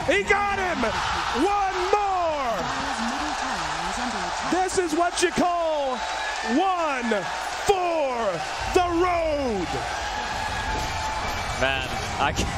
He got him! One more! This is what you call one for the road! Man, I can't.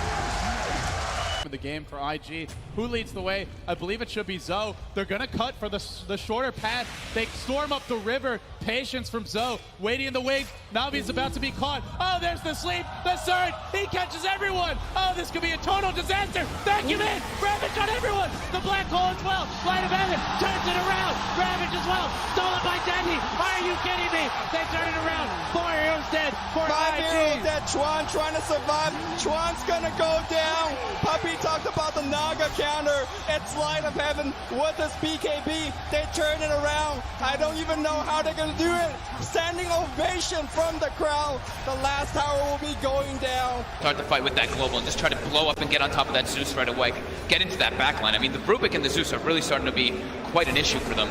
The game for IG. Who leads the way? I believe it should be Zoe. They're gonna cut for the shorter path. They storm up the river. Patience from Zoe. Waiting in the wings. Navi's about to be caught. Oh, there's the sleep. The surge. He catches everyone. Oh, this could be a total disaster. Vacuum in. Ravage on everyone. The black hole as well. Light of heaven turns it around. Ravage as well. Stolen by Denny. Are you kidding me? They turn it around. 4 heroes dead for 5 IG. heroes dead. Chuan trying to survive. Chuan's gonna go down. Puppy talked about the Naga counter. It's light of heaven with this BKB. They turn it around. I don't even know how they're gonna do it. Standing ovation from the crowd. The last tower will be going down. Start the fight with that global and just try to blow up and get on top of that Zeus right away. Get into that backline. I mean, the Rubik and the Zeus are really starting to be quite an issue for them.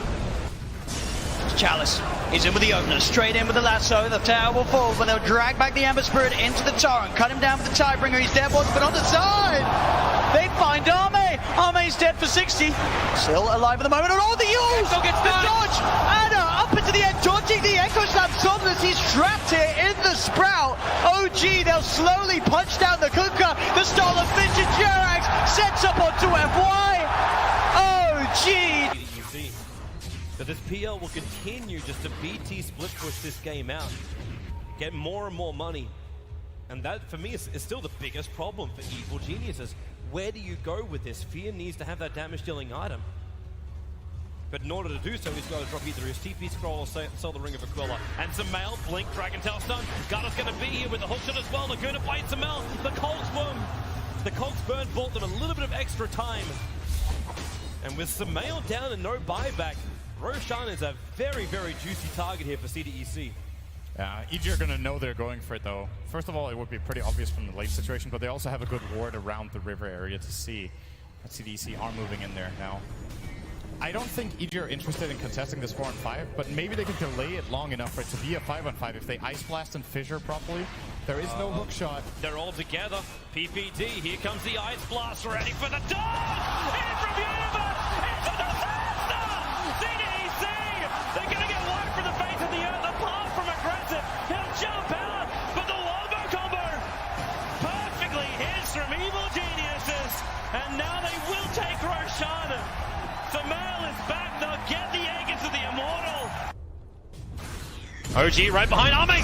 Chalice, he's in with the opener, straight in with the lasso. The tower will fall, but they'll drag back the Ember Spirit into the torrent, cut him down with the Tidebringer. He's dead once, but on the side, they find Arme. Arme's dead for 60. Still alive at the moment, and all the use! The dodge! Anna up into the end, dodging the Echo Slam. Somnus, he's trapped here in the Sprout. OG, they'll slowly punch down the Kuka. The stall of Finch and Jerax sets up onto FY. OG! But this PL will continue just to BT split push this game out, get more and more money, and that for me is still the biggest problem for Evil Geniuses. Where do you go with this? Fear needs to have that damage dealing item, but in order to do so, he's got to drop either his TP scroll or sell the Ring of Aquila. And Samel, blink, Dragon Tail stun. Garda's going to be here with the hookshot as well. Laguna bites Samel. The Colt's burn bought them a little bit of extra time, and with Samel down and no buyback, Roshan is a very, very juicy target here for CDEC. iG are going to know they're going for it, though. First of all, it would be pretty obvious from the late situation, but they also have a good ward around the river area to see that CDEC are moving in there now. I don't think iG are interested in contesting this 4-on-5, but maybe they can delay it long enough for it to be a 5-on-5 if they Ice Blast and Fissure properly. There is no hook shot. They're all together. PPD, here comes the Ice Blast, ready for the dog! In from Universe! Into the disaster! CDEC! They're gonna get wiped from the face of the earth, apart from aggressive. He'll jump out, but the Wombo combo perfectly hits from Evil Geniuses, and now they will take Roshan. Samel is back, they'll get the egg into the Immortal. OG right behind Arme.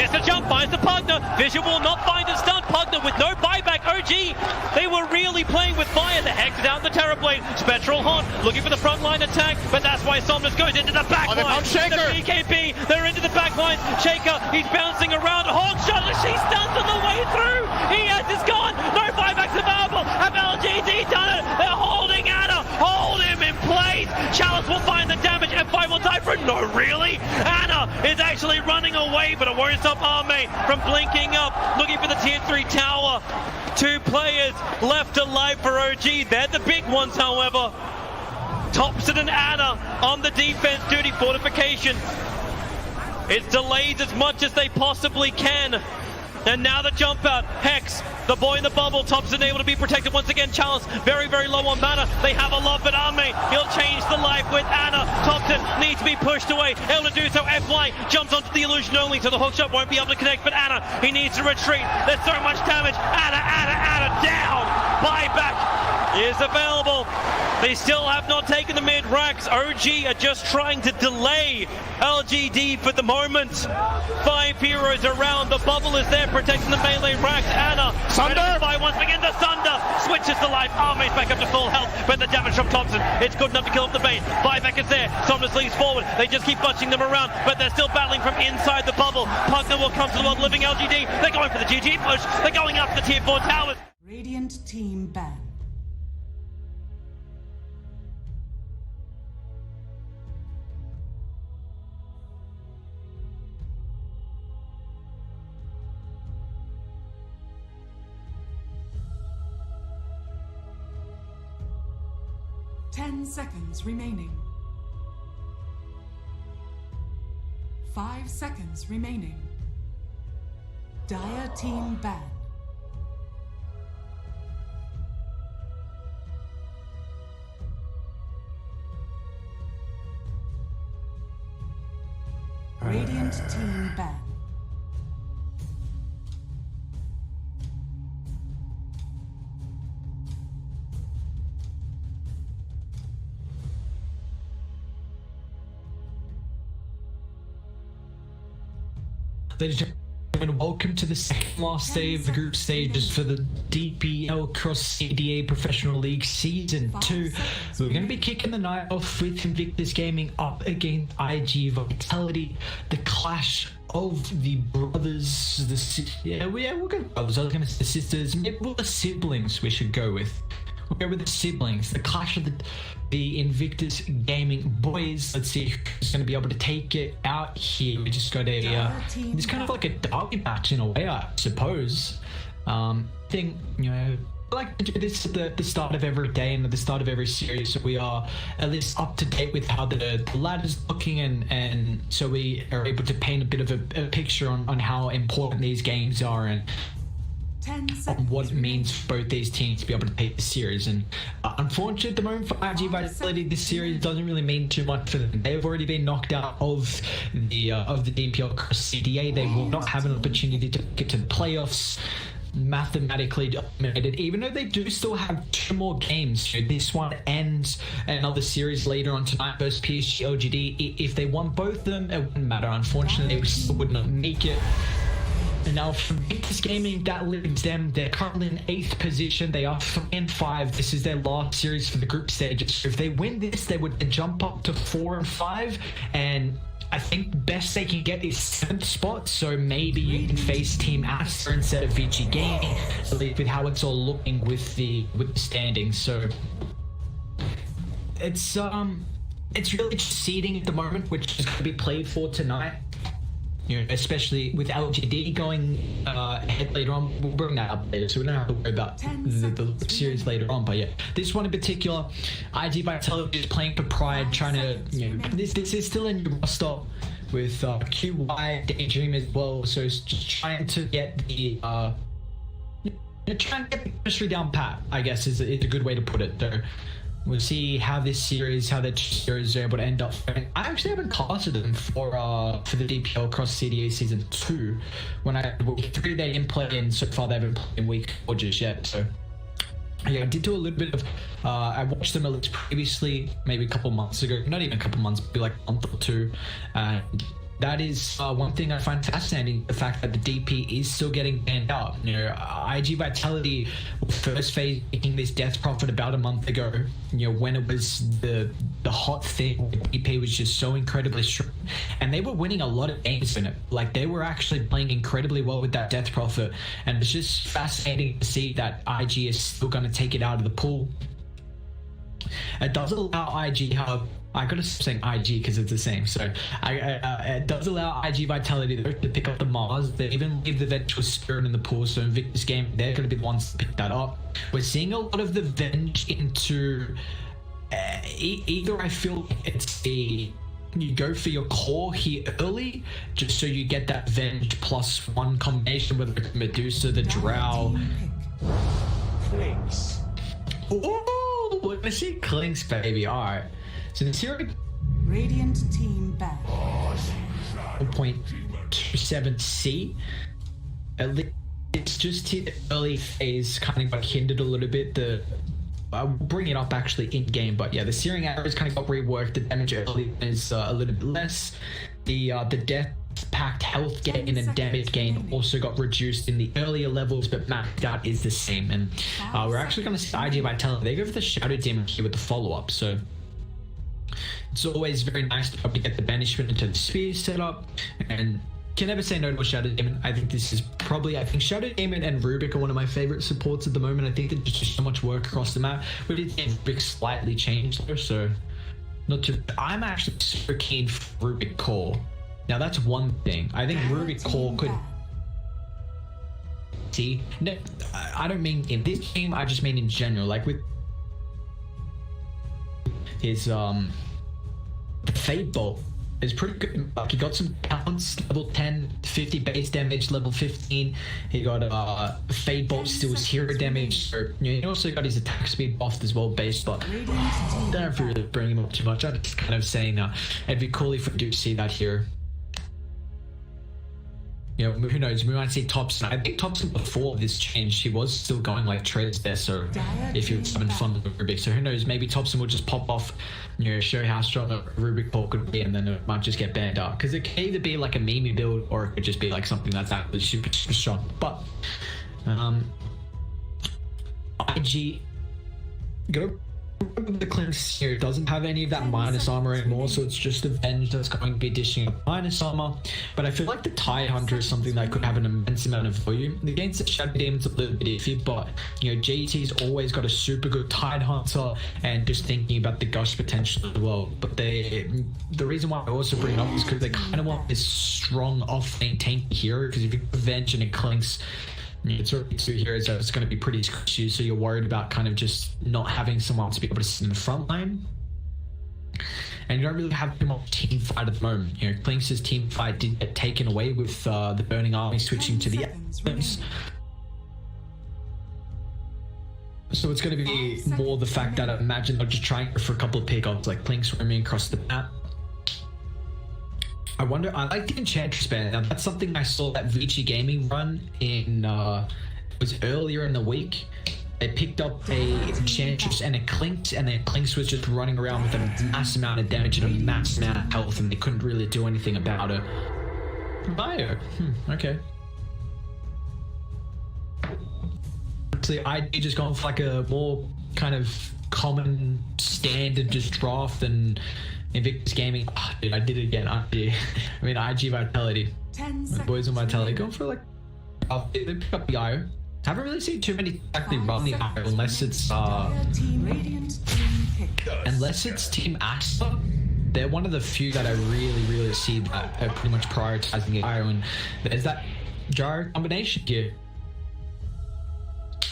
Gets the jump, finds the Pugner. Vision will not find a stun. Pugner with no buyback. OG, they were really playing with fire. The Hex down the Terrorblade. Spectral Haunt looking for the frontline attack, but that's why Somnus goes into the backline. The BKB, they're into the backline. Shaker, he's bouncing around. Hawk shot, she stuns on the way through. ES is gone. No buybacks available. Have LGD done it? They're holding Anna. Hold him in place. Chalice will find the damage. F5 will die for it. No, really? Anna is actually running away, but it won't stop Arme from blinking up, looking for the tier 3 tower. 2 players left alive for OG. They're the big ones, however. Thompson and Anna on the defense duty. Fortification. It's delayed as much as they possibly can. And now the jump out. Hex, the boy in the bubble. Thompson able to be protected once again. Chalice very, very low on mana. They have a lot, but Arme, he'll change the life with Anna. Thompson needs to be pushed away. Able to do so. FY jumps onto the illusion only, so the hookshot won't be able to connect. But Anna, he needs to retreat. There's so much damage. Anna down. Buyback is available. They still have not taken the mid racks. OG are just trying to delay LGD for the moment. 5 heroes around. The bubble is there protecting the melee racks. Anna, Sunder by once again. The Sunder switches the life. Arme's back up to full health, but the damage from Thompson, it's good enough to kill off the bait. Buyback is there. Somnus leads forward. They just keep bunching them around, but they're still battling from inside the bubble. Pugner will come to the world living LGD. They're going for the GG push. They're going up the tier 4 towers. Radiant team ban. Ten seconds remaining. 5 seconds remaining. Dire team ban. Radiant team ban. Ladies and gentlemen, welcome to the second last day of the group stages for the DPL-CDA Professional League Season 2. We're going to be kicking the night off with Invictus Gaming up against iG.Vitality, the clash of the brothers, we'll go brothers, I was going to say the sisters, maybe the siblings we should go with. We'll go with the siblings, the clash of the Invictus Gaming boys. Let's see who's going to be able to take it out here. We just got it's kind of like a derby match in a way, I suppose. I like to do this at the start of every day and at the start of every series, so we are at least up to date with how the ladder's looking, and so we are able to paint a bit of a picture on how important these games are and what it means for both these teams to be able to take the series. And unfortunately at the moment for iG.Vitality, this series doesn't really mean too much for them. They've already been knocked out of the DPL-CDA. They will not have an opportunity to get to the playoffs, mathematically dominated, even though they do still have 2 more games. This one ends another series later on tonight versus PSG LGD. If they won both of them, it wouldn't matter. Unfortunately, they still would not make it. And now for Invictus Gaming, that leaves them. They're currently in 8th position. They are 3-5. This is their last series for the group stages. So if they win this, they would jump up to 4-5. And I think best they can get is 7th spot. So maybe you can face Team Aster instead of VG Gaming, at least with how it's all looking with the standings. So it's really just seeding at the moment, which is going to be played for tonight. Especially with LGD going ahead later on. We'll bring that up later, so we don't have to worry about the series later on. But yeah, this one in particular, iG.Vitality is playing for pride, trying to, this is still in your roster with QY, Daydream as well, so it's just trying to get the chemistry down pat, I guess is a good way to put it there. We'll see how that series is able to end up. I actually haven't casted them for the DPL across CDA Season 2. When I 3 they didn't play in so far, they haven't played in week 4 just yet. So yeah, I did do a little bit of I watched them a little previously, maybe a couple months ago, not even a couple months, maybe like a month or 2. That is one thing I find fascinating, the fact that the DP is still getting banned out. iG.Vitality were first phase making this death profit about a month ago, when it was the hot thing. The DP was just so incredibly strong, and they were winning a lot of games in it. Like, they were actually playing incredibly well with that death profit, and it's just fascinating to see that iG is still going to take it out of the pool. It does allow iG, however, I gotta stop saying IG because it's the same. So it does allow iG.Vitality to pick up the Mars. They even leave the Vengeful Spirit in the pool. So Invictus Game, they're gonna be the ones to pick that up. We're seeing a lot of the Venge into either I feel it's you go for your core here early, just so you get that Venge +1 combination with the Medusa, the Drow. Clinks. Ooh, we're gonna see Clinks, baby. Alright. So the series Radiant team back. 0.27C. At least it's just hit the early phase, kind of got hindered a little bit. I'll bring it up actually in game, but yeah, the searing arrows kind of got reworked. The damage early is a little bit less. The death packed health gain and damage gain also got reduced in the earlier levels, but maxed out is the same. And we're actually going to see iG.Vitality. They go for the Shadow Demon here with the follow-up, so it's always very nice to probably get the banishment into the spear set up, and can never say no to a Shadow Demon. I think this is probably, I think Shadow Demon and Rubik are one of my favorite supports at the moment. I think there's just so much work across the map. We did see Rubik slightly changed there, so not too. I'm actually super keen for Rubik Core. Now that's one thing. I think Rubik Core could see. No, I don't mean in this game. I just mean in general. Like with his the Fade Bolt is pretty good. Like, he got some counts, level 10, 50 base damage, level 15. He got Fade Bolt steals hero damage. So, he also got his attack speed buffed as well, base, but I don't know if we really bring him up too much. I'm just kind of saying it'd be cool if we do see that here. You know, who knows? We might see Thompson. I think Thompson before this change, he was still going like trades there. So if you're having fun with Rubik, so who knows? Maybe Thompson will just pop off, you know, show how strong a Rubik ball could be, and then it might just get banned out. Because it can either be like a meme build, or it could just be like something that's actually super strong. But IG go. The Clinks here doesn't have any of that minus armor anymore, so it's just Avenge that's going to be dishing up minus armor. But I feel like the Tide Hunter is something that could have an immense amount of volume. Against the Shadow Demon's a little bit iffy, but you know, GT's always got a super good Tide Hunter, and just thinking about the Gush potential as well. But the reason why I also bring it up is because they kind of want this strong off-lane tanky hero, because if you Avenge and it Clinks, it's already 2 heroes, so it's going to be pretty squishy, so you're worried about kind of just not having someone to be able to sit in the front line. And you don't really have too much team fight at the moment. You know, Clinks' team fight did get taken away with the Burning Army switching to the Atoms. So it's going to be more the fact that I imagine they're just trying for a couple of pickups, like Clinks roaming across the map. I wonder, I like the Enchantress banner. Now that's something I saw that Vici Gaming run in, it was earlier in the week. They picked up a Enchantress and a Clinks, and then Clinks was just running around with a mass amount of damage and a mass amount of health, and they couldn't really do anything about it. Bio, okay. So IG just gone for like a more kind of common standard just draft than Invictus Gaming. Oh, dude, I did it again. iG.Vitality. My boys on Vitality going for like, they pick up the IO. Haven't really seen too many actually run the IO unless it's Team Asta. They're one of the few that I really see that are pretty much prioritizing the IO, and there's that Jar combination here.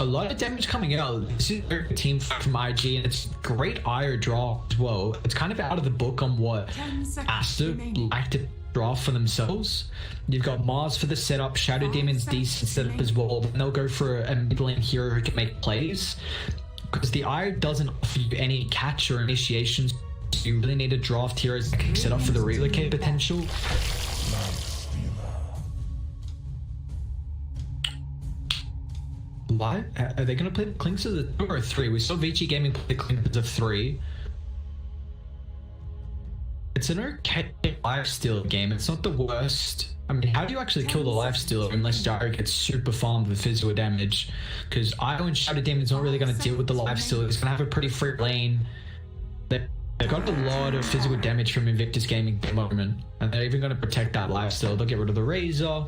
A lot of damage coming out. This is a team fight from IG, and it's great IO draw as well. It's kind of out of the book on what Asta like to draw for themselves. You've got Mars for the setup, Shadow Demon's decent setup as well, and they'll go for a mid lane hero who can make plays. Because the IO doesn't offer you any catch or initiations, so you really need to draft heroes that can set up for the relocate potential. Why? Are they going to play the Clinks as a 2 or a 3? We saw Vici Gaming play the Clinks as a 3. It's an okay lifesteal game. It's not the worst. I mean, how do you actually kill the lifestealer unless Gyro gets super farmed with physical damage? Because IO and Shadow Demon's not really going to deal with the lifestealer. It's going to have a pretty free lane. They've got a lot of physical damage from Invictus Gaming at the moment, and they're even going to protect that lifesteal. They'll get rid of the Razor.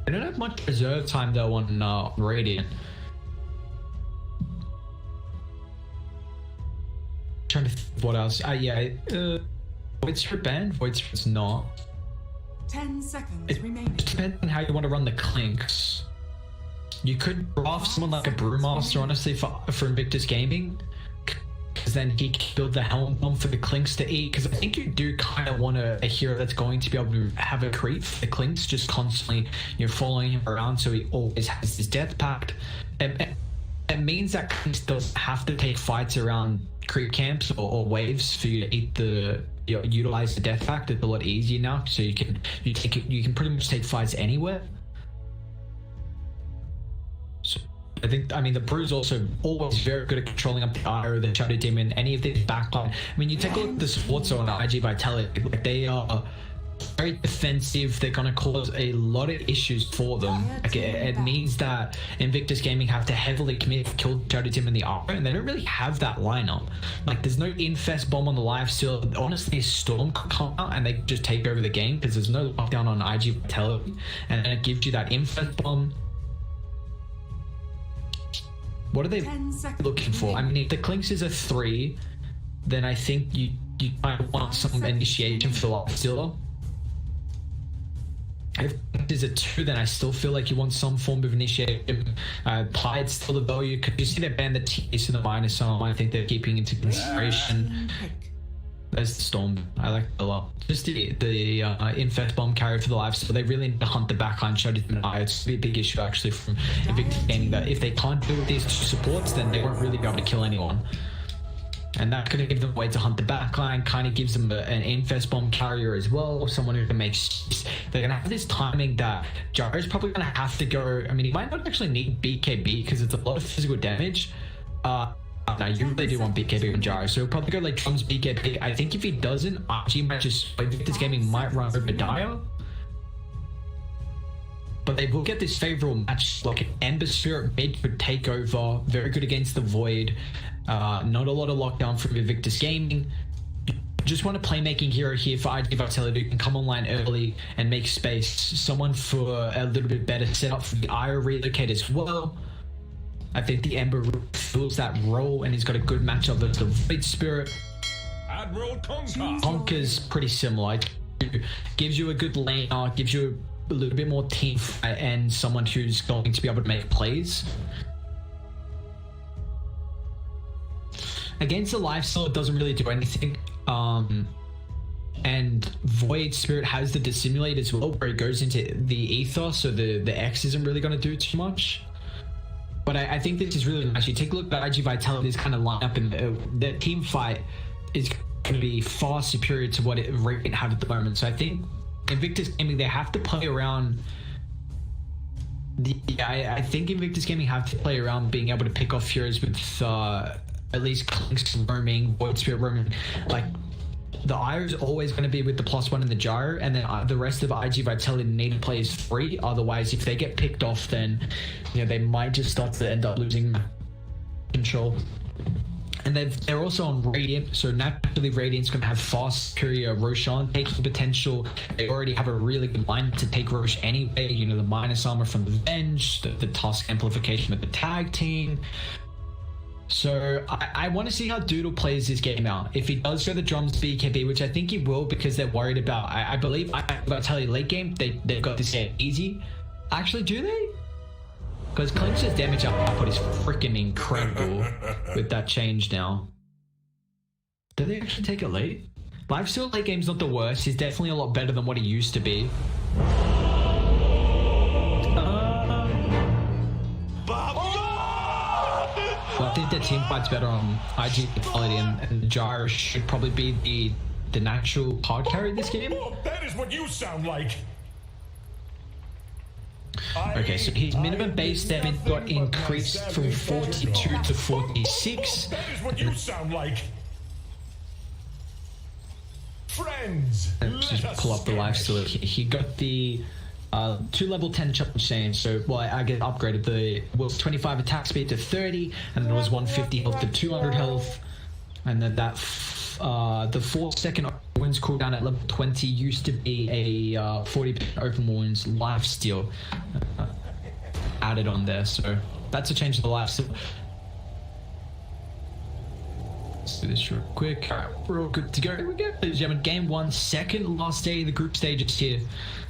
They don't have much reserve time though on Radiant. Trying to think what else. Void's for ban. Void's for not. 10 seconds remaining. It depends on how you want to run the Clinks. You could draft someone like a Brewmaster, honestly, for Invictus Gaming, because then he can build the Helm Bomb for the Clinks to eat. Because I think you do kind of want a hero that's going to be able to have a creep for the Clinks, just constantly, you know, following him around, so he always has his Death Pact. It means that Clinks doesn't have to take fights around creep camps or waves for you to eat utilize the Death Pact. It's a lot easier now, so you can pretty much take fights anywhere. So I mean the Brew's also always very good at controlling up the IO, the Shadow Demon, any of the backline. I mean, you take a look at the supports on iG.Vitality, like they are very defensive. They're going to cause a lot of issues for them. Like it means that Invictus Gaming have to heavily commit to kill Shadow Demon and the IO, and they don't really have that lineup. Like there's no Infest Bomb on the lifesteal. Honestly, Storm could come out and they just take over the game because there's no lockdown on iG.Vitality, and then it gives you that Infest Bomb. What are they looking for? I mean, if the Clinks is a 3, then I think you might want some initiation for the lifestealer. If it is a 2, then I still feel like you want some form of initiation. Plied's still the value. Could you see they ban the TS and the minus arm? I think they're keeping into consideration. There's the Storm. I like it a lot. Just the Infect Bomb carry for the life, so they really need to hunt the backline Shadow Demon and IO. It's a big issue actually from Invictus Gaming, that if they can't deal with these 2 supports, then they won't really be able to kill anyone. And that's going to give them a way to hunt the backline, kind of gives them an infest bomb carrier as well, someone who can make... They're going to have this timing that Gyro's probably going to have to go... I mean, he might not actually need BKB because it's a lot of physical damage. No, you really do want BKB on Gyro, so he'll probably go like Trum's BKB. I think if he doesn't, IG might just... Invictus Gaming might run over Dire. But they will get this favorable match. Like Ember Spirit mid could take over, very good against the Void. Not a lot of lockdown from Invictus Gaming. Just want a playmaking hero here for iG.Vitality who can come online early and make space. Someone for a little bit better setup for the IO relocate as well. I think the Ember fills that role and he's got a good matchup with the Void Spirit. Admiral Conker's pretty similar. Gives you a good laner, gives you a little bit more team fight and someone who's going to be able to make plays. Against the lifesteal, it doesn't really do anything. And Void Spirit has the Dissimulate as well, where it goes into the ether, so the X isn't really going to do too much. But I think this is really nice. You take a look at iG.Vitality's kind of lineup, and the team fight is going to be far superior to what Radiant have at the moment. So I think Invictus Gaming, they have to play around. I think Invictus Gaming have to play around being able to pick off heroes with at least Clinks roaming, Void Spirit roaming. Like the IO is always going to be with the +1 in the Gyro, and then the rest of iG.Vitality need to play is free. Otherwise, if they get picked off, then they might just start to end up losing control. And they're also on Radiant, so naturally Radiant's going to have fast, superior Roshan taking potential. They already have a really good line to take Rosh anyway. The minus armor from the Venge, the Tusk amplification with the tag team. So I want to see how Doodle plays this game out. If he does go the drums BKB, which I think he will because they're worried about, I believe, I'll tell you, late game, they've got this game easy. Actually, do they? Because Clinch's damage output is freaking incredible with that change now. Did they actually take it late? Lifesteal late game's not the worst. He's definitely a lot better than what he used to be. Well, I think their team fight's better on iG.Vitality, and Gyro should probably be the natural hard carry this game. That is what you sound like. Okay, so his minimum base damage got increased from 42 to 46. That is what you sound like. Friends, let's just pull up the lifesteal. He got the 2 level 10 challenge change, so I get upgraded. It was 25 attack speed to 30, and then it was 150 health to 200 health, and then that the 4-second wounds cooldown at level 20 used to be a 40% open wounds lifesteal added on there, so that's a change to the lifesteal. Let's do this real quick. Alright, we're all good to go. Here we go. Ladies and gentlemen, game 1, second last day of the group stages here.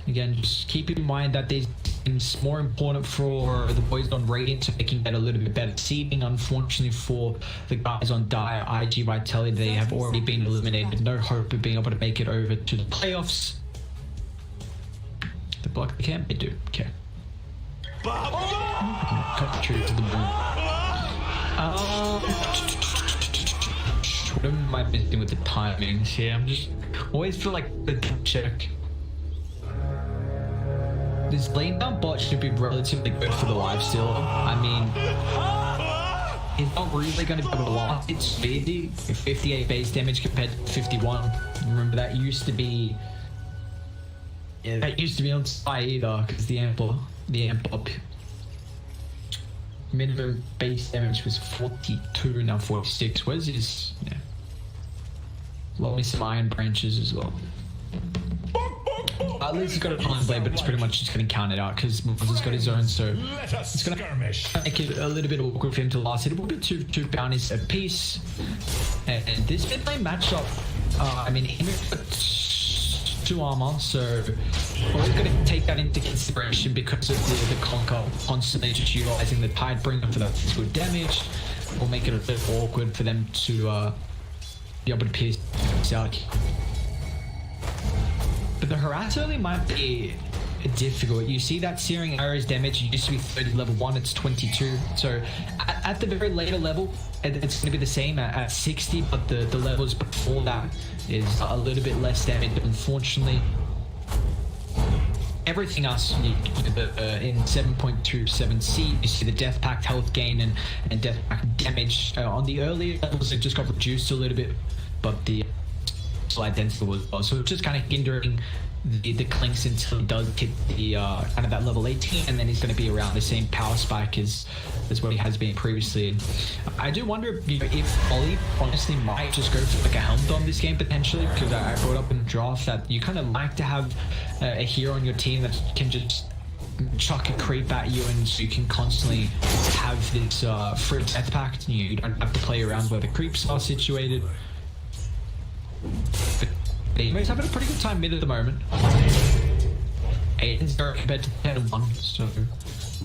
Again, just keep in mind that these games more important for the boys on Radiant, so they can get a little bit better seeding. Unfortunately for the guys on Dire, iG.Vitality, they have already been eliminated. No hope of being able to make it over to the playoffs. They block the camp? They do. Okay. Cut true to the ball. What am I missing with the timings here? I'm just always feel like the check. This lane down bot should be relatively good for the lifesteal. I mean, it's not really going to be able to last. It's speedy. 58 base damage compared to 51. Remember that used to be. Yeah, that used to be on Spy either, because the amp up. Minimum base damage was 42, now 46. Where's his? Yeah. Love me some iron branches as well. At least he's got a time blade, but it's pretty much just getting counted out because Monster's got his own, so it's gonna make it a little bit awkward for him to last. It will be two bounties a piece, and this mid lane matchup, I mean, him with 2 armor, so always got to take that into consideration because of the Conquer constantly just utilizing the Tidebringer for that physical damage. Will make it a bit awkward for them to be able to pierce out. But the harass early might be difficult. You see that searing arrows damage used to be 30 level 1, it's 22. So at the very later level, it's going to be the same at 60, but the levels before that is a little bit less damage, unfortunately. Everything else in 7.27C, you see the Death Pact health gain and Death Pact damage. On the earlier levels, it just got reduced a little bit, but the identical was well. So it's just kind of hindering the clinks until he does hit the kind of that level 18, and then he's going to be around the same power spike as what he has been previously. And I do wonder, you know, if Ollie honestly might just go for like a Helm Dome this game potentially, because I brought up in the draft that you kind of like to have a hero on your team that can just chuck a creep at you, and so you can constantly have this free Death Pact. You don't have to play around where the creeps are situated. But he's having a pretty good time mid at the moment. 8-0 compared to 10-1, so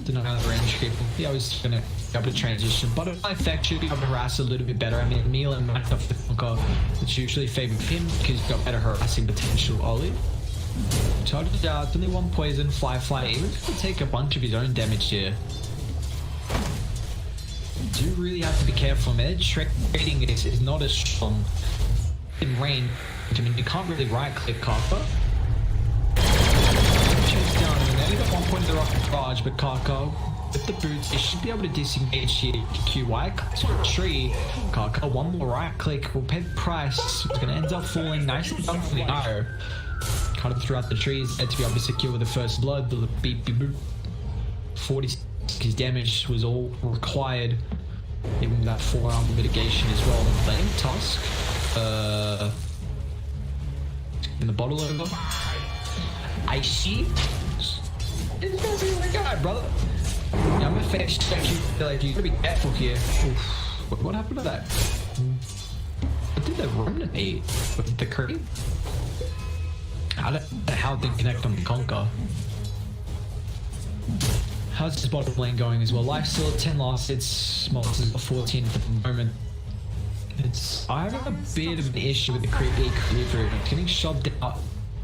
don't know how the range people. Yeah, I was gonna be able to transition. Butterfly effect should be able to harass a little bit better. I mean, Neil and Mike off the Conker, it's usually favored him because he's got better harassing potential. Ollie charges out, only one poison, fly. He's gonna take a bunch of his own damage here. Do really have to be careful, man. Trading is not as strong in rain. I mean, you can't really right-click Kaka. Chase down, and then he got 1 point of the rocket barrage, but Kaka, with the boots, he should be able to disengage here. QI cuts on a tree. Kaka, one more right-click, will pay the price. It's going to end up falling nicely down from the arrow. Cut him throughout the trees, had to be able to secure the first blood. The beep, beep, boop. 46 damage was all required. Even that forearm mitigation as well. Playing Tusk. In the bottle over. I see. This guy's a really guy, brother. Yeah, I'm gonna fetch you. Like, you gotta be careful here. Oof. What happened to that? What did the remnant eat? With the creep? I don't know how it didn't connect on the Conker. How's this bottom lane going as well? Life's still at 10 last. It's monsters at 14 at the moment. I have a bit of an issue with the creep equilibrium. It's getting shoved out.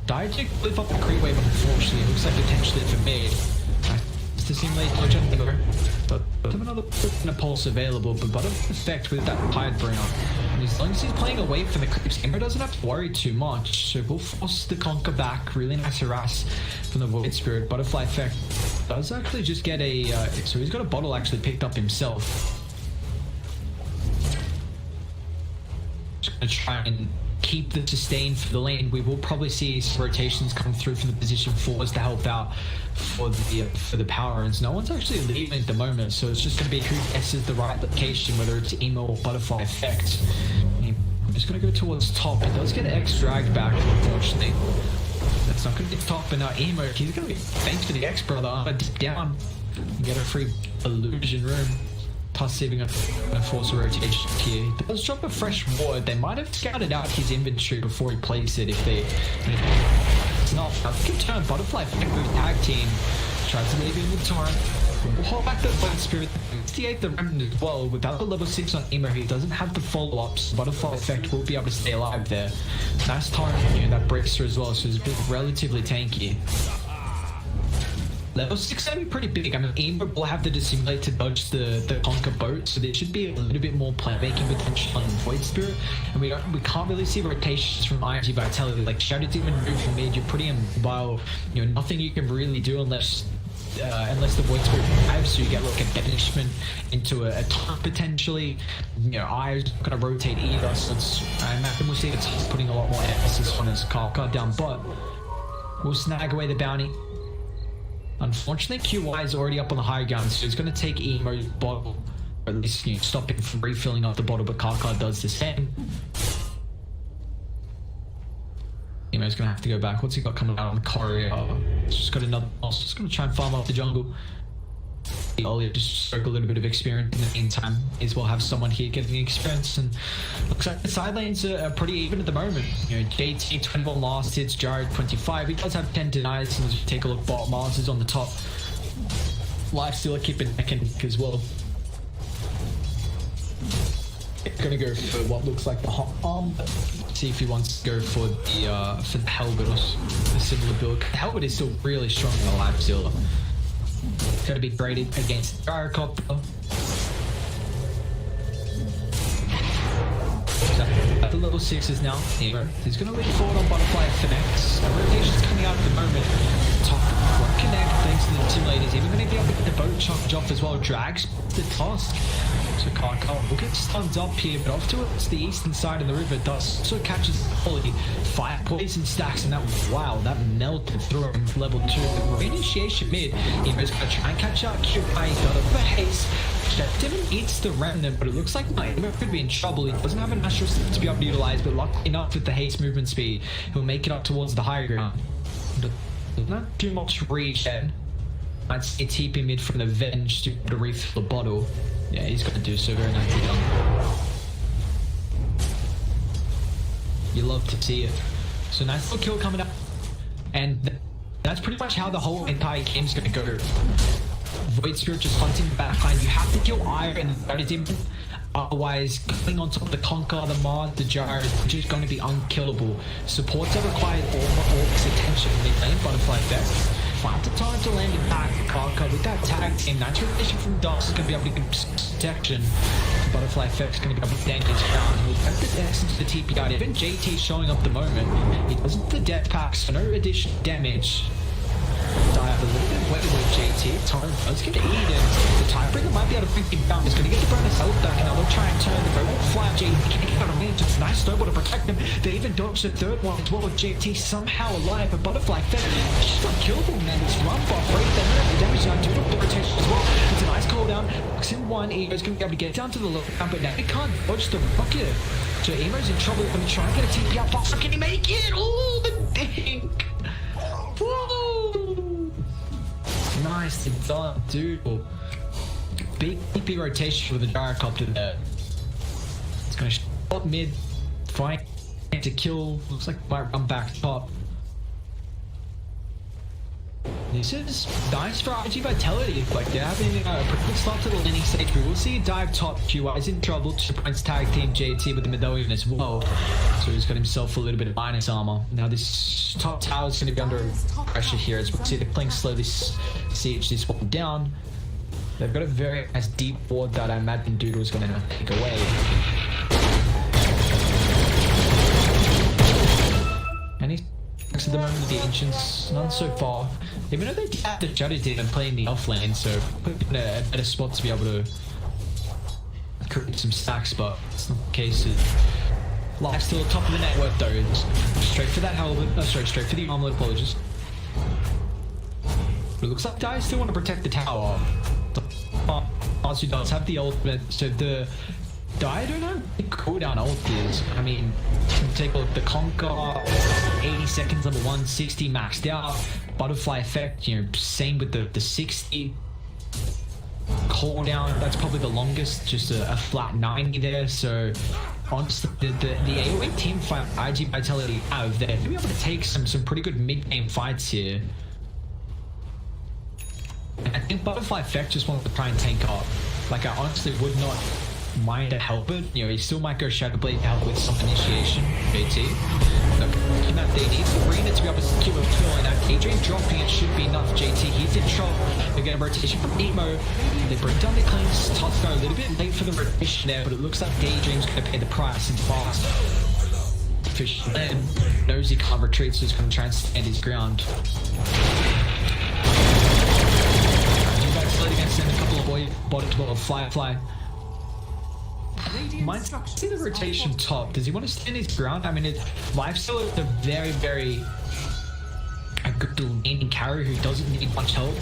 Diajik flip up the creep wave, unfortunately. It looks like potentially for mid. It's the simulate but I have another pulse available, but effect with that Tide Bringer. And as long as he's playing away from the creeps, Gamer doesn't have to worry too much. So we'll force the Conker back. Really nice harass from the Void Spirit. Butterfly effect does actually just get a so he's got a bottle actually picked up himself. Gonna try and keep the sustain for the lane. We will probably see some rotations come through from the position forwards to help out for the power runs. No one's actually leaving at the moment, so it's just going to be who guesses the right location, whether it's emo or butterfly effect. I'm just going to go towards top. It does get X dragged back, unfortunately. That's not going to get top, but now emo, he's going to be thanks for the X, brother. Down, get a free illusion room. Plus saving a force a rotation here. He does drop a fresh ward. They might have scouted out his inventory before he placed it if they... It's not. Good turn. Butterfly effect with tag team. Tries to leave in the torrent. We'll hold back the Void Spirit. 68 the remnant as well. Without the level 6 on Emo, he doesn't have the follow-ups. Butterfly effect will be able to stay alive there. Nice torrent here. That breaks through as well, so it's been relatively tanky. Level 6 is going to be pretty big. I mean, Emo will have to dissimulate to dodge the Conker boat, so there should be a little bit more playmaking potential on Void Spirit. And we can't really see rotations from iG.Vitality. Like, Shadow Demon move from mid, you're pretty immobile. You know, nothing you can really do unless the Void Spirit revives, so you get like a banishment into a taunt potentially. You know, I's not going to rotate either, so I imagine we'll see it's putting a lot more emphasis on his car down, but we'll snag away the bounty. Unfortunately, QY is already up on the high ground, so it's going to take Emo's bottle, or at least, you know, stop him from refilling up the bottle, but Kaka does the same. Emo's going to have to go back. What's he got coming out on the corridor? He's just got another boss. Just going to try and farm up the jungle. Ollie just stroke a little bit of experience in the meantime. As well have someone here getting experience, and looks like the side lanes are pretty even at the moment. You know, JT 21 last hits, Jared 25. He does have 10 denies, and as you take a look, Mars is on the top. Life still keeping neck and neck as well. gonna go for what looks like the hot arm. See if he wants to go for the helmet or a similar build. The helmet is still really strong in the lifestealer. It's gonna be graded against the gyrocopter. At the level 6s now, he's going to lean forward on Butterfly FX. Rotation's coming out at the moment. Top won't connect thanks to the intimidators. Even going to be able to get the boat charge off as well. Drags the task. So Kaka will get stunned up here, but off towards the eastern side of the river. Does also catches the quality. Fire poison stacks, and that was wow, that melted through him. Level 2. The initiation mid. Emo's going to try and catch up. Q by got over haste. Devin eats the remnant, but it looks like Emo could be in trouble. He doesn't have a natural step to be able to utilize, but lucky enough with the haste movement speed, he'll make it up towards the higher ground. Not too much regen. Might see a TP mid from the Venge to refill the bottle. Yeah, he's going to do so. Very nicely done. You love to see it. So nice little kill coming up. And that's pretty much how the whole entire game's going to go. Void Spirit just hunting the backline. You have to kill Iron and the demon. Otherwise, coming on top of the Conquer, the Mard, the Gyro is just going to be unkillable. Supports are required all this attention in mid lane. Butterfly effect. Find the time to land it back. Conquer with that tag team. Natural vision from Doss is going to be able to give protection. Butterfly effect is going to be able to damage down. He'll get the essence to the TPI. Even JT showing up the moment. He doesn't have the death packs, so no additional damage. Dive a little bit away with JT. Tyrant does get eaten. The Tiebreaker might be able to bring him down. He's going to get the bonus health back. Now they'll try and turn the boat. Fly JT can get out of range. It's a nice snowball to protect him. They even dodge the third one as well with JT somehow alive. But Butterfly Fed, she's unkillable, man. It's run buff. Break the nerve. The damage on doing the rotation as well. It's a nice cooldown. Locks in one. Emo's going to be able to get down to the low ground, but now he can't dodge the rocket. So Emo's in trouble. Going to try and get a TP out faster. Can he make it? Oh, the dink. Whoa. Nicely done, dude. Big TP rotation with the gyrocopter there. It's gonna shot mid, fight to kill. Looks like might run back top. This is nice for iG.Vitality. Like they're having a pretty good start to the laning stage. We will see a dive top. QI is in trouble. 2 points tag team JT with the medallion as well. So he's got himself a little bit of minus armor. Now this top tower is going to be under pressure here as we see the Pling slowly siege this one down. They've got a very nice deep ward that I imagine Doodle is going to take away. And he's at the moment with the Ancients, none so far. Even though they did have the Shadow Demon playing the off lane, so put in a better spot to be able to create some stacks, but it's not the case. Life still top of the network though. It's straight for that helmet. Straight for the armlet. Apologies. But it looks like Dire still want to protect the tower. Arsu does have the ultimate, so the I don't know what the cooldown ult is. I mean, take a look. The Conquer, 80 seconds level 1, 60 maxed out. Butterfly effect, you know, same with the 60. Cooldown, that's probably the longest, just a flat 90 there. So, honestly, the AoE team fight iG.Vitality have, they're going to be able to take some pretty good mid-game fights here. And I think Butterfly effect just wanted to try and tank up. Like, I honestly would not mind to help it. You know, he still might go Shadow Blade to help with some initiation. JT. Look, they need Sabrina to be able to secure a kill, and Adrian dropping it should be enough. JT, he's in trouble. They get a rotation from Emo. They bring down the cleans. Toss go a little bit late for the rotation there, but it looks like Daydream's going to pay the price and fast. Fish then knows he can't retreat, so he's going to try and stand his ground. Slid against him, a couple of bottoms, well, fly. Might see the rotation top. Does he want to stand his ground? I mean, Lifesteal is a very good laning carry who doesn't need much help.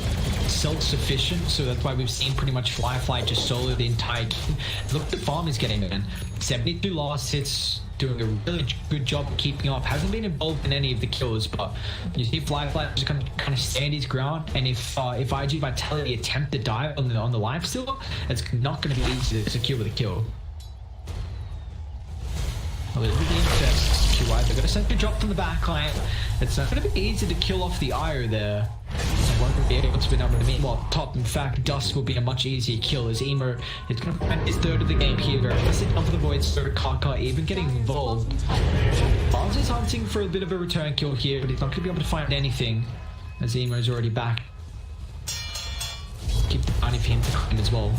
Self-sufficient, so that's why we've seen pretty much Fly just solo the entire game. Look at the farm he's getting, man. 72 last hits, doing a really good job of keeping up. Hasn't been involved in any of the kills, but you see Fly just kind of stand his ground. And if iG.Vitality attempt to dive on the Lifesteal, it's not going to be easy to secure with a kill. With the Invictus, QI, they're going to send a drop from the backline. It's not going to be easy to kill off the IO there. won't be able to be numbered. Meanwhile, top, in fact, Dust will be a much easier kill as Emo is going to find his third of the game here. Very nicely done for the Void, so Kaka even getting involved. Bars is hunting for a bit of a return kill here, but he's not going to be able to find anything as Emo is already back. Keep the bounty for him to claim as well.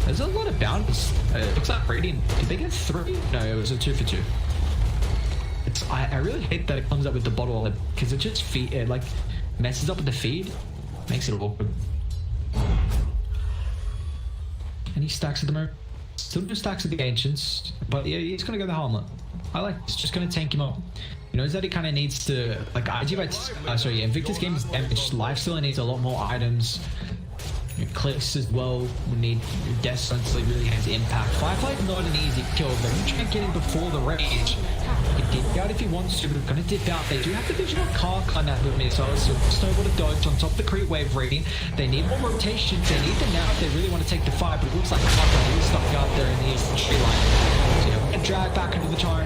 There's a lot of bounties. Looks like Radiant. Did they get 3? No, it was a 2 for 2. I really hate that it comes up with the bottle because it just like messes up with the feed, makes it awkward. Any stacks at the moment? Still no stacks of the Ancients, but yeah, he's gonna go the Harmlet. I like this, just gonna tank him up. He knows that he kind of needs to, like Invictus game's damaged. Lifesteal needs a lot more items. Clicks as well will need Death Sense really has impact. Firefly is not an easy kill, but you try and get him before the rage. He can dip out if he wants to, but he's going to dip out. They do have the Vision on Kark on that movement, so Snowball to dodge on top of the creep wave rating. They need more rotations, they need them now if they really want to take the fight, but it looks like Kark is stuck out there in the eastern tree line. So he'll get dragged back into the turn,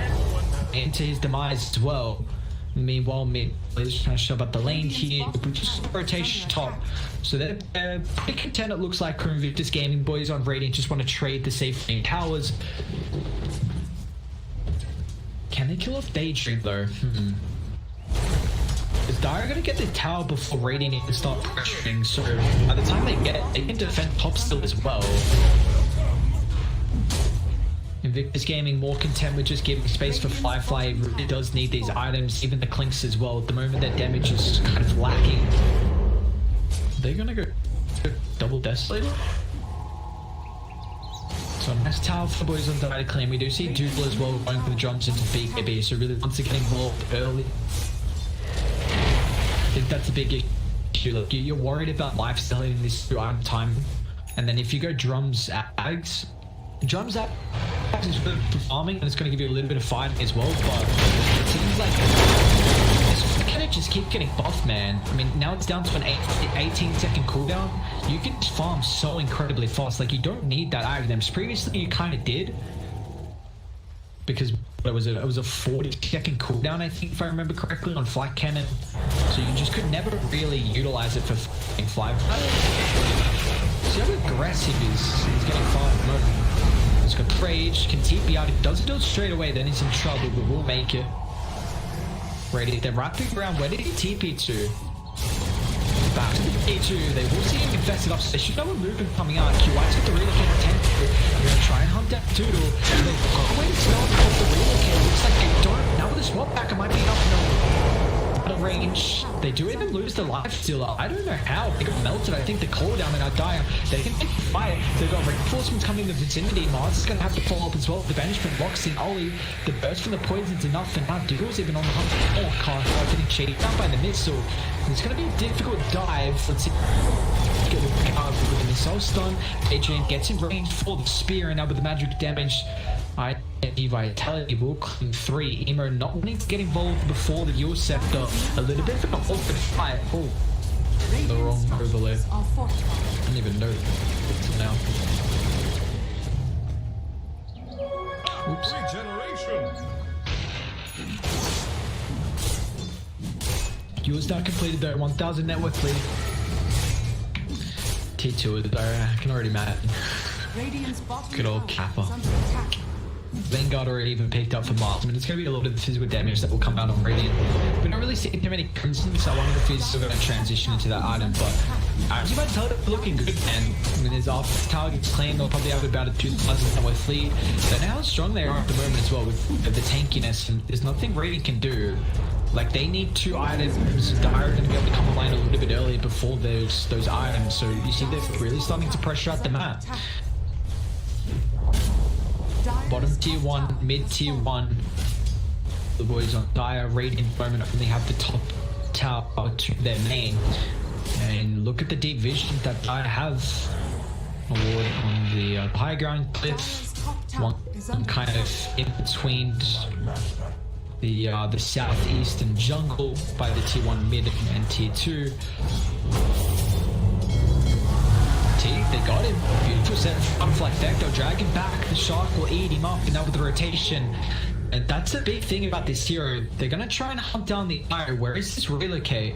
into his demise as well. Meanwhile, mid is trying to shove up the lane here, just rotation top. So they're pretty content, it looks like. Invictus Gaming boys on Radiant just want to trade the safe lane towers. Can they kill off Daydream though? Is Dire gonna get the tower before Radiant can start pressuring? So by the time they get it, they can defend top still as well. Invictus Gaming more content with just giving space for Firefly. It really does need these items, even the Clinks as well. At the moment, their damage is kind of lacking. They're gonna go double Desolator. So nice tower for the boys on Direct Claim. We do see Double as well going for the drums into BKB, so really wants to get involved early. I think that's a big issue. Look, you're worried about lifestyle in this item time, and then if you go drums at Ags, drums at is good for farming, and it's going to give you a little bit of fighting as well, but it seems like it's going to just keep getting buffed, man. I mean, now it's down to an 18-second cooldown. You can farm so incredibly fast. Like, you don't need that items. Previously, you kind of did, because it was a 40-second cooldown, I think, if I remember correctly, on Flight Cannon. So you just could never really utilize it for fly. See how aggressive he's getting far at the moment. He's got Rage, can TP out. If he doesn't do it straight away, then he's in trouble, but we'll make it. Ready, they're wrapping around. Where did he TP to? Back to the P2. They will see him infested up, so they should know a movement coming out. QI's got the relocate attention. They're going to try and hunt that Doodle. And they've got a way to start off the relocate. Looks like they don't. Now with the swap back, it might be enough. Out of range. They do even lose the life stealer. I don't know how. They got melted. I think the cooldown and our Dire. They can take the fight. They've got reinforcements coming in the vicinity. Mars is going to have to follow up as well. The banishment locks in Ollie. The burst from the poison's enough, and now Doodle's even on the hunt. Oh, Carl getting cheated down by the missile. It's going to be a difficult dive. Let's see. Get with the missile stun. Adrian gets in range for the spear, and now with the magic damage, iG.Vitality will claim 3. Emo not wanting to get involved before the Yule Scepter. A little bit of an awkward fight. Oh, the wrong overlay. I didn't even know until now. Oops. Yule's now completed though. 1,000 network lead. T2 though. I can already imagine. Good old Kappa. Vanguard already even picked up for Mars. I mean, it's going to be a lot of the physical damage that will come out on Radiant. We don't really see too many crimsons, so I wonder if he's still going to transition into that item, but iG.Vitality looking good, man. I mean, his off targets claimed they'll probably have about a 2,000 network lead. So now how strong they are at the moment as well with the tankiness, and there's nothing Radiant can do. Like, they need 2 items. Dire are going to be able to come online a little bit earlier before those items, so you see they're really starting to pressure out the map. Bottom tier 1, mid tier 1. The boys on Dire, Radiant moment only have the top tower to their main. And look at the deep vision that Dire have. Award on the high ground cliff. One kind of in between the southeastern jungle by the tier 1 mid and tier 2. They got him. Beautiful set of flag deck. They'll drag him back. The shark will eat him up, and now with the rotation. And that's the big thing about this hero. They're going to try and hunt down the Ire. Where is this relocate?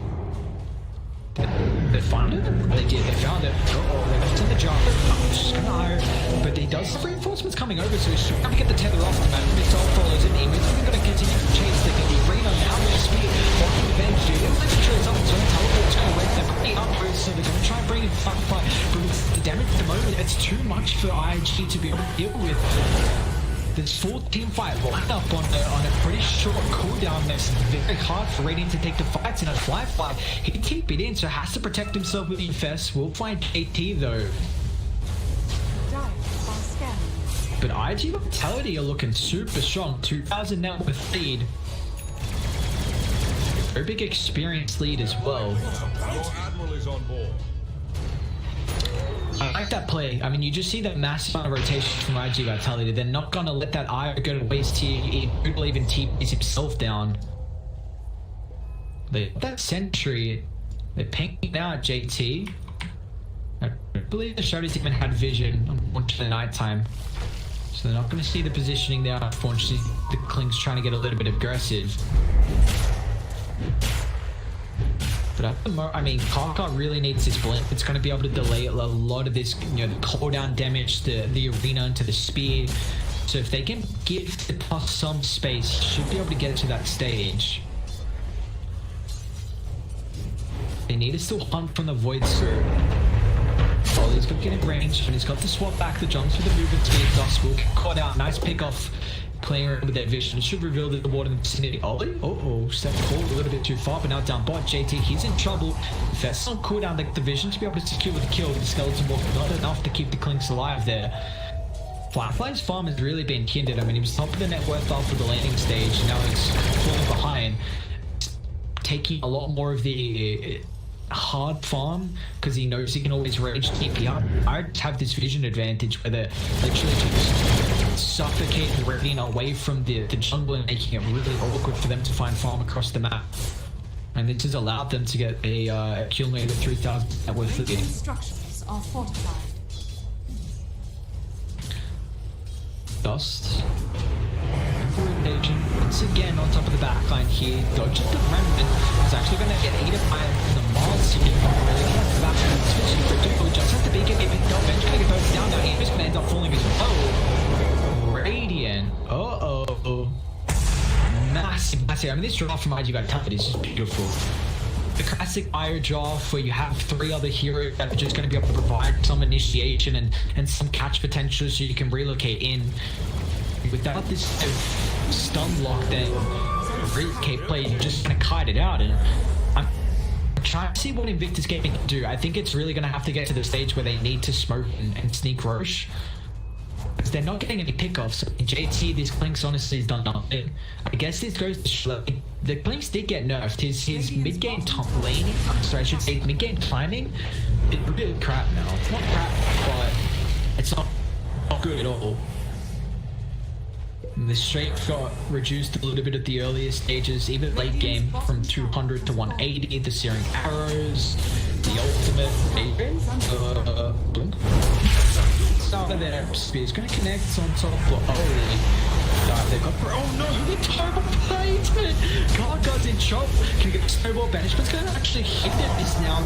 They found it. They did. They found it. Oh, they left in the jar. I'm just gonna hire. But he does have reinforcements coming over, so he's trying to get the tether off the man. Missile follows him. He's going to continue to chase the Reno now with speed. Walking the bench, dude. They'll let the trails up. So teleport's correct. They're pretty upwards, so they're going to try and bring in fight. But the damage at the moment, it's too much for IG to be able to deal with. This full team fight lined up on a pretty short cooldown. That's very hard for Radiant to take the fights in a fly. He TP'd in, so has to protect himself with Infest. We'll find KT though. But iG.Vitality are looking super strong. 2,000 net worth lead. Very big experience lead as well. Your admiral is on board. I like that play. I mean, you just see that massive amount of rotation from iG.Vitality. They're not going to let that IO go to waste here. He will even TP's himself down. That sentry, they're pinging out JT. I believe the Shadows even had vision on the nighttime. So they're not going to see the positioning there. Unfortunately, the Kling's trying to get a little bit aggressive. But at the moment, I mean, Kaka really needs his blink. It's going to be able to delay a lot of this, you know, the cooldown damage, the arena into the spear. So if they can give the Puff some space, should be able to get to that stage. They need to still hunt from the Void Spirit. Oh, he's going to get in range, and he's got to swap back the jumps with the movement speed. Dusk will get caught out. Nice pick off. Playing around with that vision. It should reveal that the water in the vicinity. Oh, step forward a little bit too far, but now down bot. JT, he's in trouble. That's on cooldown, the vision to be able to secure the kill. The skeleton walk not enough to keep the Clinks alive there. Firefly's farm has really been hindered. I mean, he was top of the net worth after the landing stage. Now he's falling behind. Taking a lot more of the hard farm because he knows he can always rage TP up. I have this vision advantage where they're literally just suffocating Radiant away from the jungle and making it really awkward for them to find farm across the map. And this has allowed them to get a kilometer 3,000 net worth lead. Structures are fortified. Dust. Once again on top of the backline here, dodges the remnant. Is actually going to get 8 of iron from the Mars here. Really has the backline, switching for Double, just has the beacon, get picked up, Ben's going to get both down now. He's going to end up falling as well. Radiant. Massive. I mean, this draft from iG.Vitality is just beautiful. The classic IO draft where you have 3 other heroes that are just going to be able to provide some initiation and some catch potential so you can relocate in. Without this stun lock, then Cape play, you just kind of kite it out. And I'm trying to see what Invictus Gaming can do. I think it's really going to have to get to the stage where they need to smoke and sneak Roche. Because they're not getting any pickoffs. JT, this Clinks honestly has done nothing. I guess this goes to show the Clinks did get nerfed. His mid-game laning, I should say mid-game timing, it's really crap now. It's not crap, but it's not good at all. And the strength got reduced a little bit at the earlier stages, even late game from 200 to 180. The searing arrows, the ultimate blink. Start of their spear is going to connect on top of they've got the terrible placement. Kaka's in trouble. Can get the snowball banishment's going to actually hit this now.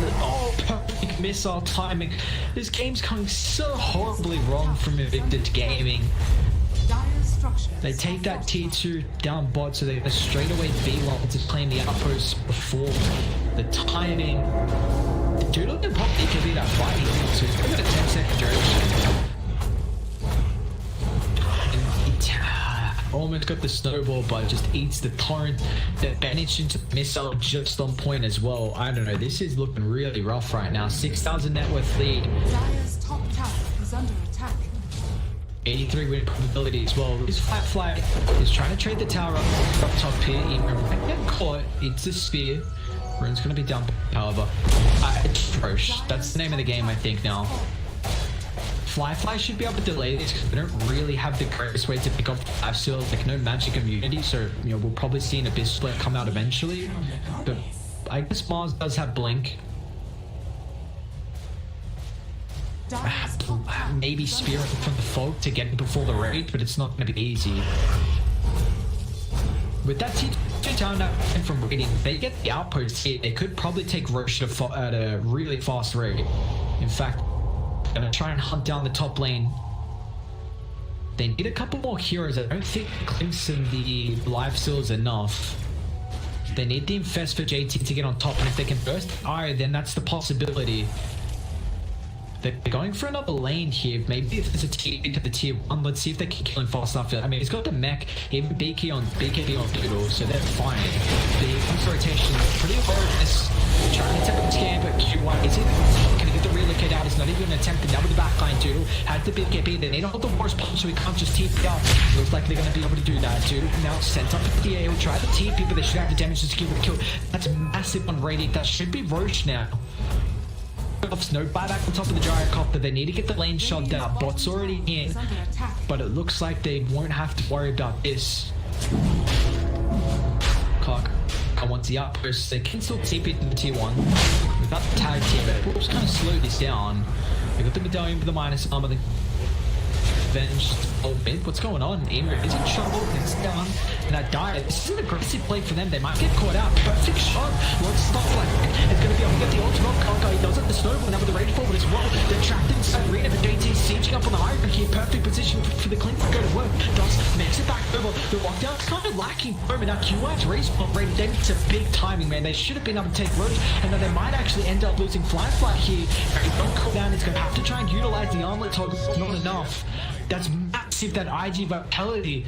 Perfect missile timing. This game's going so horribly wrong from Invictus Gaming. They take that T2 down bot, so they're going to straight away B1 to claim the outpost before the timing. The dude on the pop, he can be that fighting, so he's got a 10-second duration. Almost got the snowball, but just eats the torrent. The banish into missile just on point as well. I don't know, this is looking really rough right now. 6,000 net worth lead. Dire's top tower is under attack. 83 win probability as well. This flat flag is trying to trade the tower up top here. He might get caught. It's a spear. Rune's going to be down, however. It's Roche. That's the name of the game, I think, now. Fly should be able to delay this because we don't really have the greatest way to pick up Absol, like no magic immunity, so you know we'll probably see an Abyss split come out eventually. But I guess Mars does have blink. Maybe Spirit from the fog to get before the raid, but it's not going to be easy. With that T2 town and from Radiant, they get the outpost here. They could probably take Roche at a really fast rate. In fact, gonna try and hunt down the top lane. They need a couple more heroes. I don't think Clinks and the lifesteal is enough. They need the Infest for JT to get on top, and if they can burst Iron, then that's the possibility. They're going for another lane here. Maybe if there's a TP to the tier 1, let's see if they can kill him fast enough. I mean, he's got the mech, even BKB on Doodle, so they're fine. The Infest rotation is pretty low. Trying to attempt to scam, but QY is it? Can he get the relocate out? It's not even an attempt. Now with the backline, Doodle had the BKB. They need to hold the worst punch, so he can't just TP out. Looks like they're going to be able to do that. Doodle now sent up to the A. He'll try the TP, but they should have the damage to secure the kill. That's massive on Radiant. That should be Roche now. No buyback on top of the Gyrocopter. They need to get the lane shoved out. Bot's already in, but it looks like they won't have to worry about this. Clark wants the outpost. They can still TP to the tier 1 without the tag team, but we'll just kind of slow this down. They got the medallion for the minus armor. The Avenged. Oh, mid. What's going on? Emir is in trouble. It's down. And that died. This is an aggressive play for them. They might get caught out. Perfect shot. Let's stop like it's going to be able to get the ultimate. Kanka, he does it. The snowball now with the rage forward as well. They're trapped inside arena. The JT sieging up on the high ground here. Perfect position for the Clink to go to work. Does makes it back over. The lockdown's kind of lacking. And now QI's respawn rate. It's a big timing, man. They should have been able to take Roach. And then they might actually end up losing Fly here. Don't cool down. He's going to have to try and utilize the armlet toggle. It's not enough. That's massive, that iG.Vitality.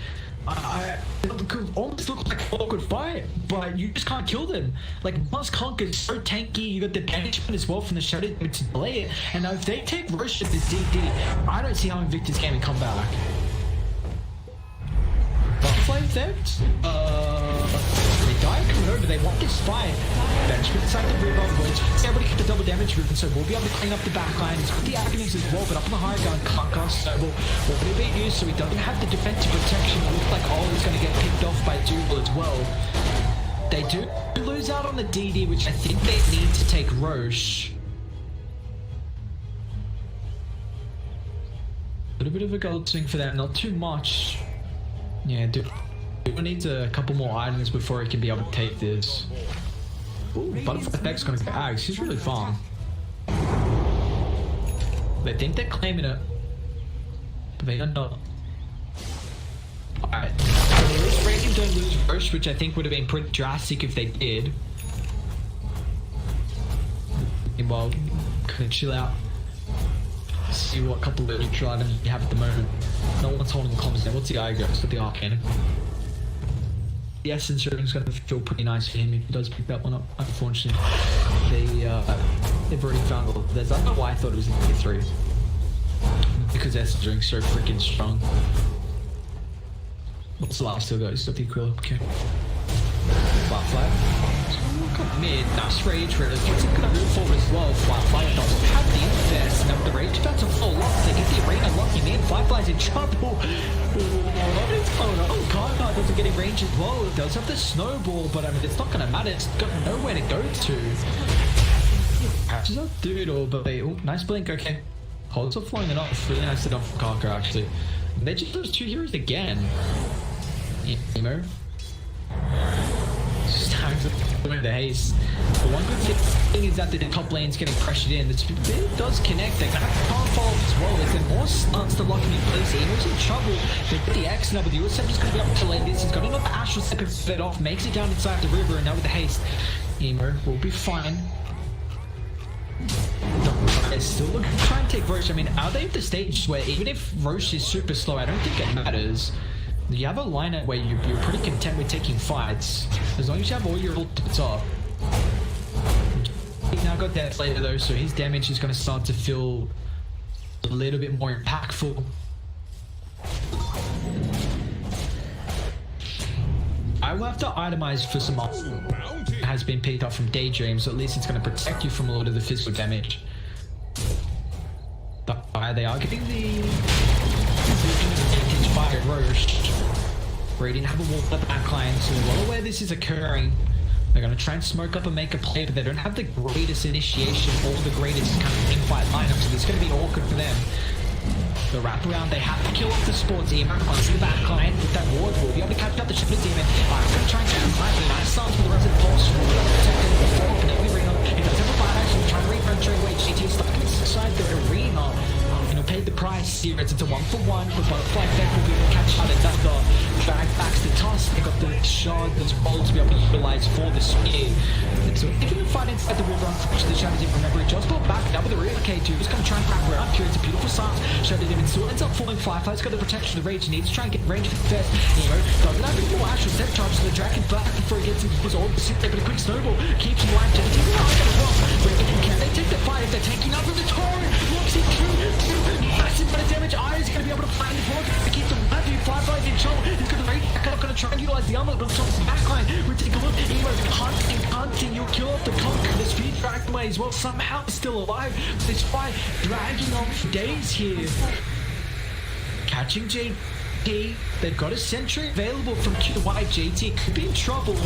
It could almost look like a good fight, but you just can't kill them. Like, Mars Conquer is so tanky, you got the banishment as well from the Shadow to delay it, and now if they take Roche at this DD, I don't see how Invictus can come back. Butterfly effect? They die coming over, they want this fight. Banishment inside the river, Wood's able to get the double damage ribbon, so we'll be able to clean up the backline. He's got the agonies as well, but up on the high ground, can't cast Snowball. Will be a bit used, so he doesn't have the defensive protection. It looks like Ollie's going to get picked off by Double as well. They do lose out on the DD, which I think they need to take Roche. A little bit of a gold swing for that, not too much. Yeah, Double needs a couple more items before he can be able to take this. Ooh, Butterfly Effect's gonna go Ags. He's really far. They think they're claiming it, but they are not. Alright. So the risk rating don't lose Roche, which I think would have been pretty drastic if they did. Meanwhile, kind of chill out. See what couple of neutral items you have at the moment. No one's holding the comms now. What's the Igo? It's got the Arcane. The Essence rating is going to feel pretty nice for him if he does pick that one up. Unfortunately, they've already found. Well, I don't know why I thought it was in tier 3. Because Essence rating is so freaking strong. What's the last still got? He's got the Aquila. Okay. Flat. Mid, nice rage, really gets it gonna move forward as well. Firefly doesn't have the Infest. Now with the rage, that's a full lock. They get the arena locking in. Firefly's in trouble. Oh, Karna doesn't get in range as well. It does have the snowball, but I mean, it's not gonna matter. It's got nowhere to go to. Patches up Doodle, but they, oh, nice blink, okay. Holds up flying it off. Really nice to done from Karka, actually. And they just lose 2 heroes again. Emo. Just times with the haste. The one good thing is that the top lane's getting pressured in. It does connect. They're gonna can't follow as well. If there more stunts to lock him in place, Emo's in trouble. They put the X now, but the USF is gonna be able to lane this. He's got another Astral Step fed off, makes it down inside the river, and now with the haste, Emo will be fine. They're still looking to try and take Roche. I mean, are they at the stage where even if Roche is super slow, I don't think it matters. You have a lineup where you're pretty content with taking fights, as long as you have all your ultimates up. He's now got that later though, so his damage is going to start to feel a little bit more impactful. I will have to itemize for some that has been picked up from Daydream, so at least it's going to protect you from a lot of the physical damage. But they are getting the advantage by Roche. Radiant have a wall at the backline, so they're well aware this is occurring. They're going to try and smoke up and make a play, but they don't have the greatest initiation or the greatest kind of in-fight lineup, so it's going to be awkward for them. The wraparound, they have to kill off the sports demon onto the backline with that ward. Will be able to catch up the Shadow Demon. I'm going to shard as well to be able to utilize for the spear. So taking the fight inside the river, unfortunately, Shadow Demon, remember, he just got back down with the rear. Okay, dude, just gonna try and wrap around here. It's a beautiful start. Shadow Demon still ends up falling. Firefly's got the protection of the rage. He needs to try and get range for the first. Nemo doesn't have any more actual step charges to the dragon back before he gets into his orb. Sit there, but a quick snowball keeps him alive. JT, can they take the fight if they're taking up with the torrent? Looks it through. Massive amount of damage. Iron's gonna be able to find the block to keep them alive. Firefly's in trouble. He's got the rage back up, gonna try and utilize the armor, but on the backline. We take a look. Nemo's hunting. You'll kill off the conquer. The speed dragon way as well. Somehow still alive. This fight dragging on for days here. Catching JT. They've got a sentry available from QY. JT could be in trouble.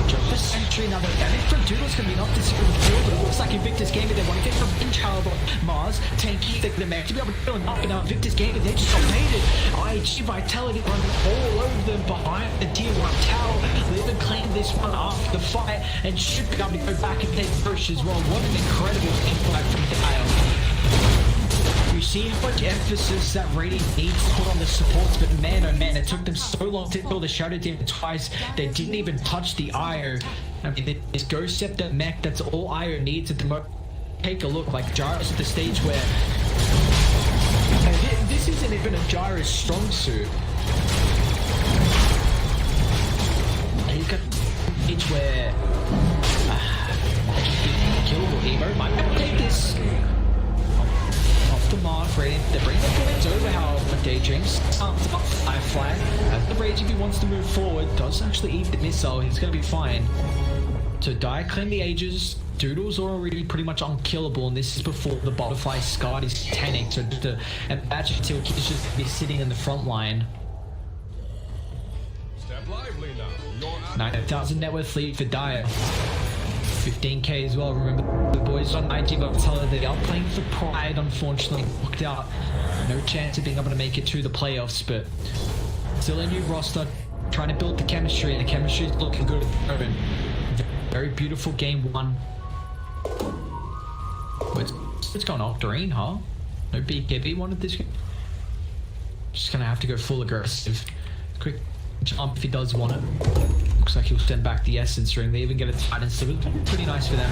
Just a sentry. Now the damage from Doodle's going to be enough to secure the field, but it looks like Invictus Gaming, they want to get from Inch, however, Mars, Tanky, they're meant to be able to kill him up, and now Invictus Gaming, they just got baited. iG.Vitality running all over them behind the tier 1 tower. They even claimed this one after the fight, and should be able to go back and take push as well. What an incredible team fight from Dial. You see how much emphasis that Radiant needs to put on the supports, but man, oh man, it took them so long to kill the Shadow Demon twice. They didn't even touch the Io. I mean, this Ghost Scepter mech, that's all Io needs at the moment. Take a look, like Gyro's at the stage where... this isn't even a Gyro's strong suit. He's got a stage where... killable Evo might be able to take this. The mark, Radiant, they bring the points over, however, Daydreams starts up Firefly. As the Rage, if he wants to move forward, does actually eat the missile, he's going to be fine. So Dire claim the Aegis, Doodle's already pretty much unkillable, and this is before the Butterfly Scarred is 10ing, so just a magic till he's just be sitting in the front line. Step lively now. 9,000 net worth lead for Dire. 15k as well. Remember, the boys on iG.Vitality, they are playing for pride, unfortunately. Locked out. No chance of being able to make it to the playoffs, but still a new roster. Trying to build the chemistry, and the chemistry is looking good at the moment. Very beautiful game 1. It's gone Octarine, huh? No BKB wanted this game. Just gonna have to go full aggressive. Quick jump if he does want it. Looks like he'll send back the Essence Ring. They even get a Titan, so it's pretty nice for them.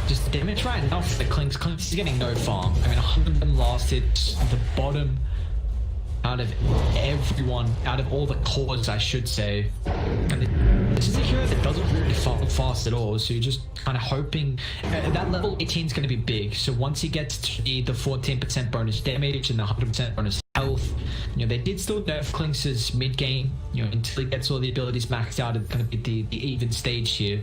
Just damage right now for the Clinks. Clinks is getting no farm. I mean, 100 of them last hit the bottom out of everyone, out of all the cores, I should say. And this is a hero that doesn't really fall fast at all, so you're just kind of hoping that level 18 is going to be big. So once he gets to the 14% bonus damage and the 100% bonus health, you know, they did still nerf Clinks' mid game, you know, until he gets all the abilities maxed out. It's going to be the even stage here.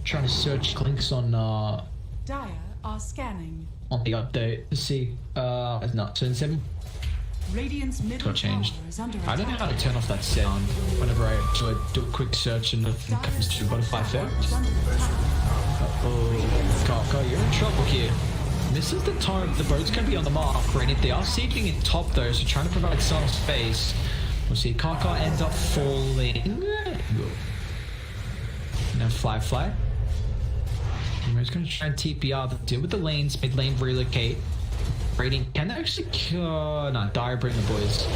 Trying to search Clinks on Dire are scanning. On the update to see no, turn 7 Radiant's middle got changed. tower is under I don't know attack. how to turn off that sound whenever I do a quick search and nothing comes to Butterfly Effect. Oh, Kaka, you're in trouble here. This is the time the boat's going to be on the mark, Radiant. They are sieging in top though, so trying to provide some space. We'll see Kaka ends up falling. Now Fly. We're just going to try and TPR, deal with the lanes, mid lane relocate. Radiant can actually no, Dire bring the boys.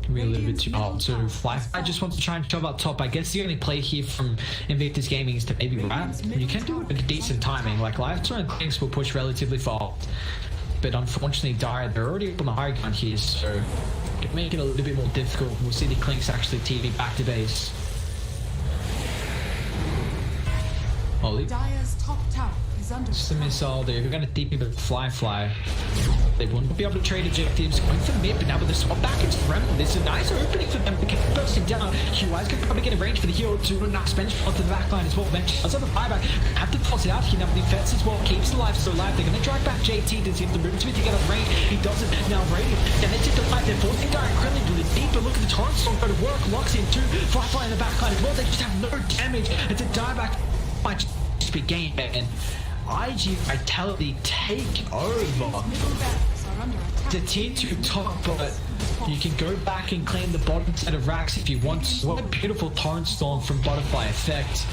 Can be a little bit too hard. So Fly just wants to try and shove up top. I guess the only play here from Invictus Gaming is to maybe wrap. You can do it with decent timing. Like Life's and Clinks will push relatively fast. But unfortunately Dire, they're already up on the high ground here, so it can make it a little bit more difficult. We'll see the Clinks actually TV back to base. Holy. Dire's top tower is under Just a attack. missile there. We're going to DP the Fly. They wouldn't be able to trade objectives. Going for mid, but now with the swap back into Remnant, this is a nice opening for them to keep bursting down. QI's going to probably get a range for the hero to knock bench onto the back line as well. Bench does have a buyback. Have to toss it out here now, but the defense as well keeps the life so alive. They're going to drag back JT to see if the movement to get on range. He doesn't. Now Radiant, then they take the fight. They're forcing Dire and Krillin to the deeper look at the Torrent Storm go to work. Locks in two. Firefly in the back line as well. They just have no damage. It's a dieback. Might just be game, and iG.Vitality take over. The tier 2 top, but you can go back and claim the bottom set of racks if you want. What a beautiful Torrent Storm from Butterfly Effect.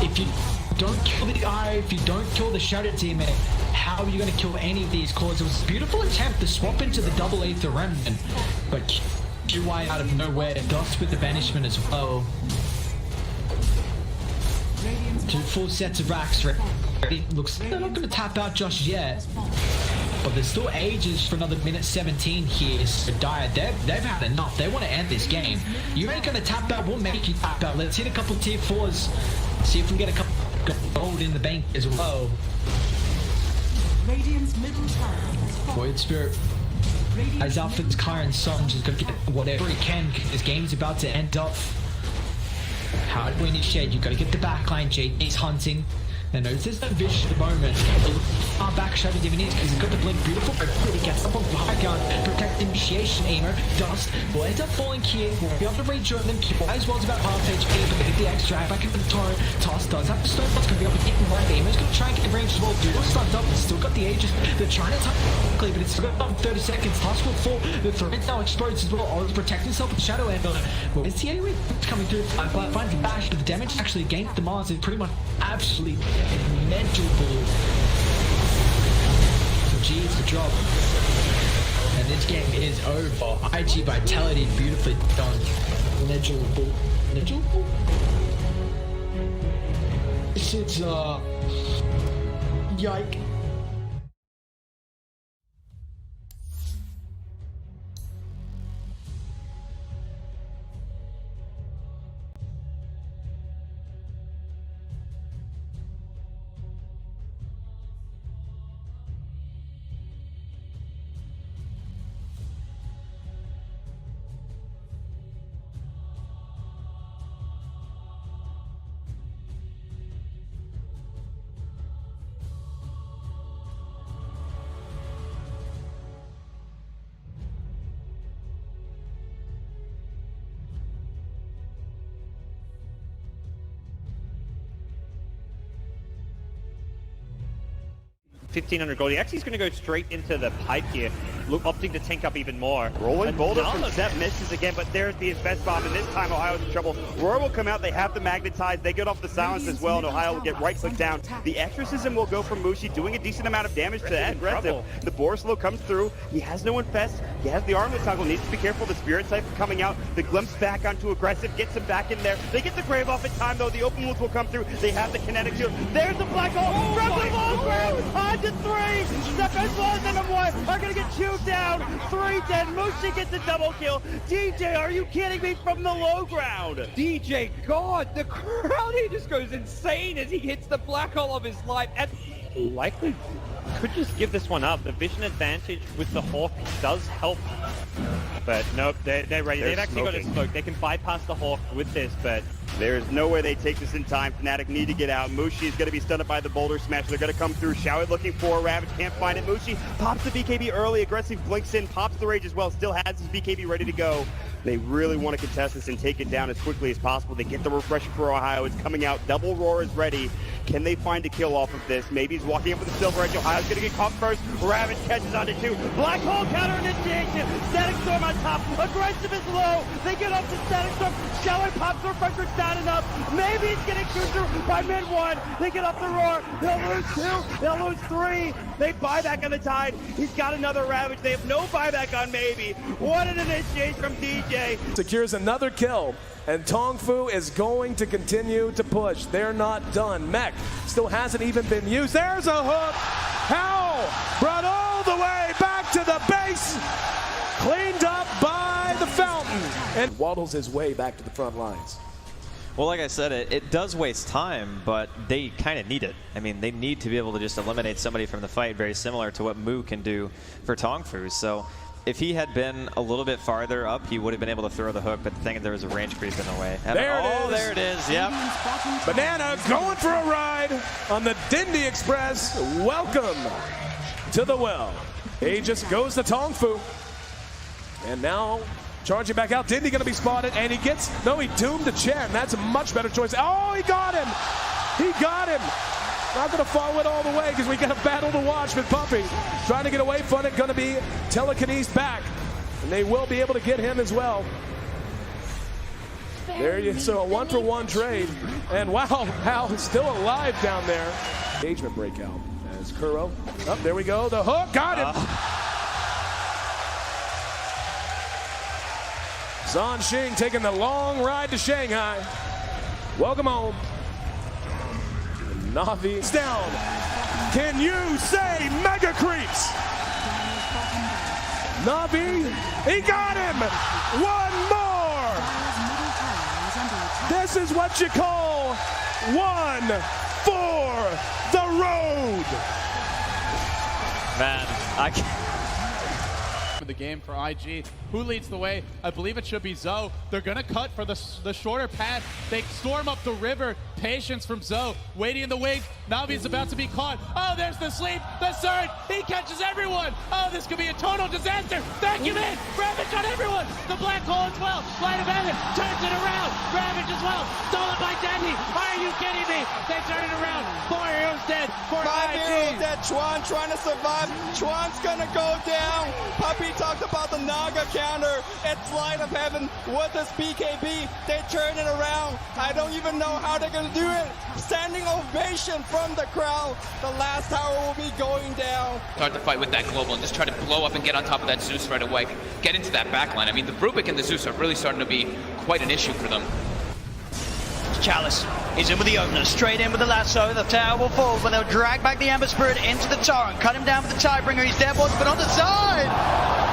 If you don't kill the eye, if you don't kill the Shadow Demon, how are you going to kill any of these cores? It was a beautiful attempt to swap into the double Aether Remnant, but QY out of nowhere, Dust with the Banishment as well. 2 full sets of racks ready. Looks like they're not going to tap out just yet. But there's still ages for another minute 17 here. So Dire, they've had enough. They want to end this game. You ain't going to tap out, we'll make you tap out. Let's hit a couple tier 4s. See if we can get a couple gold in the bank as well. Radiant's middle tower has fallen. Void Spirit. As Alpha's Kyron's son just going to get whatever he can. This game's about to end up. How do we initiate? You got to get the backline. JD's hunting. Now notice there's no vision at the moment. Far back Shadow Demon is because he's got the blink. Beautiful, but he gets up on high ground. Protect initiation, Emo. Dust will end up falling here. We'll be able to rejoin them. As well as about half HP, but they get the extra back into the torrent. Toss does have the stone box going to be able to hit him right. Emo's going to try and get the range as well. Doodle's stunned up. It's still got the ages. They're trying to attack quickly, but it's still got 30 seconds. Toss will fall. The threat now explodes as well. Orange protects himself with the Shadow End on it. Well, it's the anyway coming through. Finds the bash, but the damage actually against the Mars is pretty much absolutely measurable. So G is the drop. And this game is over. iG.Vitality beautifully done. Measurable. Measurable? This is yike. $1,500 gold. He actually is going to go straight into the pipe here, opting to tank up even more. Rolling boulder from Seth misses again, but there's the invest bomb, and this time Ohio's in trouble. Roar will come out, they have the magnetize, they get off the silence as well, and Ohio will get right click down. The exorcism will go from Mushi, doing a decent amount of damage to that aggressive. The Borislow comes through, he has no infest, he has the armlet toggle, needs to be careful, the spirit siphon coming out, the glimpse back onto aggressive, gets him back in there. They get the grave off in time though, the open wounds will come through, they have the kinetic shield. There's the black hole from the low ground, on to 3, Stefan Blas and Amoy are gonna get chewed down, 3 dead, Mushi gets a double kill. DJ, are you kidding me, from the low ground? DJ, God, the crowd, he just goes insane as he hits the black hole of his life. And Likely could just give this one up. The vision advantage with the Hawk does help. But nope, they're ready. They've actually got a smoke. They can bypass the Hawk with this, but there's no way they take this in time. Fnatic need to get out. Mushi is going to be stunned by the boulder smash. They're going to come through. Showit looking for Ravage. Can't find it. Mushi pops the BKB early. Aggressive blinks in. Pops the rage as well. Still has his BKB ready to go. They really want to contest this and take it down as quickly as possible. They get the refresher for Ohio. It's coming out. Double Roar is ready. Can they find a kill off of this? Maybe he's walking up with the silver edge. Ohio's going to get caught first. Ravage catches onto 2. Black hole counter initiation. Static Storm on top. Aggressive is low. They get up to Static Storm. Showit pops the refresher. It's not enough. Maybe he's getting chewed through by mid 1. They get up the Roar. They'll lose 2. They'll lose 3. They buy back on the Tide. He's got another Ravage. They have no buyback on Maybe. What an initiation from DJ. Secures another kill, and Tongfu is going to continue to push. They're not done. Mech still hasn't even been used. There's a hook. How? Brought all the way back to the base. Cleaned up by the fountain. And waddles his way back to the front lines. Well, like I said, it does waste time, but they kind of need it. I mean, they need to be able to just eliminate somebody from the fight, very similar to what Mu can do for Tongfu. So if he had been a little bit farther up, he would have been able to throw the hook, but the thing is there was a range creep in the way. There it is, yep. Banana going for a ride on the Dindy Express. Welcome to the well. Aegis goes to Tongfu. And now charging back out. Dindy gonna be spotted, and he gets, no, he doomed the Chen. That's a much better choice. Oh, he got him. He got him. Not gonna follow it all the way because we got a battle to watch with Puppy. Trying to get away from it, gonna be telekinesed back. And they will be able to get him as well. There you so a 1-for-1 trade. And wow, Hal is still alive down there. Engagement breakout as Kuro. Oh, there we go. The hook got him. Zhan Xing taking the long ride to Shanghai. Welcome home. Navi's down. Can you say Mega Creeps? Navi, he got him! One more! This is what you call one for the road! Man, I can't. The game for IG. Who leads the way? I believe it should be Zoe. They're going to cut for the shorter path. They storm up the river. Patience from Zoe. Waiting in the wings. Navi's about to be caught. Oh, there's the sleep. The surge. He catches everyone. Oh, this could be a total disaster. Vacuum in. Ravage on everyone. The black hole as well. Light of heaven. Turns it around. Ravage as well. Stolen by Dandy. Are you kidding me? They turn it around. 4 heroes dead. 5 heroes dead. Chuan trying to survive. Chuan's gonna go down. Puppy talked about the Naga counter. It's light of heaven with this BKB. They turn it around. I don't even know how they're gonna do it. Standing ovation from the crowd. The last tower will be going down. Start the fight with that global and just try to blow up and get on top of that Zeus right away. Get into that backline. I mean, the Rubik and the Zeus are really starting to be quite an issue for them. Chalice is in with the opener, straight in with the lasso. The tower will fall, but they'll drag back the Ember Spirit into the torrent, cut him down with the Tidebringer. He's dead, but on the side.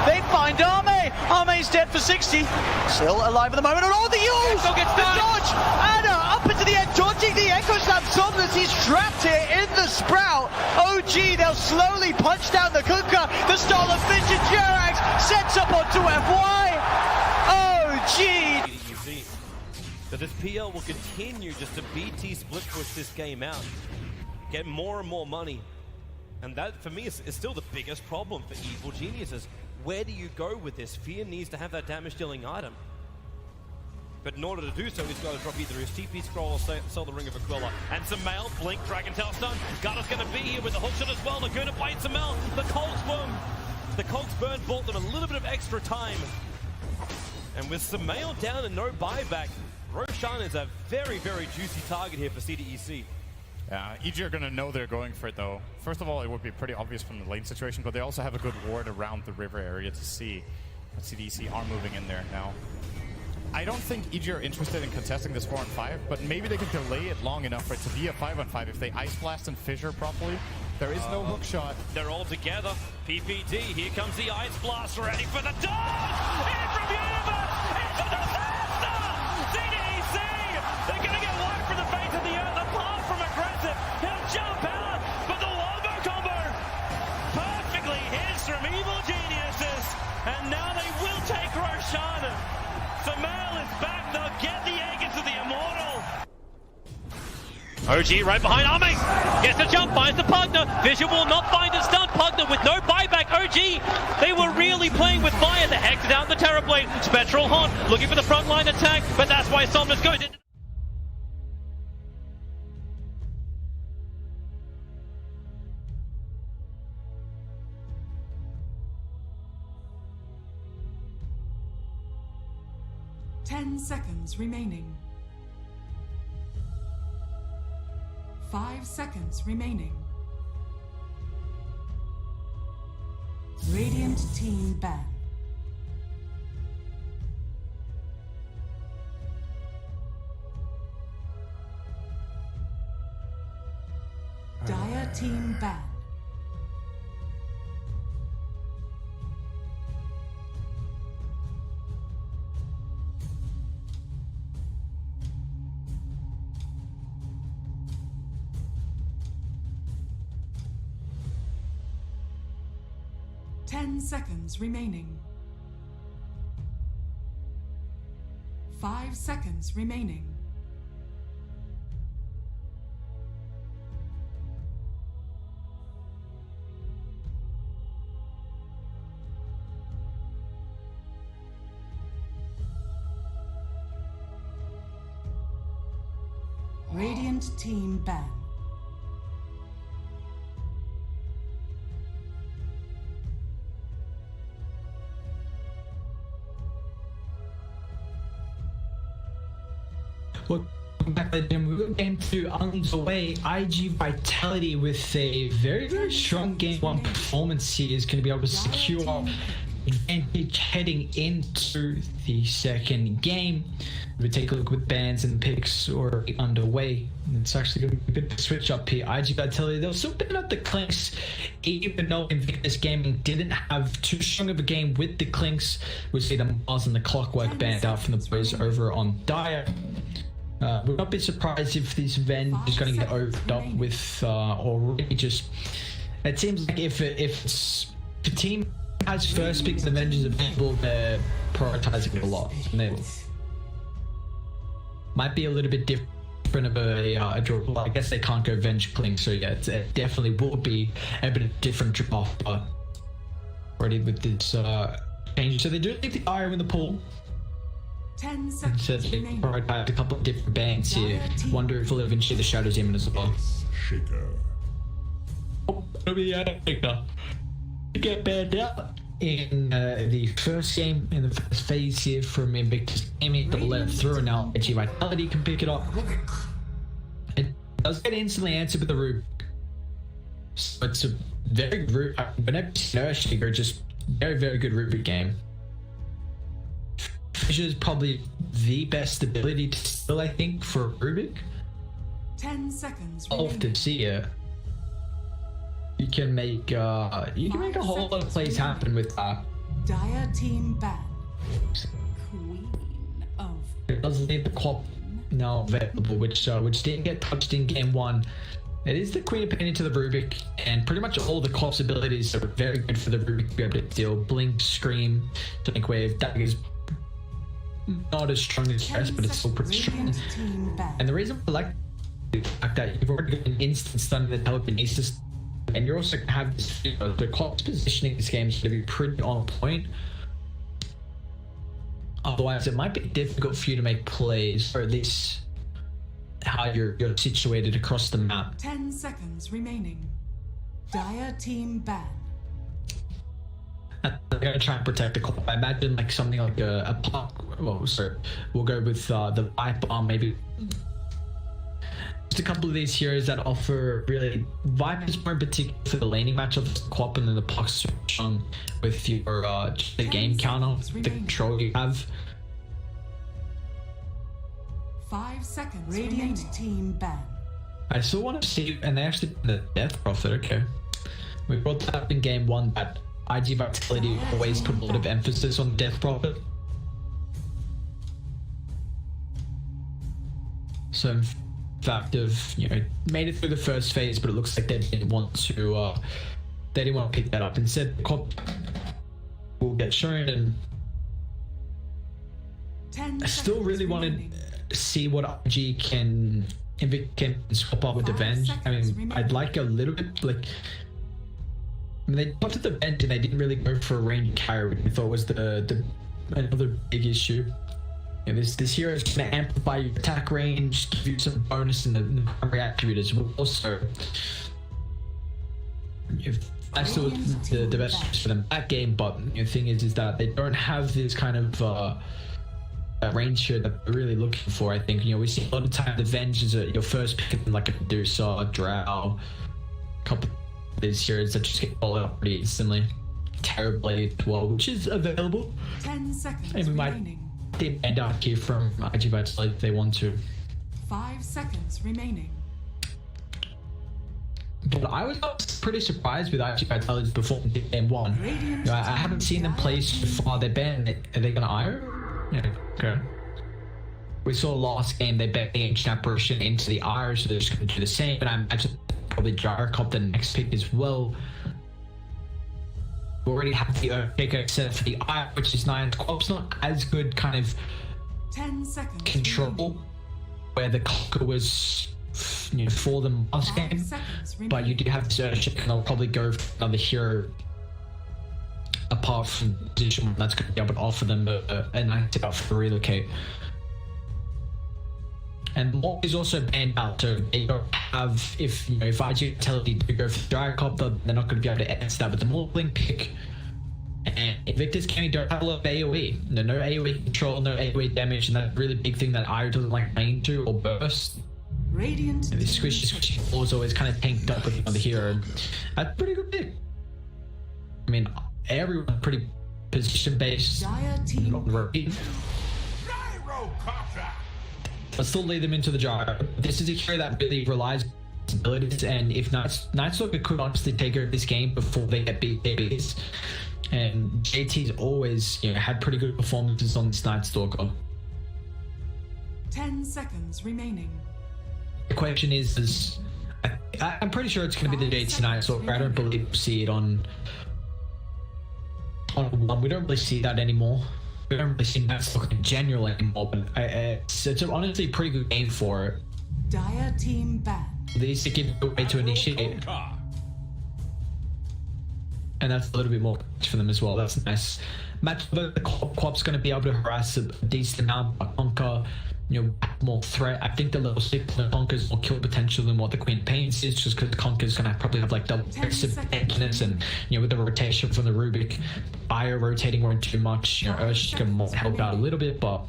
They find Ame. Ame's dead for 60. Still alive at the moment. And all the use! The dodge! Anna up into the end, dodging the Echo Slam. Somnus, he's trapped here in the Sprout. OG, they'll slowly punch down the Kuka. The Stolen Vision Jerax sets up onto FY. OG! So this PL will continue just to BT split push this game out, get more and more money. And that, for me, is still the biggest problem for Evil Geniuses. Where do you go with this? Fear needs to have that damage-dealing item. But in order to do so, he's got to drop either his TP scroll or sell the Ring of Aquila. And Samel, blink, Dragon Tail stun. Garda's going to be here with the hookshot as well. They're going to fight Samel. The Cogs Burn bought them a little bit of extra time. And with Samel down and no buyback, Roshan is a very, very juicy target here for CDEC. Yeah, iG are going to know they're going for it, though. First of all, it would be pretty obvious from the lane situation, but they also have a good ward around the river area to see. But CDEC are moving in there now. I don't think iG are interested in contesting this 4-on-5, but maybe they can delay it long enough for it to be a 5-on-5 if they Ice Blast and Fissure properly. There is no hook shot. They're all together. PPD, here comes the Ice Blast, ready for the dodge! In from Universe! It's a disaster! CDEC! They're going to get wiped from the face of the earth, apart from aggressive. He'll jump out, but the wombo combo perfectly hits from Evil Geniuses. And now they will take Roshan. Samel is back, they'll get the egg into the Immortal. OG right behind Ame. Gets the jump, finds the Pugner. Vision will not find a stun. Pugner with no buyback. OG, they were really playing with fire. The Hex is out in the Terrorblade. Spectral Haunt looking for the frontline attack, but that's why Somnus goes in. Seconds remaining. 5 seconds remaining. Radiant team ban. Dire team ban. Seconds remaining. 5 seconds remaining. Radiant team ban. Welcome back to the gym. We've got game 2 underway. iG.Vitality with a very, very strong game 1 performance here is going to be able to secure advantage heading into the second game. We take a look with bans and picks already underway. It's actually going to be a bit of a switch up here. iG.Vitality, they'll still pick up the Clinks, even though Invictus Gaming didn't have too strong of a game with the Clinks. We see the Mars and the Clockwork banned out from the boys over on Dire. We'll not be surprised if this event is going to get overdone with already just... It seems like if the team has first picks and Avengers available, they're prioritizing it a lot. And they might be a little bit different of a draw. Well, I guess they can't go Avenge Cling, so yeah, it definitely will be a bit of different draw. But already with this change, so they do leave the Iron in the pool. 10 seconds. So they prioritized a couple of different bands here. Wonder if we'll eventually the Shadows in as well. Oh, it'll be the Shaker. Get banned out in the first game, in the first phase here from Invictus Gaming. They'll let it through, and now iG.Vitality can pick it up. It does get instantly answered with the Rubik. So it's a very good Rubik. Whenever you see Shaker, just very, very good Rubik game. Fissure is probably the best ability to steal, I think, for Rubik. 10 seconds. Love to see it. You can make a whole lot of plays happen with that. Dire team ban. Queen of. It doesn't leave the Quap now available, which didn't get touched in game 1. It is the Queen of Pain into the Rubik, and pretty much all the Quap's abilities are very good for the Rubik to be able to deal. Blink, Scream, Sonic Wave, Daggers. Not as strong as rest, but it's still pretty strong. And the reason I like the fact that you've already got an instant stun in the telekinesis, and you're also going to have this, the clock's positioning this game is going to be pretty on point. Otherwise, it might be difficult for you to make plays, or at least how you're situated across the map. 10 seconds remaining. Dire team ban. They're going to try and protect the clock. I imagine like something like a pop. Well, sorry, we'll go with the Vipe Bomb, maybe. Just a couple of these heroes that offer really Vipe is more in particular for the laning matchup, Quap, and then the Puck's strong with your the game counter, the control you have. 5 seconds. Radiant team ban. I still want to see, and they actually the Death Prophet. Okay, we brought that up in game 1, but iG.Vitality always put a lot of emphasis on Death Prophet. So in fact, made it through the first phase, but it looks like they didn't want to pick that up. Instead, the Cop will get shown, and I still really wanted to see what IG can swap up with Avenge. I mean, I'd like a little bit like. I mean, they got to the bench and they didn't really go for a range carry, which I thought was another big issue. This hero is going to amplify your attack range, give you some bonus in the primary attribute as well. Also, that's still the best choice for them that game, but the thing is that they don't have this kind of range here that we're really looking for. I think we see a lot of time the Avenge is your first pick, like a Medusa, Drow, a couple of these heroes that just get followed up pretty instantly. Terrorblade as well, which is available. 10 seconds and we might end up here from iG.Vitality if they want to. 5 seconds remaining. But I was pretty surprised with iG.Vitality's performance in game 1. I haven't seen them play so far. They're banned. Are they going to IRO? Yeah, okay. We saw last game they bet the ancient apparition into the IRO, so they're just going to do the same. But I imagine probably Gyrocop the next pick as well. We already have the Earthshaker set for the IRO, which is nice. Quap's not as good kind of 10 seconds control where the Clocker was for them last game, but you do have this Earthshaker, and they'll probably go for another hero apart from position one that's going to be able to offer them a nice setup for relocate. And Morg is also banned out, so they don't have, if iG.Vitality do go for the Gyrocopter, they're not going to be able to answer that with the Morgling pick. And Invictus Gaming don't have a lot of AoE. No AoE control, no AoE damage, and that really big thing that Io doesn't like playing to or burst. Radiant. The squishy floor is always kind of tanked up with another hero. That's a pretty good pick. I mean, everyone's pretty position based. But still lead them into the gyro. This is a hero that really relies on his abilities, and if Nightstalker could honestly take over this game before they get beat babies. And JT's always, had pretty good performances on this Nightstalker. 10 seconds remaining. The question is I'm pretty sure it's going to be the JT Nightstalker. I don't believe we'll see it on one. We don't really see that anymore. We don't really see Nightstalker in general anymore, but it's honestly a pretty good game for it. Dire team ban. They need to give it a way to initiate. And that's a little bit more for them as well. That's nice. Match, but the Quap's going to be able to harass a decent amount, but Conquer, more threat. I think the level 6 Conquer's more kill potential than what the Queen Paints is, just because Conquer's going to probably have like double tankiness, and with the rotation from the Rubik, Io rotating weren't too much. Ursh can more help out a little bit, but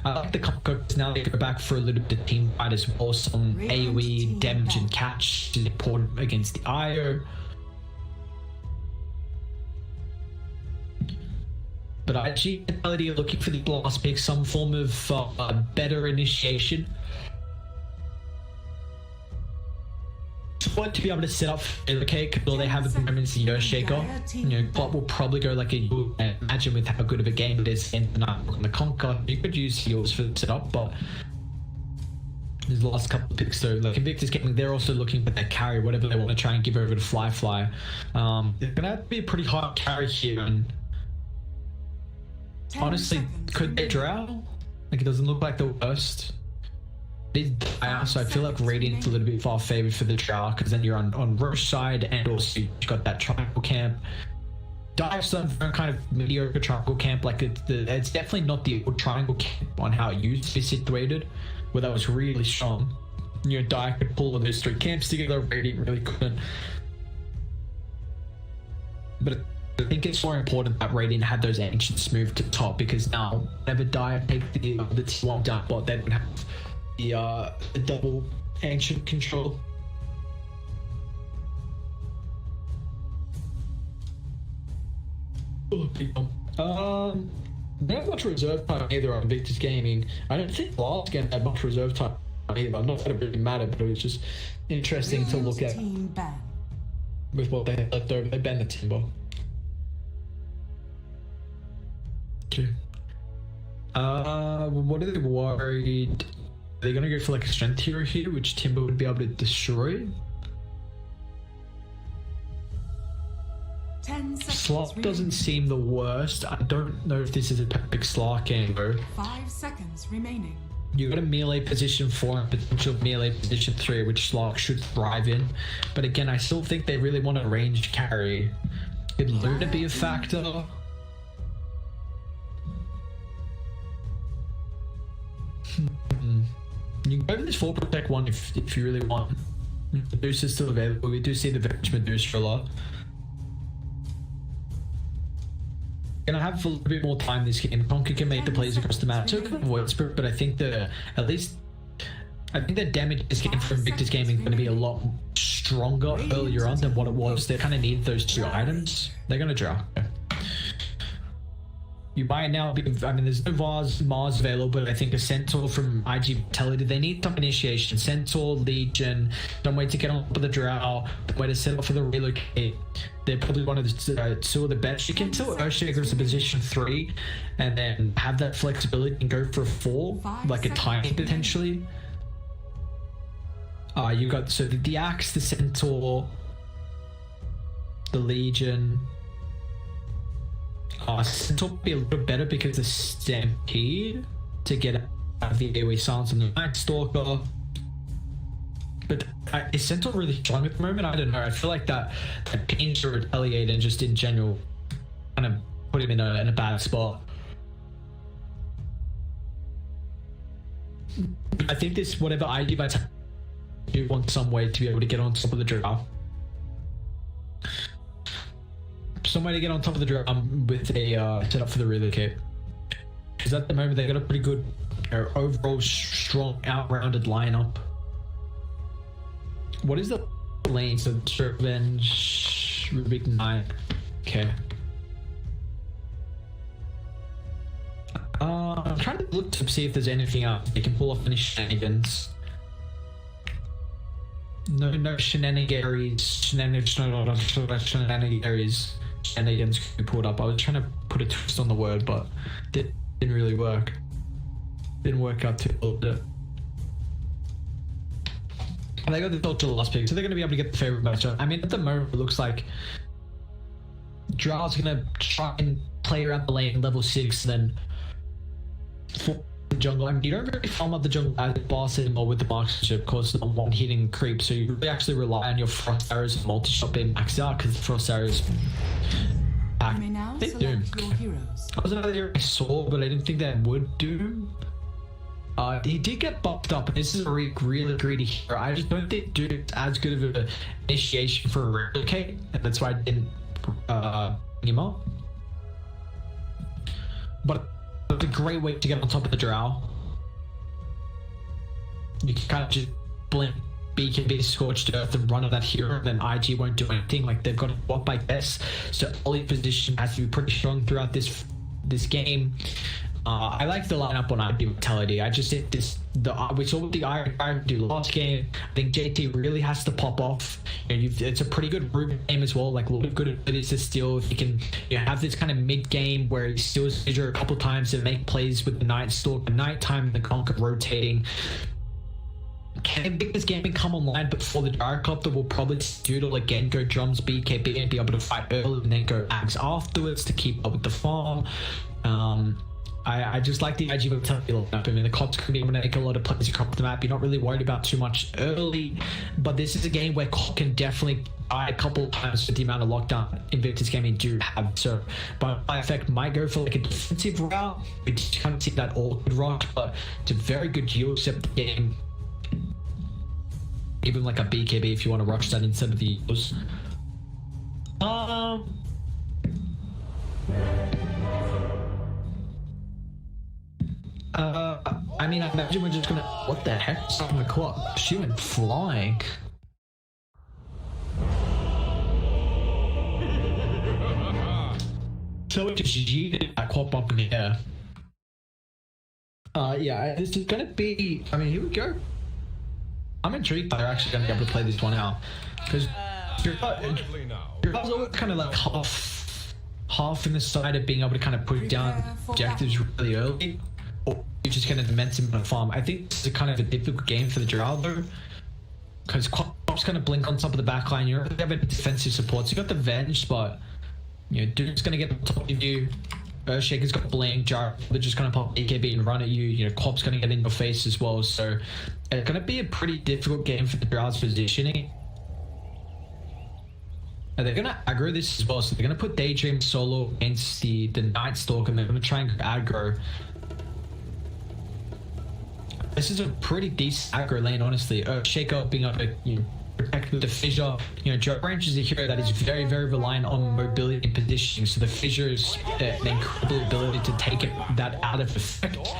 I like the Conquer because now they go back for a little bit of team fight as well. Some AoE damage and catch is important against the Io. But iG.Vitality are looking for the last pick, some form of better initiation. Just want to be able to set up Cake, or they have at the moment the Earthshaker. But will probably go like imagine with how good of a game it is in the Conquer. You could use heals for the setup, but his last couple of picks though, like Invictus Gaming, they're also looking for that carry, whatever they want to try and give over to Fly. They're gonna have to be a pretty hard carry here, and honestly, could they drow? Like, it doesn't look like the worst. So I feel like Radiant's a little bit far favored for the drow, because then you're on Roche side, and also you've got that triangle camp. Dive's done kind of mediocre triangle camp. Like, it's definitely not the old triangle camp on how it used to be situated, where that was really strong. Dive could pull all those three camps together, Radiant really couldn't. But I think it's more important that Radiant had those ancients move to top, because now whenever Dire take the T1 down bot, they would have the double ancient control. They don't have much reserve time either on Invictus Gaming. I don't think last game had much reserve time either. Not that it really mattered, but it was just interesting to look at with what they had left over. They banned the Timber. Okay. What are they worried? Are they gonna go for like a strength hero here, which Timber would be able to destroy? 10 seconds. Slot doesn't seem the worst. I don't know if this is a perfect Slark angle. 5 seconds remaining. You got a melee position 4 and potential melee position 3, which Slark should thrive in. But again, I still think they really want a range carry. Could Luna be a factor? You can go for this 4 protect one if you really want. Medusa is still available. We do see the Venge Medusa a lot. Gonna have a little bit more time this game. Conker can make the plays across the map. So can avoid Spirit, but I think the damage this game from Invictus Gaming is going to be a lot stronger earlier on than what it was. They kind of need those 2 items. They're gonna draw. You might now be, there's no Mars available, but I think a Centaur from iG.Vitality, they need some initiation. Centaur, Legion, don't wait to get on top of the Drow, don't wait to set up for the relocate. They're probably one of the 2 of the best. You can tell Earthshaker's a position 3, and then have that flexibility and go for a 4, like a tiny potentially. You got, so the Axe, the Centaur, the Legion. Centaur would be a little better because the Stampede to get out of the AoE silence on the Night Stalker. But is Centaur really strong at the moment? I don't know. I feel like that Pain to retaliate and just in general kind of put him in a bad spot. I think this, whatever iG.Vitality, you want some way to be able to get on top of the Drow. somewhere to get on top of the drum with a setup for the relocate. Because at the moment they got a pretty good overall strong out-rounded lineup. What is the lane? So Revenge, Rubik Knight. Okay. I'm trying to look to see if there's anything else they can pull off any shenanigans. No shenanigans can be pulled up. I was trying to put a twist on the word, but it didn't really work. Didn't work out too well. They got the Ultra last pick, so they're going to be able to get the favorite matchup. I mean, at the moment, it looks like Drow's going to try and play around the lane level 6, and then for the jungle. I mean, you don't really farm up the jungle as a boss anymore with the marksmanship because the one hitting creep, so you really actually rely on your frost arrows and multi-shot being maxed out because the frost arrows. You may now select your heroes. That was another hero I saw, but I didn't think that would do. He did get bumped up, and this is a really greedy hero. I just don't think Dude is as good of an initiation for a replicate, and that's why I didn't bring him up. But it's a great way to get on top of the drow. You can kind of just blink BKB Scorched Earth and run on that hero, and then IG won't do anything. Like, they've got to walk by guess, so early position has to be pretty strong throughout this game. I like the lineup on iG.Vitality. I just think we saw what the Iron do last game. I think JT really has to pop off. It's a pretty good Ruben game as well. Like, a lot of good abilities to steal. If you can have this kind of mid game where he steals Vision a couple times and make plays with the Night Stalk, the nighttime, and the Conquer rotating. Can Invictus gaming come online before the Gyrocopter? Will probably Doodle again go drums BKB and be able to fight early and then go Ags afterwards to keep up with the farm. I just like the iG.Vitality lineup. I mean, the Cops can be able to make a lot of plays across the map. You're not really worried about too much early, but this is a game where Cop can definitely die a couple of times with the amount of lockdown Invictus gaming do have. So, by effect, might go for like a defensive route. We just kind of see that awkward rock, but it's a very good yield except game. Even like a BKB if you want to rush that instead of the yields. I mean, I imagine we're just gonna. What the heck? Stopping the clock. She went flying. So it just yeeted that quad bump in the air. Yeah, this is gonna be. I mean, here we go. I'm intrigued they're actually gonna be able to play this one out because you're always kind of like half in the side of being able to kind of put down objectives really early. Or you're just going to momentum on a farm. I think this is kind of a difficult game for the Drow though, because Cop's going to blink on top of the backline. You don't really have any defensive support. So you got the Venge, but Dude's going to get on top of you. Earthshaker's got blink. Jar, they're just going to pop AKB and run at you. Cop's going to get in your face as well. So it's going to be a pretty difficult game for the Drow's positioning. And they're going to aggro this as well. So they're going to put Daydream solo against the Night Stalk, and they're going to try and aggro. This is a pretty decent aggro lane, honestly. Shaker being able to protect with the fissure. Joe Branch is a hero that is very, very reliant on mobility and positioning. So the fissure is an incredible ability to take that out of effect.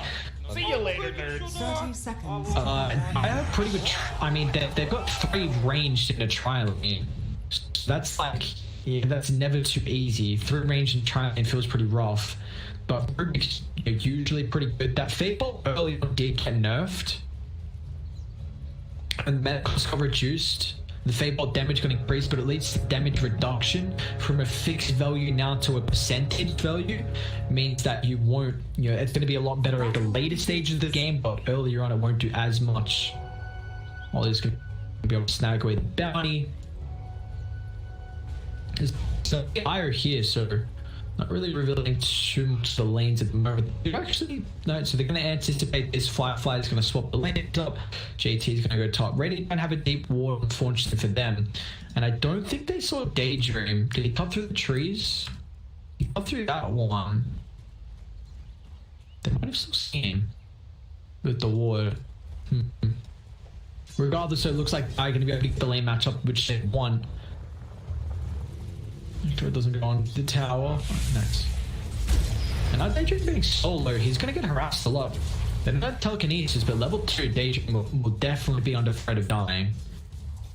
See you later, nerds. 30 seconds. I have pretty good. I mean, they've got 3 ranged in a trial lane. So that's like, that's never too easy. 3 ranged in trial lane feels pretty rough. But Rubik's usually pretty good. That Fate Bolt early on did get nerfed, and the medical got reduced. The Fate Bolt damage got increased, but it leads to damage reduction from a fixed value now to a percentage value. Means that you won't, it's going to be a lot better at the later stages of the game, but earlier on it won't do as much. Ollie's going to be able to snag away the bounty. So higher here, so. Not really revealing too much the lanes at the moment. Actually, no, so they're going to anticipate this. Firefly is going to swap the lanes up. JT is going to go top. Ready don't have a deep ward, unfortunately for them. And I don't think they saw Daydream. Did he cut through the trees? He cut through that one. They might have still seen him with the ward. Regardless, so it looks like I'm going to be able to get the lane matchup, which they won. Make sure it doesn't go on the tower. Nice. And now Daedrin's being so low, he's going to get harassed a lot. They're not telekinesis, but level 2 Daedrin will definitely be under threat of dying.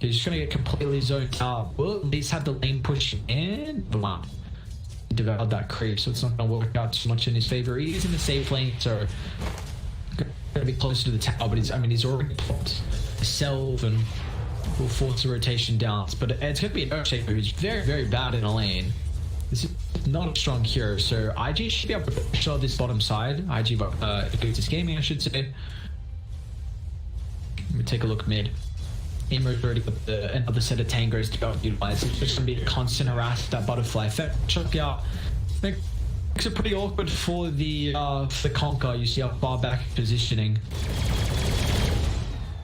He's just going to get completely zoned out. Will at least have the lane pushing in. Blah. He developed that creep, so it's not going to work out too much in his favor. He is in the safe lane, so going to be closer to the tower, but he's already popped a Selv and will force the rotation down. But it's going to be an Earthshaker who's very, very bad in a lane. This is not a strong hero, so IG should be able to push on this bottom side. Invictus Gaming, I should say. Let me take a look mid. Immer's already got another set of tangos to go utilize. It's just going to be a constant harass that butterfly effect. Check out. Makes it pretty awkward for the Conquer. You see how far back positioning.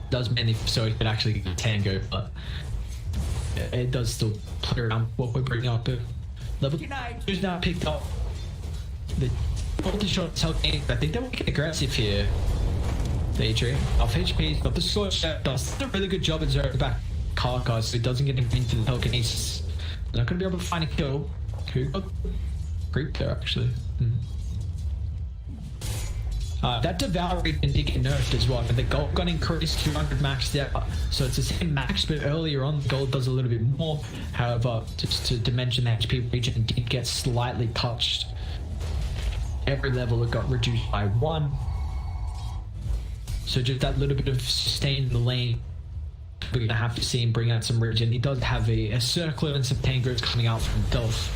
Does mainly so he can actually get a tango, but it does still play around what we're bringing up. Level 2 is now picked up. The multi-shot telekinetic. I think they're working aggressive here. Daedrin off HP, got the sword shot, does a really good job at Zero back Karka, so it doesn't get him into the telekinesis. They're not going to be able to find a kill. Who got creep there actually? That Devour Region did get nerfed as well, but the gold got increased 200 maxed out, so it's the same max, but earlier on the gold does a little bit more. However, just to mention, the HP region did get slightly touched. Every level it got reduced by 1. So just that little bit of sustain in the lane, we're going to have to see him bring out some region. He does have a circler and some tangos coming out from Delph.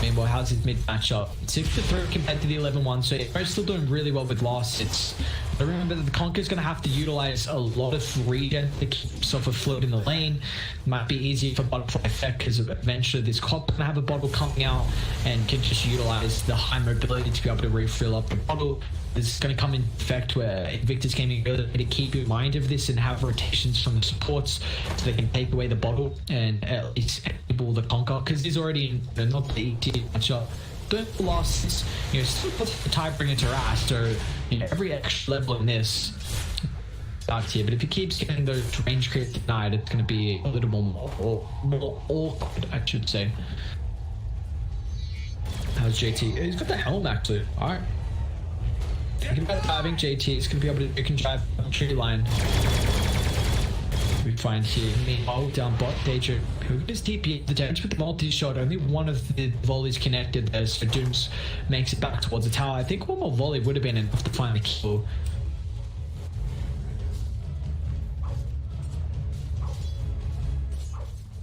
Meanwhile, how's his mid matchup? 6-3 compared to the 11-1, so Immo's still doing really well with last hits. But remember that the Conqueror's going to have to utilize a lot of regen to keep himself afloat in the lane. Might be easier for Butterfly Effect because eventually this Cop going to have a bottle coming out and can just utilize the high mobility to be able to refill up the bottle. This is going to come in effect where Invictus Gaming really need to keep in mind of this and have rotations from the supports so they can take away the bottle and at least enable the Conquer, because he's already in not the ET matchup. The losses, still puts the Tidebringer to rest, or every extra level in this out here. But if he keeps getting those range creep denied, it's going to be a little more awkward, I should say. How's JT? He's got the helm actually. All right. Thinking about driving JT, it's going to be able to you can drive on tree line. We find here, meanwhile, down bot, Daedrin, who is DP, the damage with the multi-shot, only one of the volleys connected there, so Dooms makes it back towards the tower. I think one more volley would have been enough to find a kill.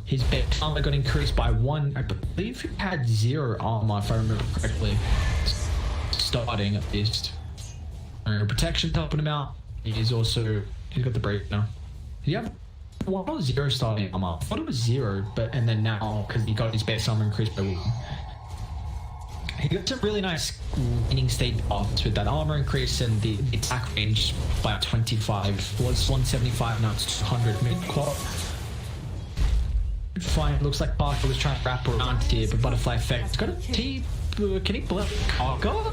His bet armor got increased by 1. I believe he had 0 armor, if I remember correctly. Starting at least. Protection helping him out. He's got the break now. Did you have 1 or 0 starting armor? I thought it was 0, and then now, because he got his base armor increased by 1. He got some really nice winning state buffs with that armor increase and the attack range by 25. It was 175, now it's 200 mid-quad. Fine, looks like Parker was trying to wrap around here, but Butterfly Effect. Got a T. Can he blink Parker?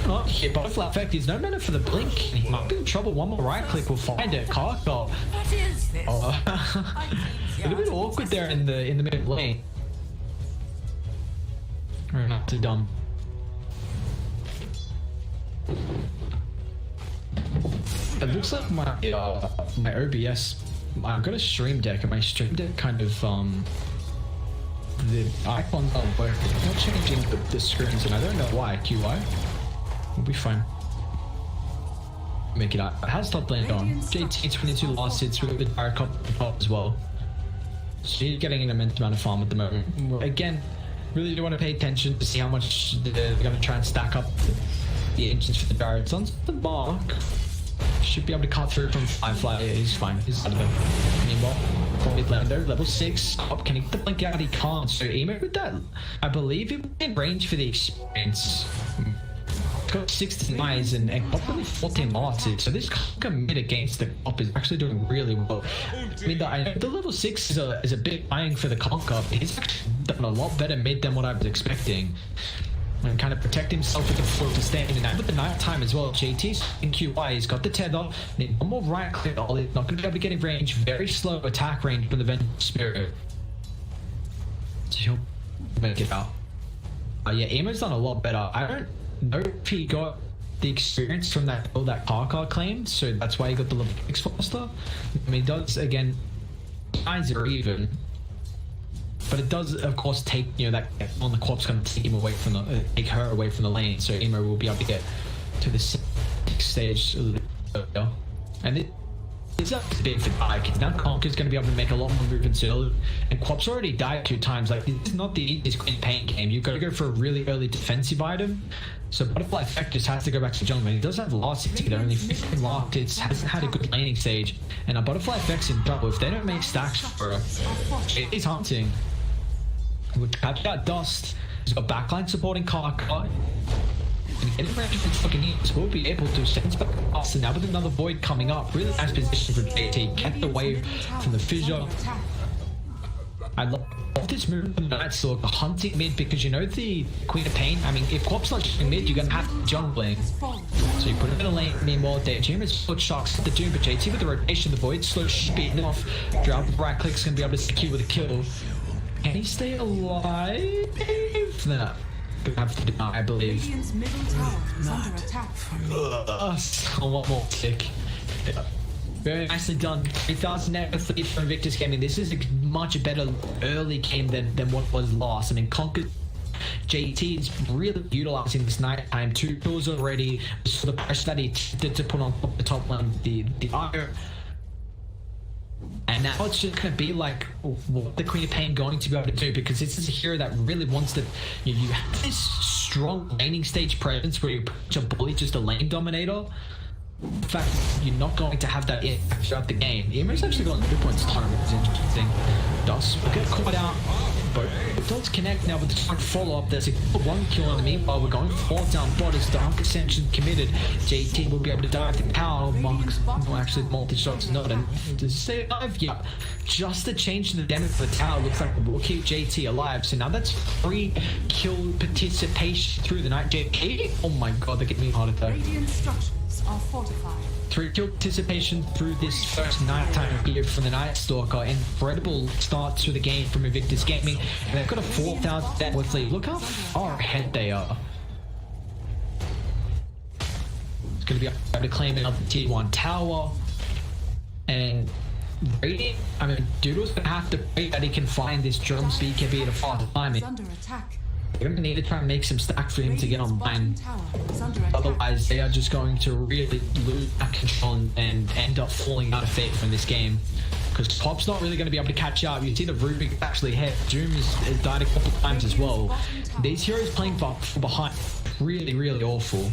Not here. Butterfly Effect is no mana for the blink. He might be in trouble. One more right click will find it. Karka. A little bit awkward there in the mid lane. Or not too dumb. It looks like my OBS. I've got a stream deck, and my stream deck kind of the icons aren't working. I'm not changing the screens, and I don't know why. QI. We'll be fine. Make it out. How's top lane on? JT 22 last hits. We've got the Dire Cop on top as well. So you're getting an immense amount of farm at the moment. Again, really do want to pay attention to see how much they're going to try and stack up the engines for the Dire. It's on the mark. Should be able to cut through from Firefly. He's fine. He's out of it. Meanwhile, mid lander, level 6. Can he get the blink out? He can't. So Emo with that, I believe he in range for the experience. Got 16 eyes and probably 14 losses. So this Conquer mid against the Cop is actually doing really well. I mean, the level 6 is a bit buying for the Conquer. He's actually done a lot better mid than what I was expecting. And kind of protect himself with the floor to stand in. And with the night time as well, JT's in QI, he's got the tether, need one more right click, he's not going to be able to get in range, very slow attack range from the Vengeance Spirit. he'll make it out. Yeah, Emo's done a lot better. I don't know if he got the experience from that car claimed, so that's why he got the level 6 faster. I mean, it does, again, eyes are even, but it does, of course, take, you know, that on the corp's going to take him away from the, take her away from the lane, so Emo will be able to get to the stage a little bit earlier. And it's up to big for Dai, because now Conker's going to be able to make a lot more movements early, and Quap's already died 2 times. Like, this is not the easiest Queen Paint game. You've got to go for a really early defensive item. So Butterfly Effect just has to go back to jungle. He does have last hit, only 15 locked. It hasn't had a good laning stage. And a Butterfly Effect's in trouble. If they don't make stacks for her, he's hunting. Would catch out Dust. He's got backline supporting Kaka. And getting ready for fucking hits, will be able to sense back us. And now with another Void coming up, really nice position for JT. Get away from the fissure. I love this move from the Night Stalker, hunting mid, because you know the Queen of Pain. I mean, if Quap's not shooting mid, you're gonna have to jungling. So you put him in a lane. Meanwhile, Jim is foot shocks at the Doom, but JT with the rotation, the Void slow speeding off. Drop with right click's gonna be able to secure with a kill. Can he stay alive? Nah. Gonna have to deny, I believe. One more tick. Yeah. Very nicely done. 3,000 net lead for Invictus Gaming. This is a much better early game than what was last. I mean, Conker JT is really utilizing this nighttime. 2 kills already. So the pressure that he did to put on the top one, the iron. And now it's just going to be like what the Queen of Pain going to be able to do, because this is a hero that really wants to, you have this strong laning stage presence where you put your bully just a lane dominator. In fact, you're not going to have that throughout the game. Emo's actually got 2 points time, which is interesting. Dust will get caught out. Both dogs connect now with the strong follow-up. There's a 1 kill in the meanwhile. We're going 4 down bot as Dark Ascension committed. JT will be able to dive the tower. Marks, well, actually, multi-shots not enough to stay alive. Yeah, just the change in the damage for the tower looks like we'll keep JT alive. So now that's 3 kill participation through the night. JT, oh my god, they're getting me a heart attack. Radiant structures are fortified. 3 kill participation through this first nighttime period from the Night Stalker. Incredible start to the game from Invictus Gaming. And they've got a 4,000 net worth lead. Look how far ahead they are. It's going to be able to claim another tier 1 tower. And Radiant, I mean, Doodle's going to have to pray that he can find this Drums BKB at a fast timing. They're going to need to try and make some stacks for him to get online. Otherwise, they are just going to really lose that control and end up falling out of fate from this game. Because Pop's not really going to be able to catch up. You see the Rubik actually hit. Doom has died a couple times as well. These heroes playing from behind, really, really awful.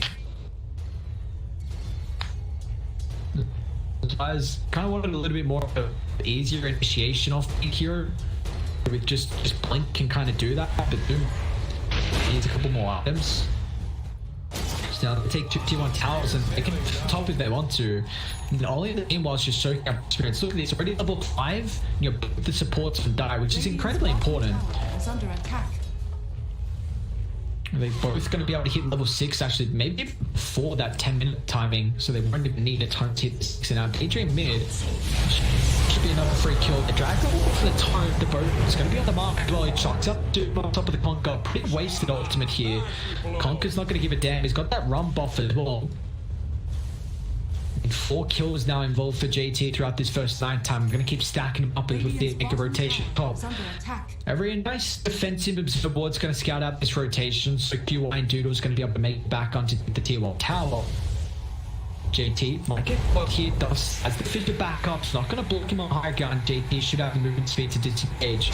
I kind of wanted a little bit more of an easier initiation off the hero. With just Blink can kind of do that, but Doom needs a couple more items. So now they take 2 T1 towers and they can top if they want to. And only the meanwhile is just soaking up experience. Look at this, already level 5, and you're the supports can die, which is incredibly important. Under attack. They're both going to be able to hit level 6 actually, maybe before that 10-minute timing, so they won't even need a time to hit the 6. And now Adrian mid should be another free kill. The drag level for the time, the boat is going to be on the mark as well. He chucks up to on top of the Conker. Pretty wasted ultimate here. Conker's not going to give a damn. He's got that run buff as well. And 4 kills now involved for JT throughout this first nighttime. I'm going to keep stacking them up with the rotation top. Every nice defensive observer board's going to scout out this rotation, so QY and Doodle's going to be able to make it back onto the tier 1 tower. JT might get caught here. Dust as the figure back up. It's not going to block him on high ground. JT should have the movement speed to disengage.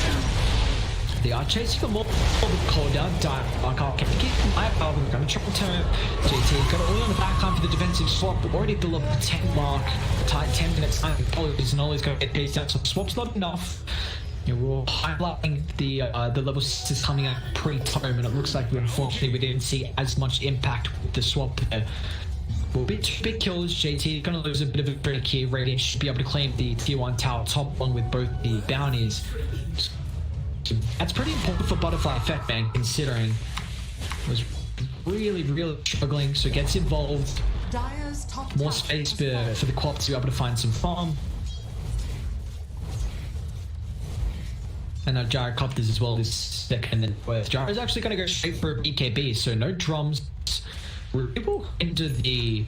They are chasing for more with cooldown. Dark can keep my power. We're going to triple turn. JT got it all on the back line for the defensive swap, but already at the level 10 mark. Tight 10 minutes time. And always going to get paced out. So swap's not enough. You know, we're highlighting the level 6 is coming out pre-time, and it looks like unfortunately we didn't see as much impact with the swap there. Will be 2 big kills. JT gonna lose a bit of a break here. Radiant should be able to claim the tier 1 tower top one with both the bounties. So that's pretty important for Butterfly Effect, man, considering it was really, really struggling. So gets involved. More space for the Quap to be able to find some farm. And Gyrocopters as well is second and fourth. Gyro's actually going to go straight for a BKB, so no drums. We're able into the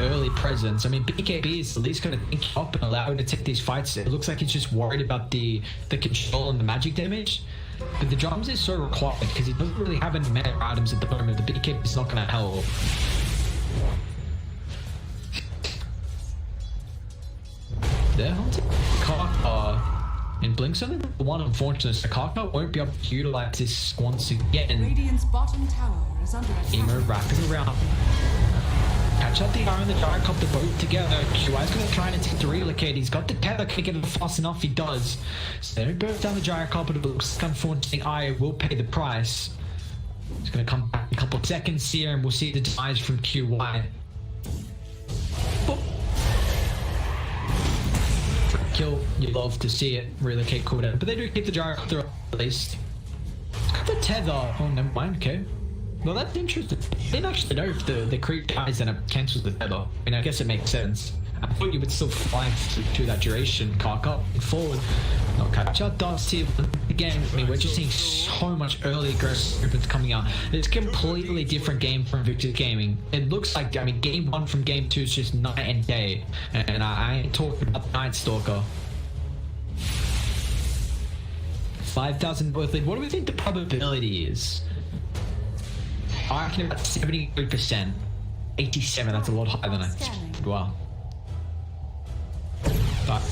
early presence. I mean, BKB is at least going to think up and allow him to take these fights. It looks like he's just worried about the control and the magic damage. But the drums is so required because he doesn't really have any meta items at the moment. The BKB is not going to help. They're hunting Kaka and Blink's only the one unfortunate, so Kaka won't be able to utilize this once again. Radiant's bottom tower is under attack. Emo wrapping around. Catch up the R and the Gyrocopter both together. QI's gonna try and attempt to relocate. He's got the tether, can get it fast enough, he does. So they both down the Gyrocopter, but looks like unfortunately I will pay the price. He's gonna come back in a couple of seconds here and we'll see the demise from QI. Kill, you love to see it relocate cooldown, but they do keep the Gyrocopter at least. Got the tether. Oh, never mind. Okay. Well, that's interesting. I didn't actually know if the creep dies and it cancels the tether. I mean, I guess it makes sense. I thought you would still fly to that duration, cock up and forward. Not catch up. Dust here again. I mean, we're just seeing so much early aggressive movements coming out. It's a completely different game from Invictus Gaming. It looks like, I mean, game 1 from game 2 is just night and day. And I ain't talking about the Night Stalker. 5,000 worth lead. What do we think the probability is? I reckon about 73%. 87, that's a lot higher than I expected. Wow. But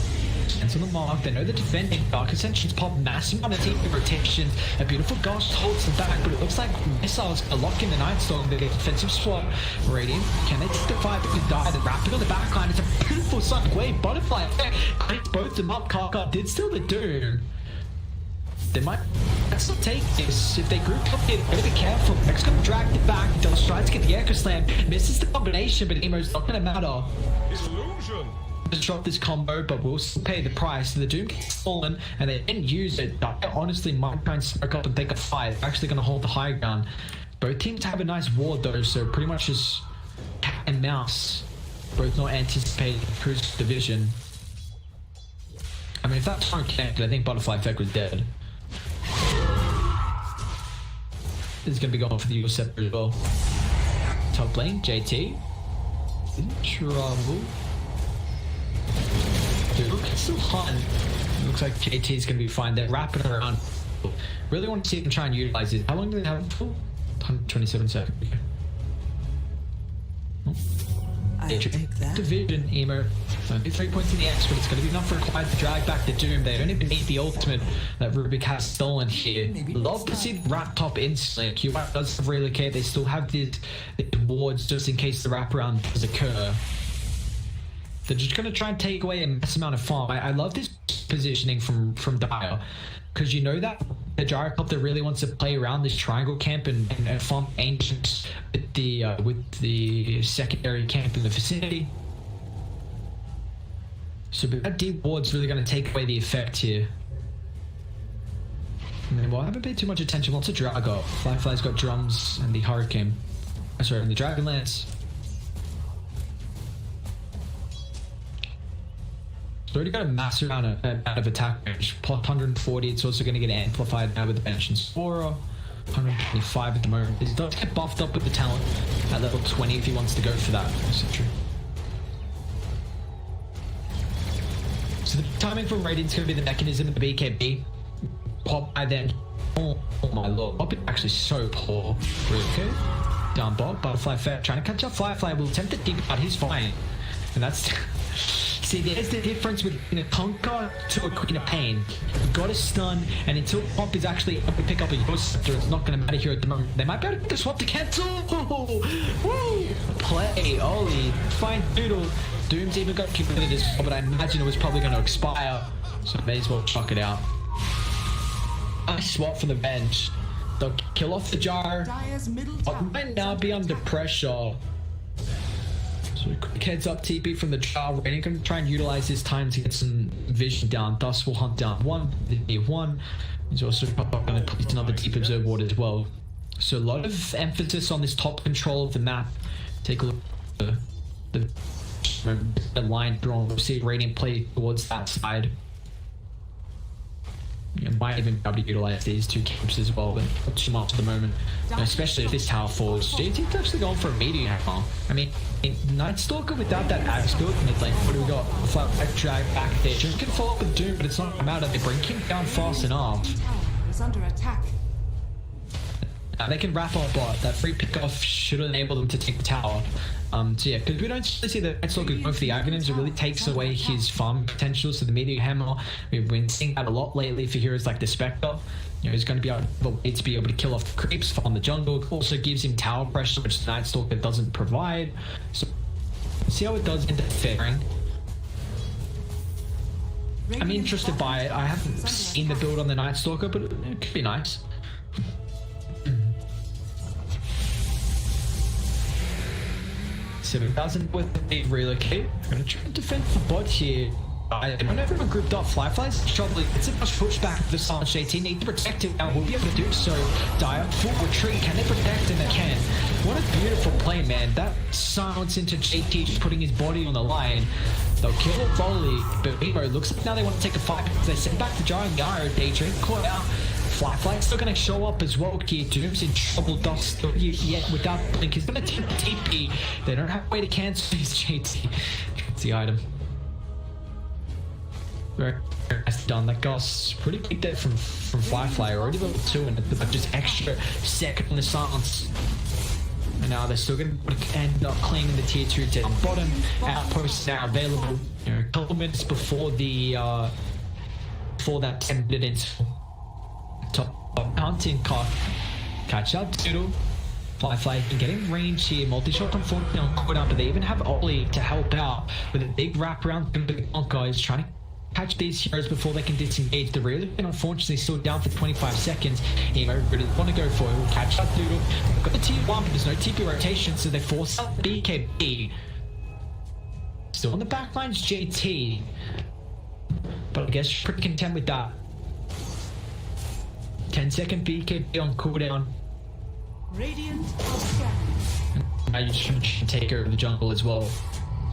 and on the mark, they know the defending Dark Ascension's pop massive amount of team rotations. A beautiful Ghost holds them back, but it looks like Missiles are locking the Night Storm. They get defensive swap. Radiant, can they take the fight? But they die. The rapid on the backline. It's a beautiful Sonic Wave. Butterfly cleans both them up. Kaka did steal the Doom. They might still take this. If they group up here, better be careful. Next gonna drag it back. Does try to get the Echo Slam. Misses the combination, but Emo's not gonna matter. Illusion. Just drop this combo, but we'll still pay the price. The Doom gets stolen, and they didn't use it. I honestly might try and smoke up and take a fight. They're actually gonna hold the high ground. Both teams have a nice ward though, so pretty much just cat and mouse. Both not anticipating Cruise Division. I mean, if that turn connected, I think Butterfly Effect was dead. This is going to be going for the Scepter as well. Top lane, JT. In trouble. Dude, look, it's still hunt. Looks like JT is going to be fine. They're wrapping around. Really want to see them try and utilize it. How long do they have it for? 127 seconds. Division, Emo. Only 3 points in the X, but it's going to be enough required to drag back the Doom. They don't even need the ultimate that Rubik has stolen here. Love to see the wrap top instantly. QI does have relocate. They still have the wards just in case the wraparound does occur. They're just going to try and take away a mass amount of farm. I love this positioning from Dire, because you know that the Gyrocopter really wants to play around this triangle camp and farm Ancients with the secondary camp in the vicinity. So that deep ward's really going to take away the effect here. And then, well, I haven't paid too much attention. What's a Drago? Firefly's got drums and the Hurricane. Sorry, and the Dragonlance. It's already got a massive amount of attack range. Plus 140, it's also going to get amplified now with the bench and Spora. 125 at the moment. He does get buffed up with the talent at level 20 if he wants to go for that. So the timing for Radiant's going to be the mechanism of the BKB. Pop by then. Oh my lord. Pop is actually so poor. Okay. Down bot. Butterfly Fair. Trying to catch up Firefly. Will attempt to deep, but he's fine. And that's... See, there's the difference between a Conquer to a Queen of Pain. You've got a stun, and until Pop is actually able to pick up a Your Scepter, it's not going to matter here at the moment. They might be able to get the swap to cancel. Woo! Play, Ollie, fine doodle. Doom's even got committed as well, but I imagine it was probably going to expire, so may as well chuck it out. Nice swap from the bench. They'll kill off the jar. But might now be under pressure. So quick heads up TP from the jar. We're going to try and utilize this time to get some vision down. Thus, we'll hunt down one. One. He's also going to place another deep observe ward as well. So a lot of emphasis on this top control of the map. Take a look at the line drawn. We'll see Radiant play towards that side. might even be able to utilize these two camps as well, but not too much at the moment. Especially if this tower falls. JT's actually going for a meteor hammer. I mean, Night Stalker without that axe build mid lane. What do we got? Flat drag back there. Doom can follow up with Doom, but it's not a matter. They bring him down fast enough. Is under attack. They can wrap up bot. That free pick off should enable them to take the tower. So yeah, because we don't see the Night Stalker going for the items, it really takes away his farm potential. So the meteor hammer, we've been seeing that a lot lately for heroes like the Spectre. You know, he's going to be able to be able to kill off the creeps from the jungle. Also gives him tower pressure, which the Night Stalker doesn't provide. So see how it does end up faring. I'm interested by it. I haven't seen the build on the Night Stalker, but it could be nice. 7,000 with the relocate. I'm gonna try to defend the bot here. I don't know if everyone grouped up. Fireflies trouble. It's a much pushback for the Silence. JT need to protect it now. We'll be able to do so. Dire full retreat. Can they protect? And they can. What a beautiful play, man. That silence into JT just putting his body on the line. They'll kill a volley, but Emo looks like now they want to take a fight because they send back the Giant Gyro. Daydream caught out. Fly's still going to show up as well here. Doom's in trouble. Dust yet without Blink. He's going to take the TP. They don't have a way to cancel his JT. It's the item. Very nicely done. That guy's pretty big there from Fly. Already level 2 and just extra second on the silence. And now they're still going to end up claiming the tier 2 down bottom. Outposts now available. You know, a couple minutes before the before that 10-minute interval. Top hunting cock. Catch up Doodle. Fly can get in range here. Multi-shot unfortunately on cooldown, but they even have Ollie to help out with a big wraparound. The guys trying to catch these heroes before they can disengage. The real unfortunately still down for 25 seconds. Emo really want to go for it. We'll catch up Doodle. We've got the tier 1, but there's no TP rotation, so they force out BKB. Still on the backline's JT. But I guess you're pretty content with that. 10-second BKB on cooldown. Radiant of now you should take over the jungle as well.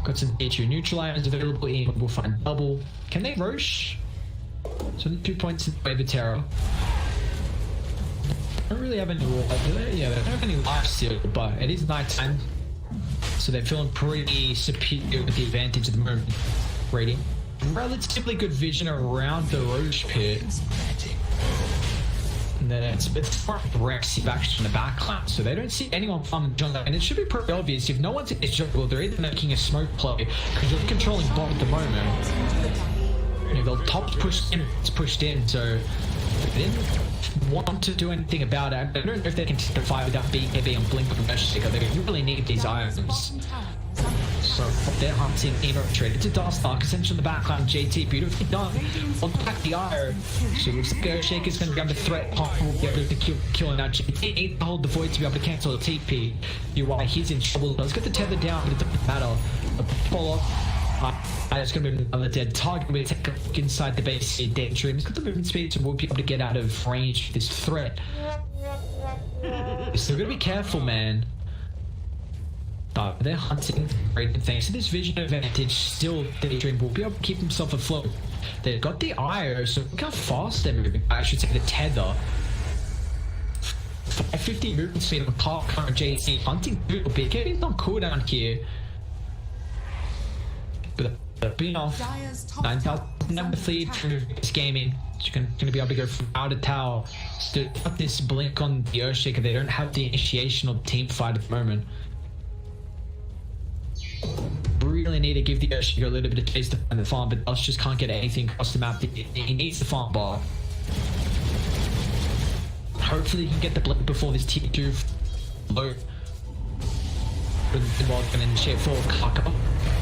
Got some H2 neutralizers available. We'll find double. Can they Roche? So 2 points in Wave of Terror. Don't really have any yeah, they don't have any life steal, but it is nighttime. So they're feeling pretty superior with the advantage at the moment. Radiant. Relatively good vision around the Roche pit. And then it's aggressive action in the backline, so they don't see anyone farming the jungle. And it should be pretty obvious if no one's in this jungle, they're either making a smoke play because they're controlling bot at the moment. You know, they'll top push in, it's pushed in, so they didn't want to do anything about it. I don't know if they can take the fight without BKB and Blink with a Mesh Sticker. They really need these items. So they're hunting Emo traded to Dust Dark, essentially in the background. JT beautifully done. On back the IO. So looks like Shaker's going to grab the threat. Pop will be able to kill now. JT needs to hold the void to be able to cancel the TP. UI, he's in trouble. Let's get the tether down, but it doesn't matter. Follow up. It's going to be another dead target. We'll take a look inside the base here. Daydream. He's got the movement speed, so we'll be able to get out of range of this threat. So we're going to be careful, man. But they're hunting. Thanks to this vision advantage, still Daydream will be able to keep himself afloat. They've got the IO, so look how fast they're moving. I should say the tether. 550 movement speed on top current JC. Hunting Doodle. BKB's not cooldown here. But they're being off. 9,000 number lead from this gaming. You're going to be able to go from tower to tower. Still got this blink on the Earthshaker. They don't have the initiation of team fight at the moment. Really need to give the Earthshaker a little bit of space to find the farm, but Dust just can't get anything across the map. He needs the farm bar. Hopefully he can get the blink before this tier 2 low. Going to initiate for Kaka.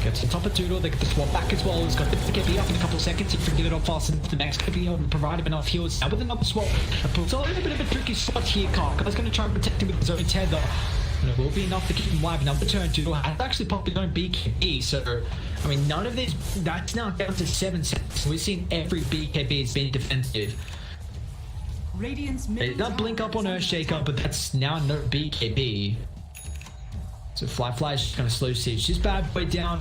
Gets on top of Doodle, they get the swap back as well. He's got the BKB up in a couple of seconds. He can get it off fast into the next. Could be able to provide him enough heals. Now with another swap, puts a little bit of a tricky spot here. Kaka's going to try and protect him with his own tether. And it will be enough to keep him alive. Another turn, Doodle has actually popped his own BKB. So, I mean, none of this, that's now down to 7 seconds. We've seen every BKB has been defensive. They don't blink up on Earthshaker, but that's now no BKB. So Fly's just going to slow siege. Just bad boy down.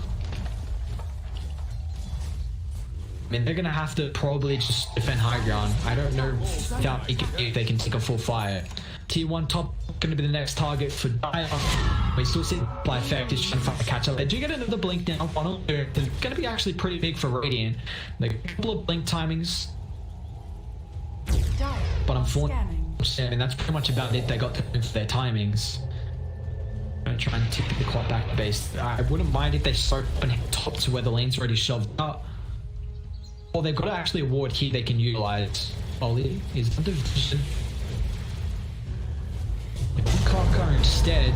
I mean, they're going to have to probably just defend high ground. I don't know if they can take a full fire. T1 top going to be the next target for Dire. We still see Fly Effect is trying to find a catch up. They do get another blink now. One or two. They're going to be actually pretty big for Radiant. A couple of blink timings. But unfortunately, I mean, that's pretty much about it. They got to for their timings. I'm going to try and tip the clock back to base. I wouldn't mind if they start up and head top to where the lane's already shoved up. Or they've got to actually a ward here they can utilize. Ollie is under vision. Kaka instead.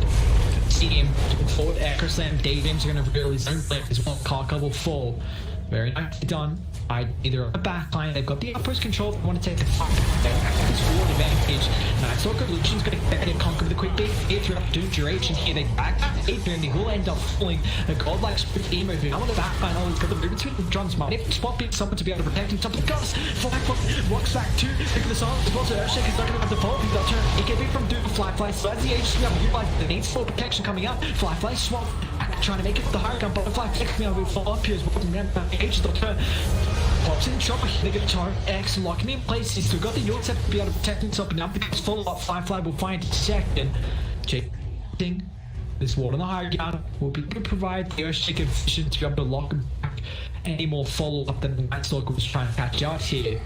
See him forward. Echo Slam. Daydreams are going to reveal his own blink as well. Kaka will fall. Very nicely done. Either on the back line, they've got the outpost control. They want to take the fight. They have this forward advantage. Night Stalker Lucian's going to get it, conquer with a quick beat. If you're up doing duration here, they back Adrian. They will end up falling. A godlike sprint emo moving. Now on the back line, he's got the movement between the drums. Might even spot beat someone to be able to protect him. Top of the gus. Flag walks back to pick of the silence. As well as Earthshake is not going to have the follow. He's got to turn. EKB from Doom. Flyfly. So as the agency now utilize the needs for protection coming out. Flyfly swap. Trying to make it to the higher gun. Butterfly takes me out. We fall up here as well. Ages don't turn. Pops in trouble here, they get Tar X locking in place. He's still got the Yorks have to be able to protect himself, but now because follow-up Firefly will find a second. Checking this ward on the higher ground will be able to provide the Earthshake efficient to be able to lock him back. Any more follow-up than the Night Stalker was trying to catch out here.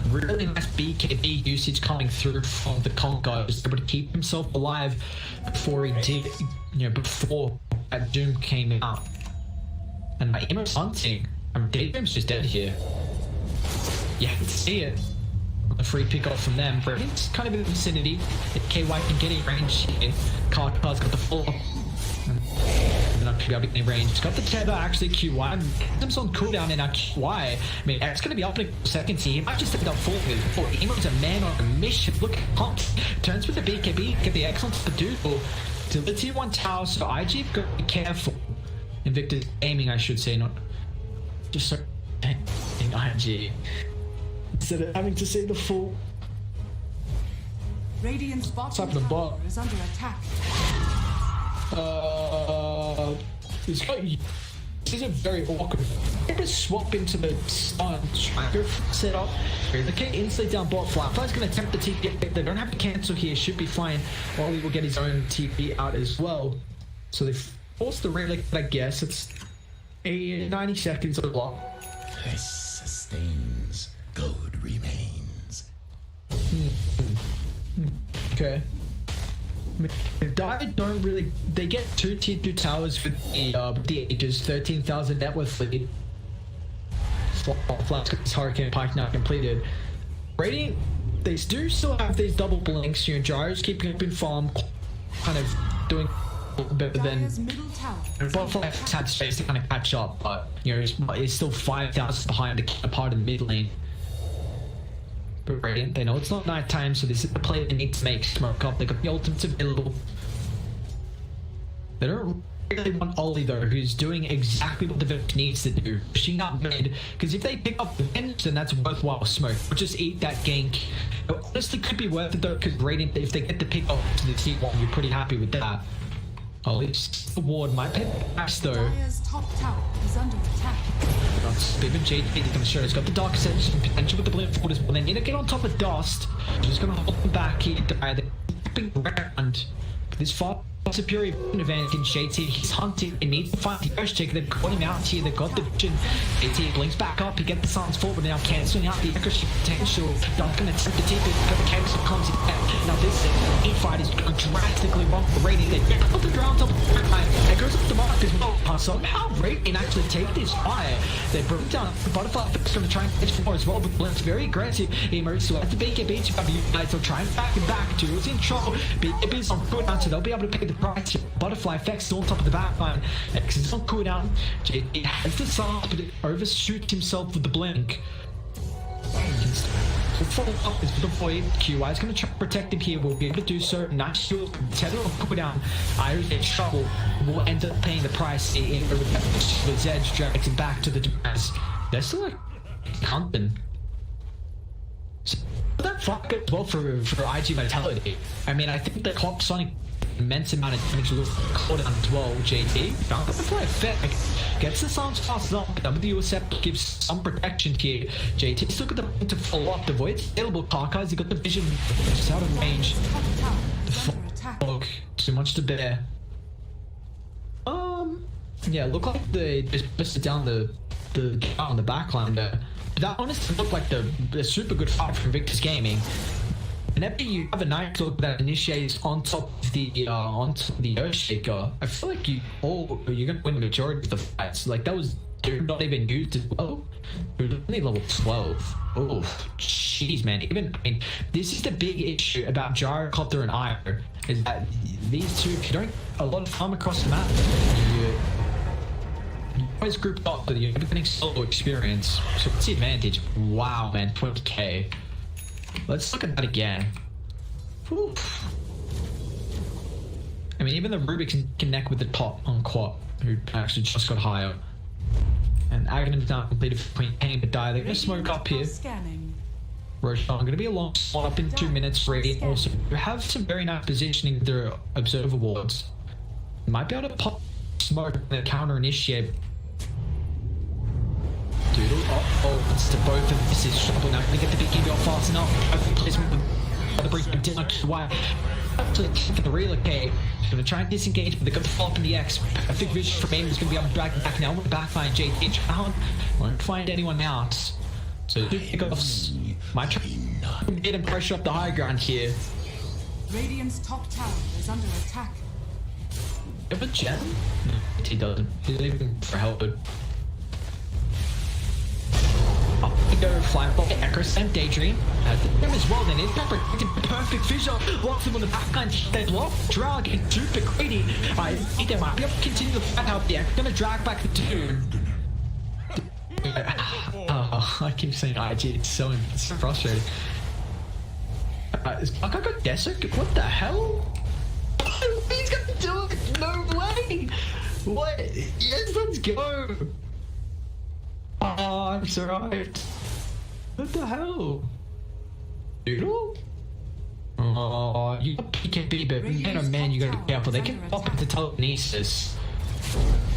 Really nice BKB usage coming through from the Conqueror. He was able to keep himself alive before he did, before that Doom came out. And my Emo's hunting. Daydream's just dead here. Yeah, I can see it. A free pick off from them. It's kind of in the vicinity. If KY can get in range here. Karka's got the full. They're not going to be able to get in range. He's got the tether actually, QY. He's on cooldown in our QY. I mean, X going to be up in a second here. He might just take it up full move. Emo's a man on a mission. Look at Pump. Turns with the BKB. Get the X onto the doodle. To the T1 tower. So IG got to be careful. Invictus aiming, I should say, not. Just so in IG instead of having to see the full. Radiant's bottom tower is under attack. It's got. This is very awkward. Maybe swap into the stun striker setup. Okay, instantly down bot. Flyfly's going to attempt the TP. They don't have to cancel here. Should be fine. Wally will get his own TP out as well. So they force the relic. I guess it's. 90 seconds a lot. This sustains, gold remains. Okay. Dire don't really. They get 2 tier 2 towers with the ages, 13,000 net worth lead. Flash got this Hurricane Pike now completed. Radiant, they do still have these double blinks here, and Gyro's keeping up in farm, kind of doing better than Butterfly had space to kind of catch up, but it's still 5,000 behind the counterpart in the mid lane. But Radiant, they know it's not night time, so this is the play they need to make. Smoke up, they got the ultimates available. They don't really want Ollie though, who's doing exactly what the Vic needs to do, pushing up mid, because if they pick up the bench, then that's worthwhile smoke. Or just eat that gank. It honestly could be worth it though, because Radiant, if they get the pick up to the T1, you're pretty happy with that. Ollie's ward might pay pass though. Dire's top tower is under attack. Even JD going to show he's got the Dark Ascension potential with the blink forward as well. They need to get on top of Dust. Just going to hold them back here. They're flipping around. This far superior advantage in JT. He's hunting. He needs to find the Earthshake. They've got him out here. They've got the vision. JT blinks back up. He gets the silence forward. Now cancelling out the Echo potential. Dark going to attempt the TP. Got the cancel comes in. Now this fight is going drastically wrong for Radiant. They pick up the ground top of the line. It goes up the mark as well. Somehow Radiant actually take this fire. They broke down the Butterfly is going to try and catch 4 as well, but Blint's very aggressive. He emerges to have the BKB to have you guys. They'll try and back him back. Duel's in trouble. BKB's on cooldown, so they'll be able to pay the price. Butterfly effects still on top of the back line. X is on cooldown. JD has the silence, but it overshoots himself with the blink. Follow up is the boy. QI is going to try to protect him here. We'll be able to do so. Nice shield. Tether on cooldown. Iri's in trouble. We'll end up paying the price in with Zedge drags him back to the device. They're still like hunting. So that fuck as well for iG.Vitality. I mean, I think the clock Sonic immense amount of damage with cooldown as well. JT found the play effect, gets the sounds fast up. WSF gives some protection here. JT still got the point to follow up. The Void's available. Karkas, he got the vision just out of range. The fog, too much to bear. Yeah, look like they just busted down the on the backline there. But that honestly looked like the super good fight from Invictus Gaming. Whenever you have a nice look that initiates on top of the Earthshaker, I feel like you're gonna win the majority of the fights. Like that was not even used as well. It was only level 12. Oh, jeez, man. This is the big issue about Gyrocopter and Ire, is that these two, if you don't a lot of time across the map, you always grouped up, but you're getting solo experience. So what's the advantage? Wow, man, 20k. Let's look at that again. Whew. I mean, even the Ruby can connect with the top on Quat, who actually just got higher. And Aghanim's now completed between Pain but Die. They're gonna smoke up here. Roshan, gonna be a long spot up in 2 minutes. Radiant also have some very nice positioning with their Observer wards. Might be able to pop smoke and counter initiate. Doodle, it's to both of this is trouble now. Gonna get the BKB off fast enough. Placement to bring him down to why. Actually, for the relocate. Gonna try and disengage, but they got the follow up in the X. I think vision from aim is gonna be able to drag back now. With the backline, JT down. Won't find anyone else. So two kickoffs. Might try to get him pressure up the high ground here. Radiant's top tower is under attack. You have a gem? No, he doesn't. He's leaving for help. Up we go, flying ball, Echo Sand, Daydream. Has the gem as well, then it's protected. Perfect visual. Locks him on the backline. They lock, drag, and super greedy. I think they might be able to continue the fight out there. Gonna drag back the two. I keep saying IG, it's so frustrating. Is Bucko got Desert? What the hell? He's gonna do it! No way! What? Yes, let's go! Oh, I'm survived. What the hell? Doodle? Oh, you got PKB, but man, oh man, you gotta be careful. They can pop into telekinesis.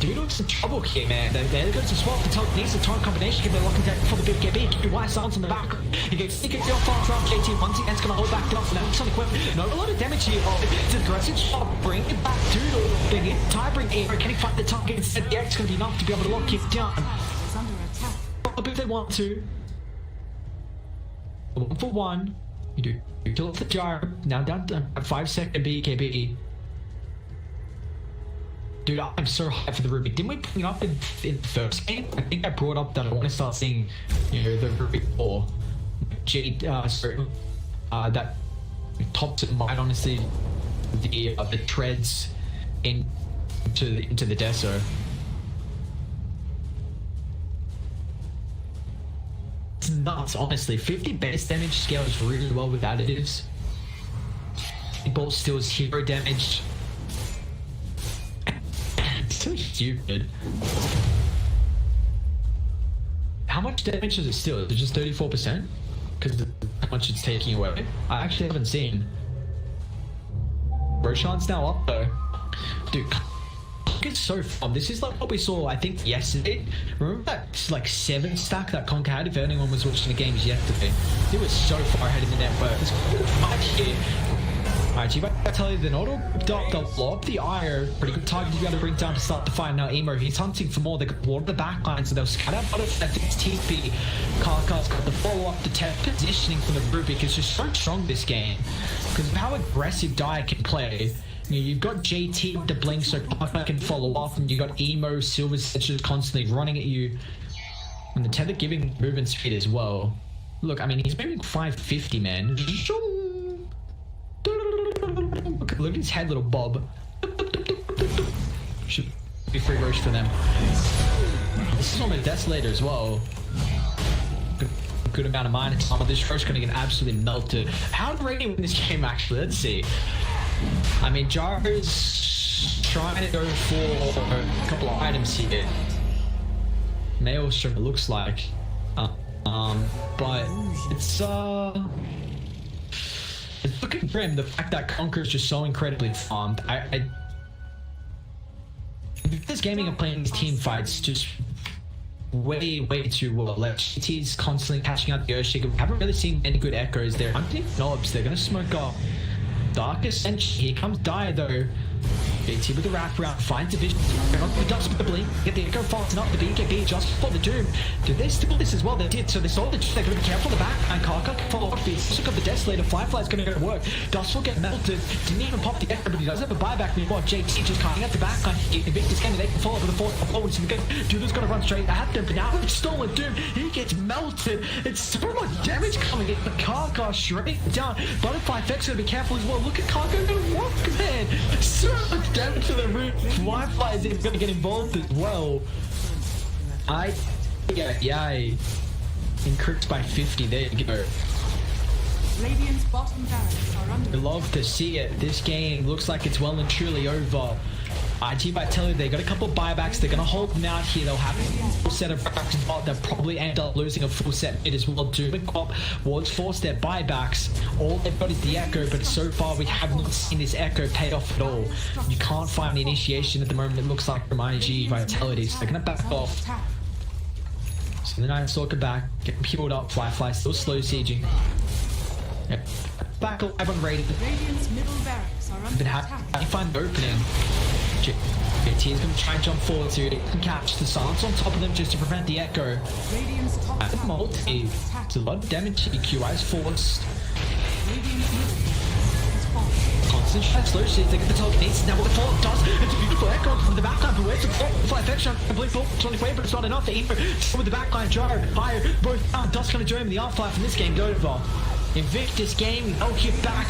Doodle's in trouble here, man. They're going to swap the telekinesis time combination. Can be locking down for the big KB. Keep your white sounds on the back. You get sick of your far from JT. Once again, it's going to hold back down for them. It's on the equipment. Not a lot of damage here. Oh, it's an aggressive shot. Bring it back, Doodle. Bring it. Tie bring air. Can he fight the target instead? The X is going to be enough to be able to lock it down. Up if they want to. 1 for 1. You do. You kill off the gyro. Now down to 5-second BKB. Dude, I'm so hyped for the Ruby. Didn't we bring it up in the first game? I think I brought up that I want to start seeing, you know, the Ruby 4. That tops it might honestly the treads into the Deso. It's nuts, honestly. 50 base damage scales really well with additives. Bolt steals hero damage. So stupid. How much damage does it steal? Is it just 34%? Because of how much it's taking away? I actually haven't seen. Roshan's now up though. Dude, it's so fun. This is like what we saw, I think, yesterday. Remember that like 7 stack that Conker had? If anyone was watching the games yesterday, it was so far ahead in the network. There's good fight here. Alright, iG.Vitality, then auto they'll blow up the Ire. Pretty good target to be able to bring down to start the fight. Now Emo, he's hunting for more. They got water the backline, so they'll scatter out of it's TP. Karkas got the follow-up, the tech positioning from the Ruby, because it's so strong this game. Because of how aggressive Dire can play. You know, you've got JT with the blink, so Karkas can follow up, and you've got Emo, Silver's just constantly running at you. And the tether giving movement speed as well. Look, I mean, he's moving 550, man. Look at his head, little bob. Should be free roach for them. This is on the Desolator as well. Good amount of mine. Some of this roach gonna get absolutely melted. How did Radiant win this game actually? Let's see. I mean, Jar's trying to go for a couple of items here. Maelstrom, it looks like. But it's Looking for him, the fact that Conquer is just so incredibly farmed. This gaming are playing these team fights just way too well. Like GT's constantly catching out the Earthshaker. We haven't really seen any good echoes there. Underneath knobs, they're gonna smoke off. Darkest and here comes Dire though. BT with the wraparound, finds a vision. The dust with the blink, get the echo faulting up the BKB just for the doom. Do they steal this as well? They did, so they saw the they're gonna be careful of the back. And Kaka can follow up these. Look at the Desolator, Firefly's gonna go to work. Dust will get melted. Didn't even pop the echo, but he does have a buyback before JT just cutting at the back. Invictus can they can follow with the fourth forward. So Dude's gonna run straight at them, but now it's stolen Doom. He gets melted. It's so much damage coming in, but Kaka straight down. Butterfly Effect's gonna be careful as well. Look at Kaka gonna walk, man. So much damage to the roof. Firefly is going to get involved as well. Yay. Encrypt by 50. There you go. Radiant's bottom barracks are under. We love to see it. This game looks like it's well and truly over. iG.Vitality, they got a couple of buybacks. They're going to hold them out here. They'll have a full set of buybacks involved. They'll probably end up losing a full set mid as well. Doom and Cop was forced their buybacks. All they've got is the Echo, but so far we have not seen this Echo pay off at all. You can't find the initiation at the moment, it looks like, from iG.Vitality. So they're going to back off. So the Night Stalker back, getting peeled up. Firefly still slow sieging. Yep. Back alive on rated. Radiant's middle barracks are under How do you find the opening? JT is going to try and jump forward to catch the silence on top of them just to prevent the echo. Radiant's top At the multi, it's a lot of damage. EQI is forced. Constant shot, slow shit. They get the telekinesis. Now what the fall does, it's a beautiful echo from the backline. But where's the fly affection? Complete full 20 but it's not enough. The info with the backline jar higher. Both Dust going to join him. The R-fly from this game go over. Invictus game, hit back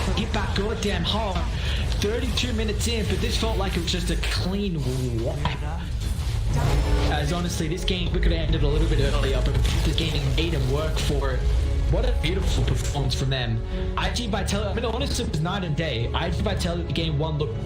goddamn hard. 32 minutes in, but this felt like it was just a clean wipe. As honestly, this game, we could have ended a little bit earlier, but this game made him work for it. What a beautiful performance from them. iG.Vitality, I mean, honestly, it was night and day. iG.Vitality game 1 looked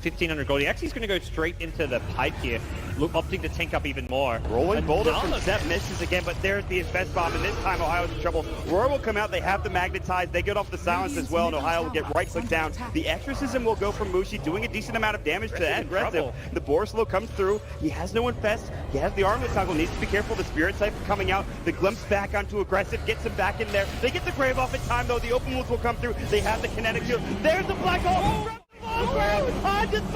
1,500 gold. He actually is going to go straight into the pipe here, opting to tank up even more. Rolling boulder from Seth misses again, but there's the best bomb, and this time Ohio's in trouble. Roar will come out, they have the magnetize, they get off the silence as well, and Ohio will get right click down. The exorcism will go from Mushi, doing a decent amount of damage to that aggressive. The Borslow comes through, he has no infest, he has the armlet toggle, needs to be careful, the Spirit Cypher coming out, the glimpse back onto aggressive, gets him back in there. They get the Grave off in time though, the open wounds will come through, they have the kinetic shield. There's the black hole! On to 3!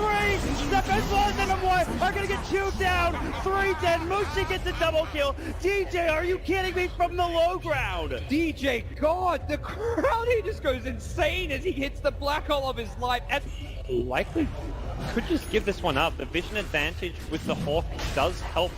Stefan and Amoy are gonna get chewed down! 3 dead, Mushi gets a double kill! DJ, are you kidding me, from the low ground? DJ, God, the crowd, he just goes insane as he hits the black hole of his life. And Likely could just give this one up. The vision advantage with the Hawk does help.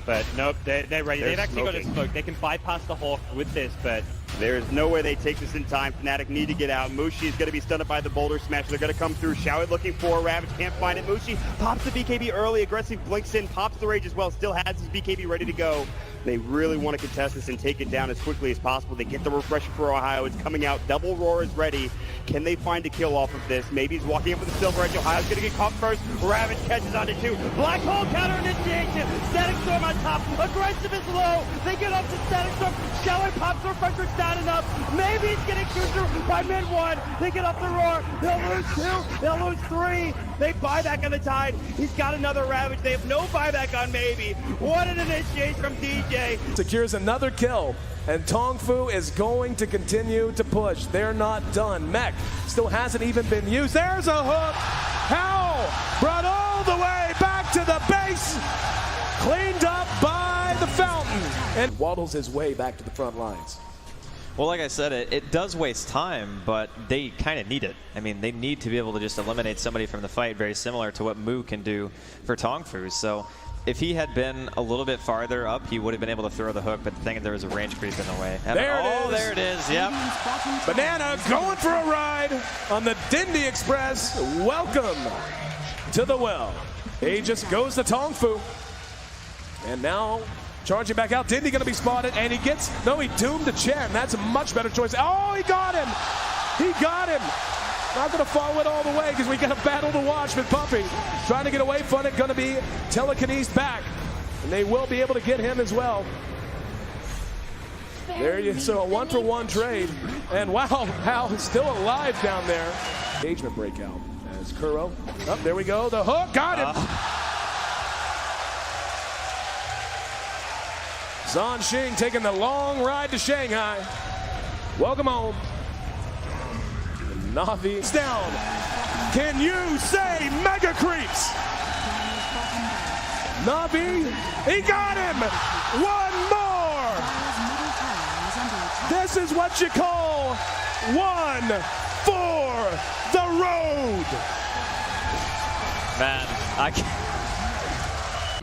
But nope, they're ready. They've actually got a smoke. They can bypass the Hawk with this, but there's no way they take this in time. Fnatic need to get out. Mushi is going to be stunned by the boulder smash. They're going to come through. Showit looking for a Ravage. Can't find it. Mushi pops the BKB early. Aggressive blinks in. Pops the Rage as well. Still has his BKB ready to go. They really want to contest this and take it down as quickly as possible. They get the refresher for Ohio. It's coming out. Double Roar is ready. Can they find a kill off of this? Maybe he's walking up with the Silver Edge. Ohio's going to get caught first. Ravage catches onto 2. Black Hole counter initiation. Static Storm on top. Aggressive is low. They get up to Static Storm. Showit pops the refresher. It's not enough. Maybe he's getting chewed through by mid 1. They get off the Roar. They'll lose 2. They'll lose 3. They buy back on the Tide. He's got another Ravage. They have no buyback on Maybe. What an initiation from DJ. Secures another kill, and Tongfu is going to continue to push. They're not done. Mech still hasn't even been used. There's a hook. Howl brought all the way back to the base. Cleaned up by the fountain. And waddles his way back to the front lines. Well, like I said, it does waste time, but they kind of need it. I mean, they need to be able to just eliminate somebody from the fight, very similar to what Mu can do for Tongfu. So if he had been a little bit farther up, he would have been able to throw the hook, but the thing is there was a range creep in the way. And there it is, yep. Banana going for a ride on the Dindy Express. Welcome to the well. Aegis goes to Tongfu. And now charging back out. Dindy going to be spotted, and he gets, no, he doomed to Chen. That's a much better choice. Oh, he got him. He got him. Not going to follow it all the way because we got a battle to watch with Puppy. Trying to get away from it. Going to be telekinesed back. And they will be able to get him as well. There you so a 1-for-1 trade. And wow, Hal is still alive down there. Engagement breakout as Kuro. Oh, there we go. The hook got him. Zhan Xing taking the long ride to Shanghai. Welcome home. Na'Vi is down. Can you say mega creeps? Na'Vi, he got him. One more. This is what you call one for the road. Man, I can't.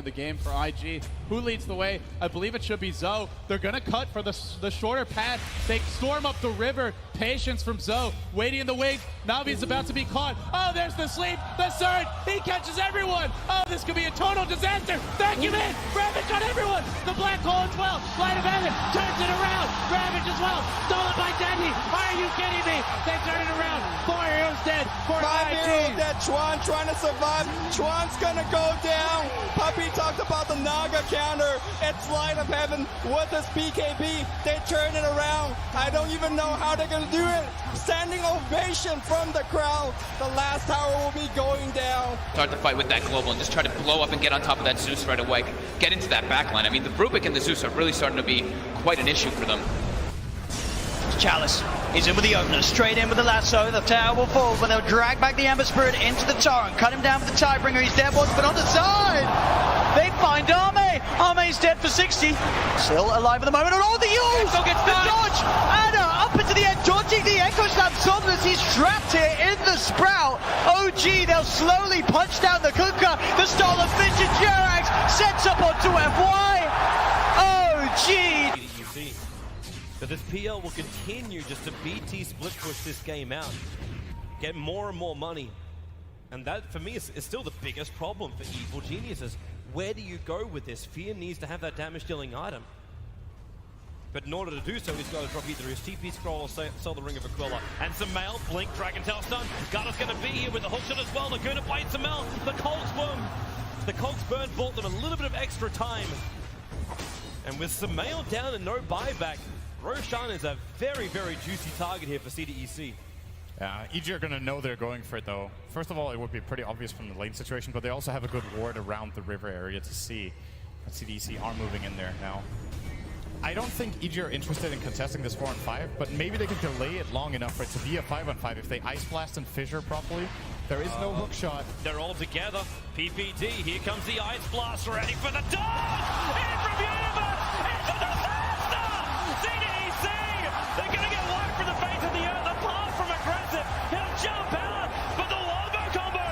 The game for IG. Who leads the way? I believe it should be Zoe. They're gonna cut for the shorter path. They storm up the river. Patience from Zoe. Waiting in the wings. Na'Vi's about to be caught. Oh, there's the sleep. The surge. He catches everyone. Oh, this could be a total disaster. Vacuum in. Ravage on everyone. The black hole as well. Light of heaven turns it around. Ravage as well. Stolen by Dendy. Are you kidding me? They turn it around. 4 heroes dead. For 5 IG. heroes dead. Chuan trying to survive. Chuan's gonna go down. Puppy talked about the Naga counter. It's light of heaven with his BKB. They turn it around. I don't even know how they're gonna do it. Standing ovation from the crowd. The last tower will be going down. Start the fight with that global and just try to blow up and get on top of that Zeus right away. Get into that backline. I mean, the Rubik and the Zeus are really starting to be quite an issue for them. Chalice is in with the opener, straight in with the lasso. The tower will fall, but they'll drag back the Ember Spirit into the torrent, cut him down with the Tidebringer. He's dead once, but on the side, they find Arme. Arme's dead for 60. Still alive at the moment, and all the use! The dodge! Anna up into the end, dodging the Echo Slam. Somnus, he's trapped here in the Sprout. OG, they'll slowly punch down the Kunkka. The stolen Finch and Jerax sets up onto FY. OG! But this PL will continue just to BT split push this game out, get more and more money. And that, for me, is still the biggest problem for Evil Geniuses. Where do you go with this? Fear needs to have that damage-dealing item. But in order to do so, he's got to drop either his TP scroll or sell the Ring of Aquila. And Samel, Blink, Dragon Tail stun. Garda's going to be here with the hookshot as well. Laguna bites Samel. The Cogs Burn bought them a little bit of extra time. And with Samel down and no buyback, Roshan is a very, very juicy target here for CDEC. Yeah, iG are going to know they're going for it, though. First of all, it would be pretty obvious from the lane situation, but they also have a good ward around the river area to see that CDEC are moving in there now. I don't think iG are interested in contesting this 4-on-5, but maybe they can delay it long enough for it to be a 5-on-5 if they Ice Blast and Fissure properly. There is no hook shot. They're all together. PPD, here comes the Ice Blast, ready for the dodge! In from Universe! Into disaster! CDEC! They're going to get wiped from the face of the earth, apart from aggressive. He'll jump out, but the Wombo combo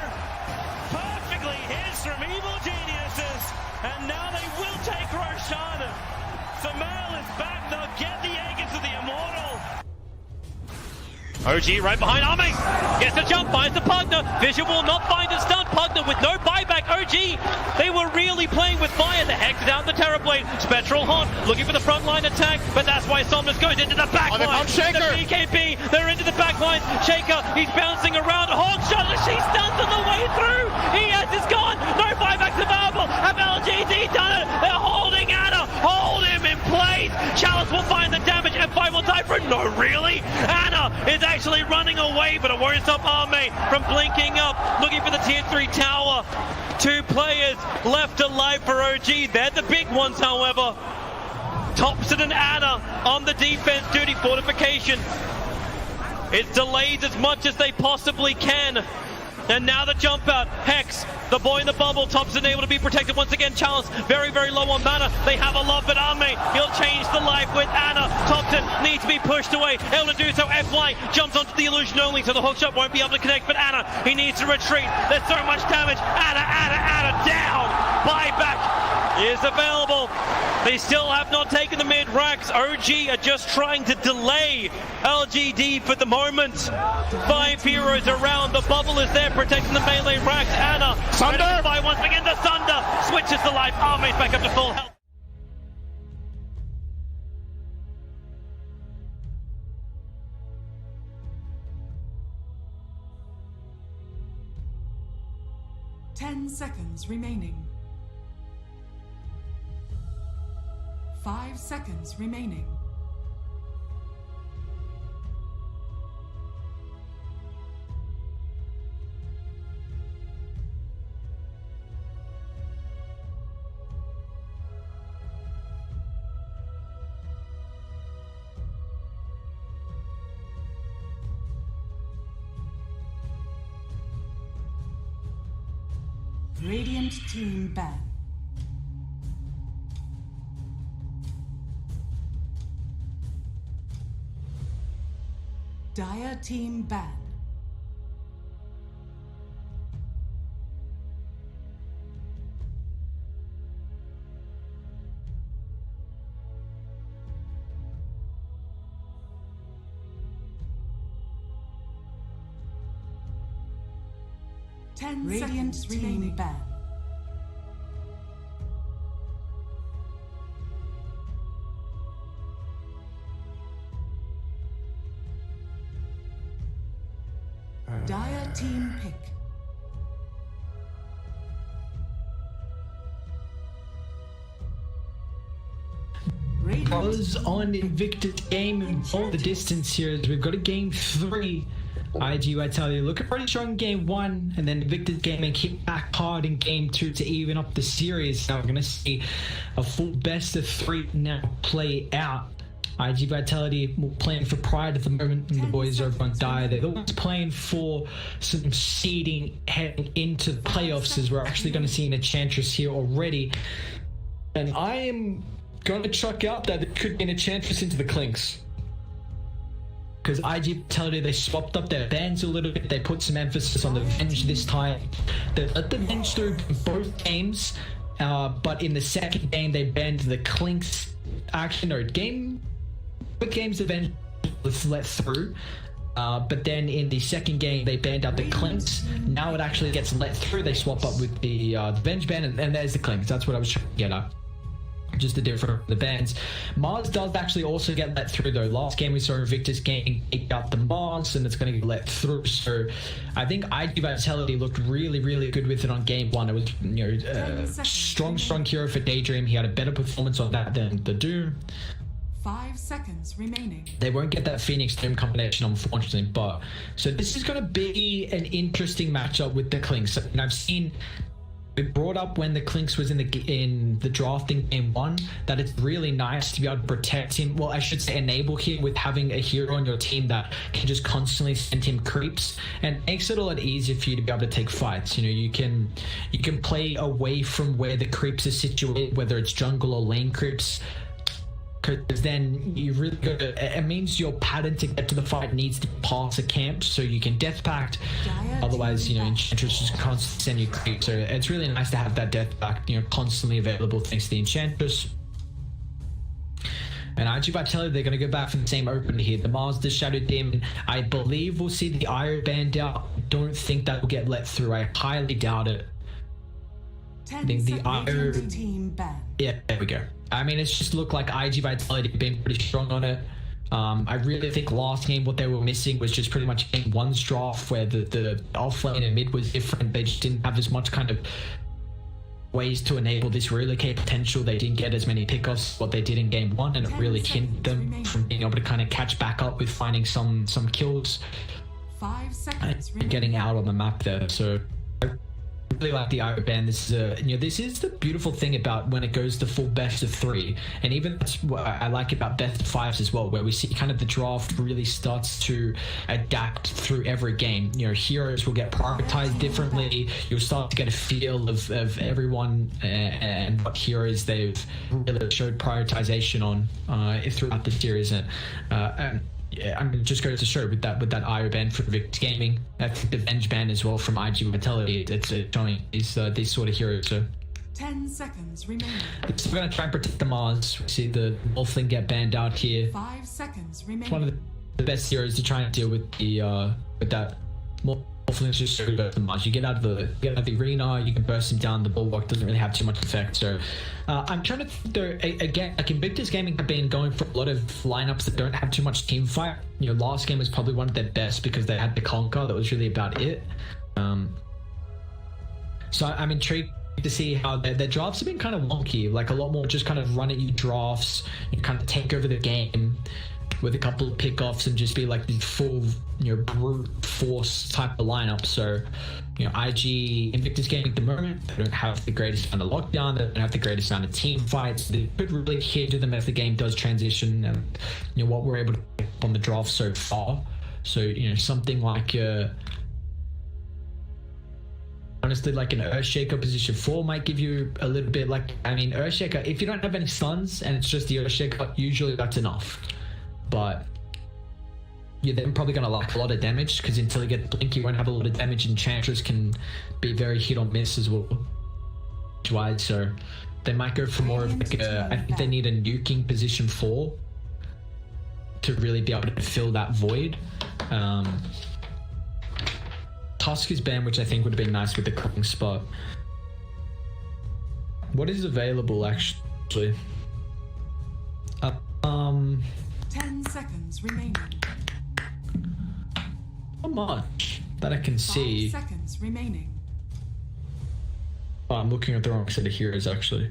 perfectly hits from Evil Geniuses. And now they will take Roshan. Samel is back, they'll get the egg into the Immortal. OG right behind Arme. Gets the jump, finds the Pugner. Vision will not find a stun. Pugner with no buyback. OG, they were really playing with fire. The Hex down the Terrorblade. Spectral Haunt looking for the frontline attack, but that's why Somnus goes into the backline. The BKB, they're into the backline. Shaker, he's bouncing around. Hawk shot, she stuns on the way through. Is gone. No buybacks available. Have LGD done it? They're holding Anna. Hold him in place. Chalice will find the damage. F5 will die for it. No, really? Anna is actually running away, but it won't stop Arme from blinking up, looking for the tier 3 tower. 2 players left alive for OG. They're the big ones, however. Thompson and Anna on the defense duty. Fortification. It's delayed as much as they possibly can. And now the jump out. Hex, the boy in the bubble. Thompson able to be protected once again. Chalice very, very low on mana. They have a lot, but Arme, he'll change the life with Anna. Thompson needs to be pushed away. Able to do so. FY jumps onto the illusion only, so the hookshot won't be able to connect. But Anna, he needs to retreat. There's so much damage. Anna down. Buyback is available. They still have not taken the mid racks. OG are just trying to delay LGD for the moment. 5 heroes around. The bubble is there protecting the melee racks. Anna, Sunder by once again. The Sunder switches the life. Arme's back up to full health. Ten seconds remaining. 5 seconds remaining. Radiant team ban. Dire team ban. Radiant team ban. Dire team pick. Goes on Invictus game and all the distance here as we've got a game 3. iG.Vitality looking pretty strong in game 1, and then Invictus Gaming hit back hard in game 2 to even up the series. Now we're going to see a full best of 3 now play out. iG.Vitality playing for pride at the moment, and the boys over on Dire, they're the ones playing for some seeding heading into the playoffs, as we're actually going to see an Enchantress here already. And I am going to chuck out that it could be an Enchantress into the Clinks. Because iG.Vitality, they swapped up their bans a little bit. They put some emphasis on the Venge this time. They let the Venge through both games, but in the second game, they banned the Clinks. Actually, no, both games the Venge was let through. But then in the second game, they banned out the Clinks. Now it actually gets let through. They swap up with the Venge ban, and there's the Clinks. That's what I was trying to get at. Just the different the bans. Mars does actually also get let through though. Last game we saw Invictus Gaming take out the Mars, and it's going to get let through. So I think iG.Vitality looked really good with it on game 1. It was strong hero for Daydream. He had a better performance on that than the Doom. 5 seconds remaining. They won't get that Phoenix Doom combination, unfortunately. But so this is going to be an interesting matchup with the Clinks. And I've seen it brought up when the Clinks was in the drafting game 1 that it's really nice to be able to protect him. Well, I should say enable him with having a hero on your team that can just constantly send him creeps, and makes it a lot easier for you to be able to take fights. You know, you can play away from where the creeps are situated, whether it's jungle or lane creeps. Because then you really got to, it means your pattern to get to the fight needs to pass a camp, so you can death pact. Otherwise, you know, Enchantress just constantly send you creep. So it's really nice to have that death pact, you know, constantly available thanks to the Enchantress. And iG.Vitality, they're going to go back for the same opener here. The Mars, the Shadow Demon. I believe we'll see the Iron banned out. Don't think that will get let through. I highly doubt it. I think the Iron team ban. Yeah, there we go. I mean, it's just looked like iG.Vitality being pretty strong on it. I really think last game what they were missing was just pretty much game 1's draft, where the off lane and mid was different. They just didn't have as much kind of ways to enable this relocate potential. They didn't get as many pickoffs what they did in game 1, and it really hindered them from being able to kind of catch back up with finding some kills 5 seconds and getting out on the map there. So I really like the Iron ban. This is the beautiful thing about when it goes to full best of 3, and even that's what I like about best of 5s as well, where we see kind of the draft really starts to adapt through every game. You know, heroes will get prioritized differently. You'll start to get a feel of everyone and what heroes they've really showed prioritization on throughout the series. And yeah, I mean, just goes to show with that IO ban from Invictus Gaming, I think the Venge ban as well from iG.Vitality, it's showing these sort of heroes. So 10 seconds remaining. So we're gonna try and protect the Mars. We see the Wolfling get banned out here. 5 seconds remaining. It's one of the best heroes to try and deal with that. Wolfling's just so good at the Mars. You get out of the arena, you can burst him down. The bulwark doesn't really have too much effect. So I'm trying to think though, again, like Invictus Gaming have been going for a lot of lineups that don't have too much team fight. You know, last game was probably one of their best because they had the Conquer. That was really about it. So I'm intrigued to see how their drafts have been kind of wonky, like a lot more just kind of run at you drafts, you kind of take over the game with a couple of pickoffs and just be like the full, brute force type of lineup. So, IG Invictus Gaming at the moment, they don't have the greatest amount of lockdown, they don't have the greatest amount of team fights. They could really hinder them as the game does transition, and what we're able to pick up on the draft so far. So, something like honestly, like an Earthshaker position 4 might give you a little bit, Earthshaker, if you don't have any stuns and it's just the Earthshaker, usually that's enough. But you're then probably going to lack a lot of damage, because until you get Blink, you won't have a lot of damage, and Enchantress can be very hit or miss as well. So they might go for more of like I think they need a nuking position 4 to really be able to fill that void. Tusk is banned, which I think would have been nice with the cooking spot. What is available actually? 10 seconds remaining. Not much that I can see. 5 seconds remaining. Oh, I'm looking at the wrong set of heroes actually.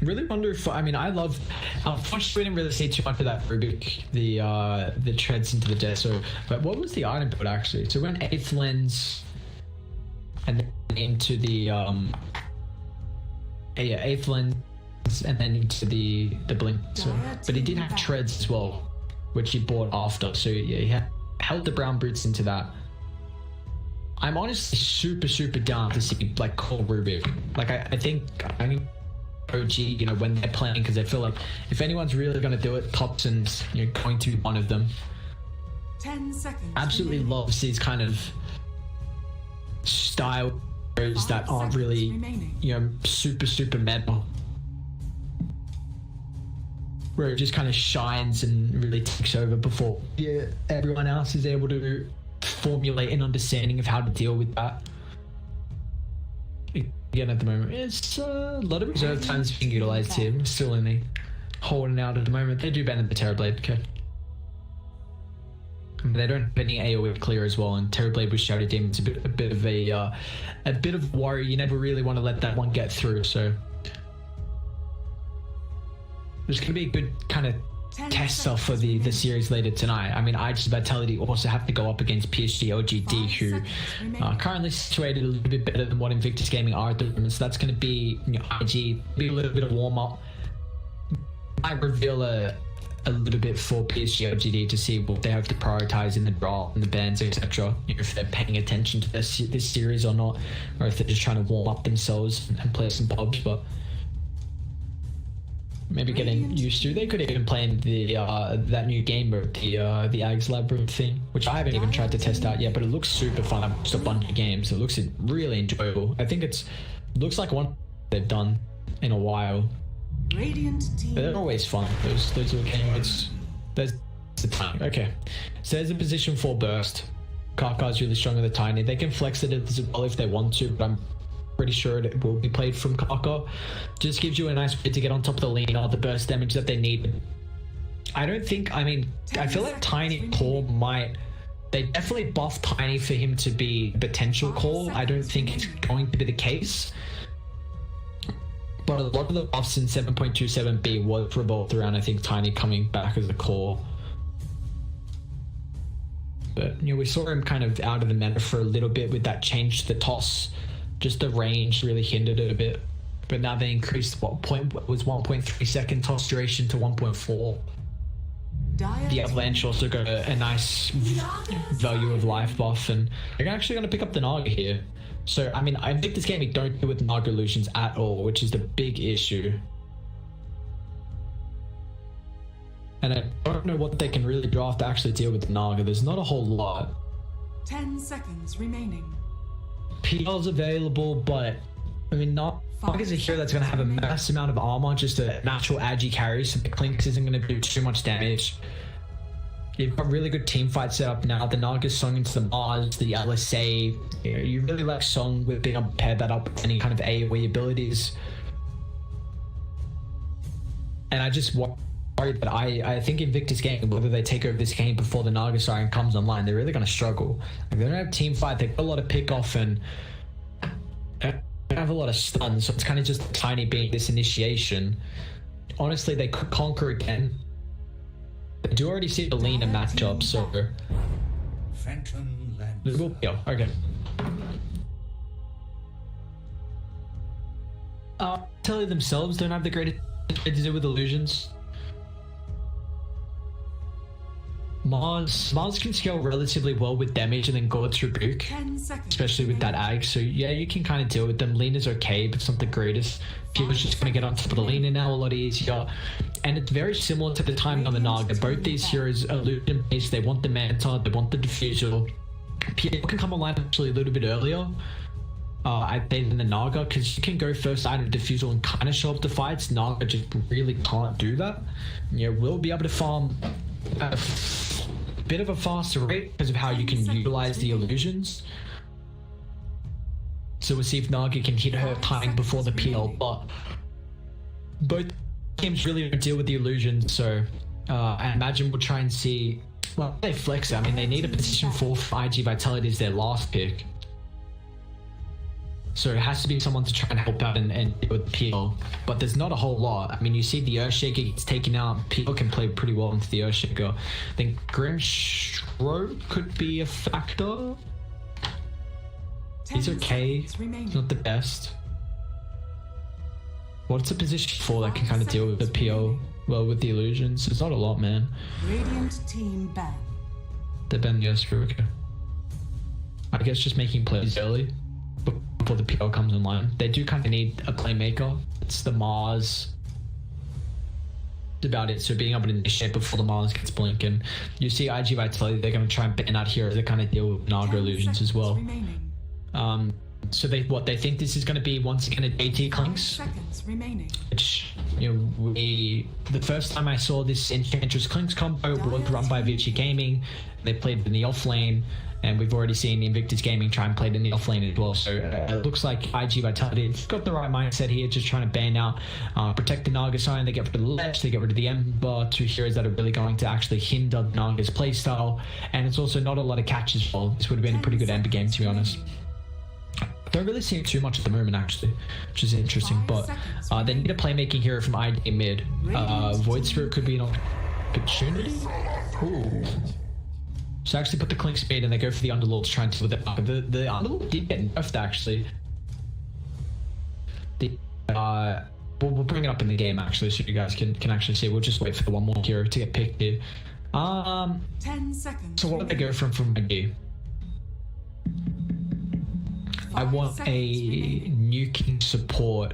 Really wonder if I love. Unfortunately, we didn't really see too much of that Rubik, the treads into the desert. But what was the item build actually? So we went 8th lens, and then into the 8th lens, and then into the blink. So, but he did have treads as well, which he bought after. So yeah, he held the brown boots into that. I'm honestly super down to see like Core Rubik. Like I think OG, when they're playing, because I feel like if anyone's really going to do it, Thompson's going to be one of them. 10 seconds. Absolutely loves these kind of style that aren't really super meta, where it just kind of shines and really takes over before everyone else is able to formulate an understanding of how to deal with that. Again, at the moment, it's a lot of reserve times being utilized here. We're still only holding out at the moment. They do ban the Terrorblade, okay. They don't have any AoE clear as well, and Terrorblade with Shadow Demon's a bit of a worry. You never really want to let that one get through, so there's going to be a good kind of tester for the series later tonight. iG.Vitality also have to go up against PSG OGD, who are currently situated a little bit better than what Invictus Gaming are at the moment. So that's going to be IG, be a little bit of warm up. Might reveal a little bit for PSG OGD to see what they have to prioritize in the draw and the bans, etc. If they're paying attention to this series or not, or if they're just trying to warm up themselves and play some pubs. But maybe getting used to. They could even play in the that new game mode, the Ags Labyrinth thing, which I haven't even tried to test out yet, but it looks super fun. I've watched a bunch of games. It looks really enjoyable. I think it looks like one they've done in a while. Radiant team. They're always fun. Those little games. There's the time. Okay, so there's a position 4 burst. Kaka's really strong with the tiny. They can flex it as well if they want to, but I'm pretty sure it will be played from Kaka. Just gives you a nice way to get on top of the lean or the burst damage that they need. I feel like Tiny Core might... They definitely buff Tiny for him to be a potential core. I don't think it's going to be the case. But a lot of the buffs in 7.27b was revolved around, I think, Tiny coming back as a core. But, we saw him kind of out of the meta for a little bit with that change to the toss. Just the range really hindered it a bit, but now they increased was 1.3 second toss duration to 1.4. The Avalanche also got a nice value of life buff, and they're actually going to pick up the Naga here. So Invictus Gaming don't deal with Naga illusions at all, which is the big issue. And I don't know what they can really draft to actually deal with the Naga. There's not a whole lot. 10 seconds remaining. PL's available, but Naga's a hero that's going to have a mass amount of armor, just a natural agi carry, so the Clinks isn't going to do too much damage. You've got really good team fight set up now. The Naga's Song into the Mars, the LSA. You really like Song with being able to pair that up with any kind of AoE abilities. And I just worried that I think Invictus Gaming, whether they take over this game before the Naga Siren comes online, they're really going to struggle. They don't have team fight. They've got a lot of pick off, and have a lot of stuns, so it's kind of just tiny being this initiation. Honestly, they could conquer again. I do already see the Lina matchup, so yeah, okay. Telly themselves don't have the greatest to do with illusions. Mars can scale relatively well with damage and then go through Book, especially with that Ag. So yeah, you can kind of deal with them. Lina's okay, but it's not the greatest. People's just going to get on top of the Lina now a lot easier. And it's very similar to the timing on the Naga. Both these heroes are illusion based. They want the Manta, they want the Diffusal. People can come online actually a little bit earlier, I'd say, than the Naga, because you can go first item Diffusal and kind of show up the fights. Naga just really can't do that. You know, we'll be able to farm a bit of a faster rate because of how you can utilize the illusions. So we'll see if Naga can hit her timing before the PL, but both teams really don't deal with the illusions, so I imagine we'll try and see, well, they flex it. I mean, they need a position 4 for iG.Vitality as their last pick. So it has to be someone to try and help out and deal with PL. But there's not a whole lot. I mean, you see the Earthshaker gets taken out. PL can play pretty well into the Earthshaker. I think Grimstroke could be a factor. He's okay. He's not the best. What's a position 4 that can kind of deal with the PL, well, with the illusions? It's not a lot, man. Radiant team ban. They ban the Earthshaker, okay. I guess just making plays early before the PL comes online. They do kind of need a playmaker. It's the Mars. That's about it. So being able to initiate before the Mars gets blinking. You see iG.Vitality, they're going to try and ban out heroes that kind of deal with Naga illusions as well. So they think this is going to be once again a JT Clinks, which, you know, the first time I saw this Enchantress Clinks combo was run by Vici Gaming. They played in the off lane, and we've already seen Invictus Gaming try and play it in the off lane as well. So it looks like iG.Vitality has got the right mindset here, just trying to ban out, protect the Naga sign. They get rid of the Ledge, they get rid of the Ember, 2 heroes that are really going to actually hinder Naga's playstyle. And it's also not a lot of catches as well. This would have been a pretty good Ember game, to be honest. Don't really see it too much at the moment, actually, which is interesting. But they need a playmaking hero from ID mid. Void Spirit could be an opportunity. Ooh. So actually put the Clinks mid and they go for the Underlord to try and deal with it. The Underlord did get nerfed, actually. We'll bring it up in the game, actually, so you guys can actually see. We'll just wait for the one more hero to get picked here. 10 seconds. So what did they go from ID? I want a nuking support.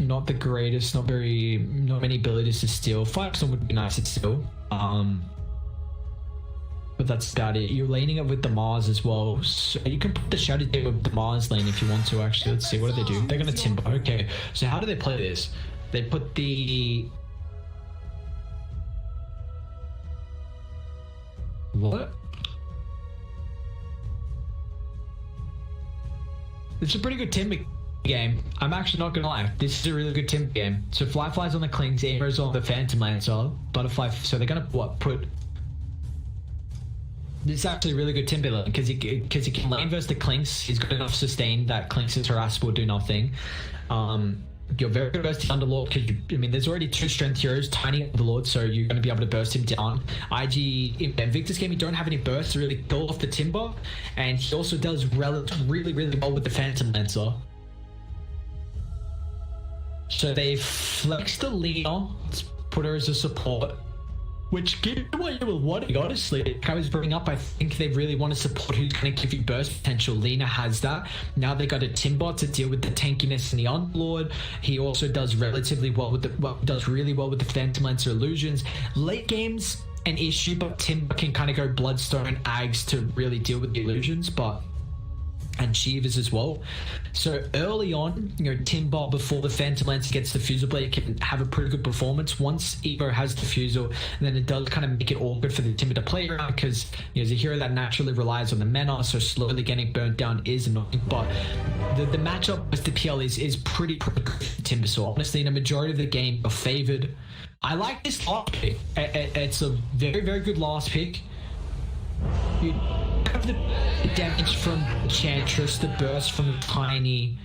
Not the greatest, not many abilities to steal. 5% would be nice to steal. But that's about it. You're laning it with the Mars as well. So you can put the Shadow Day with the Mars lane if you want to, actually. Let's see, what do they do? They're gonna Timber. Okay, so how do they play this? They put the... What? It's a pretty good Timber game. I'm actually not gonna lie. This is a really good Timber game. So Fly's on the Clings, Amber's on the Phantom Lancer, Butterfly. So they're gonna put. This is actually a really good Timber lane because he can lane versus the Clinks. He's good enough sustain that Clinks is harassable, do nothing. You're very good versus the Underlord because I mean there's already 2 strength heroes, tiny Underlord, so you're going to be able to burst him down. in Invictus game, you don't have any bursts to really go off the Timber, and he also does really well with the Phantom Lancer. So they flexed the Lina, put her as a support. Which, given what you were wanting, honestly, I was bringing up, I think they really want to support who's going to give you burst potential. Lina has that. Now they got a Timber to deal with the tankiness and the Underlord. He also does relatively well with does really well with the Phantom Lancer illusions. Late game's an issue, but Timber can kind of go Bloodstone, Ags to really deal with the illusions, and Shivas as well. So early on, you know, Timber before the Phantom Lancer gets the Fusel Blade can have a pretty good performance. Once Evo has the Fusel, then it does kind of make it awkward for the Timber to play around because, you know, it's a hero that naturally relies on the mana, so slowly getting burnt down is annoying. But the matchup with the PL is pretty good for Timber. So honestly, in a majority of the game, you're favored. I like this last pick. It's a very good last pick. have the damage from Enchantress, the burst from the Tiny,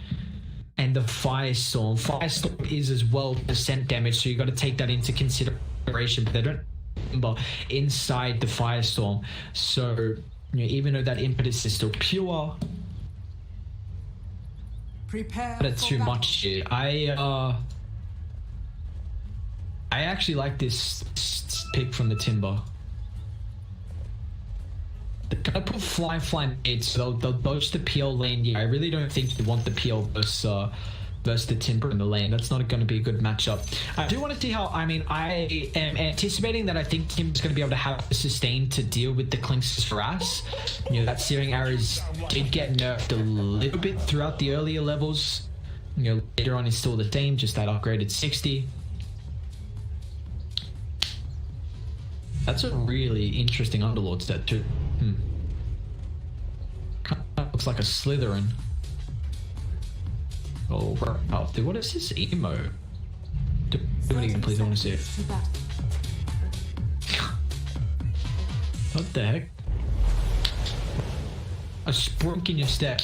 and the Firestorm. Firestorm is as well percent damage, so you got to take that into consideration. But they don't remember inside the Firestorm. So even though that impetus is still pure, that's too much here. I actually like this pick from the Timber. They're gonna put Fly mid, so they'll dodge the PL lane. Yeah, I really don't think you want the PL versus the Timber in the lane. That's not going to be a good matchup. I do want to see how, I am anticipating that I think Timber's going to be able to have a sustain to deal with the Clinks' harass. That Searing Arrows did get nerfed a little bit throughout the earlier levels. Later on it's still the same, just that upgraded 60. That's a really interesting Underlord set too. Kind of looks like a Slytherin. Oh, dude, what is this emo? Do it again, please. I want to see it. What the heck? A sprunk in your step.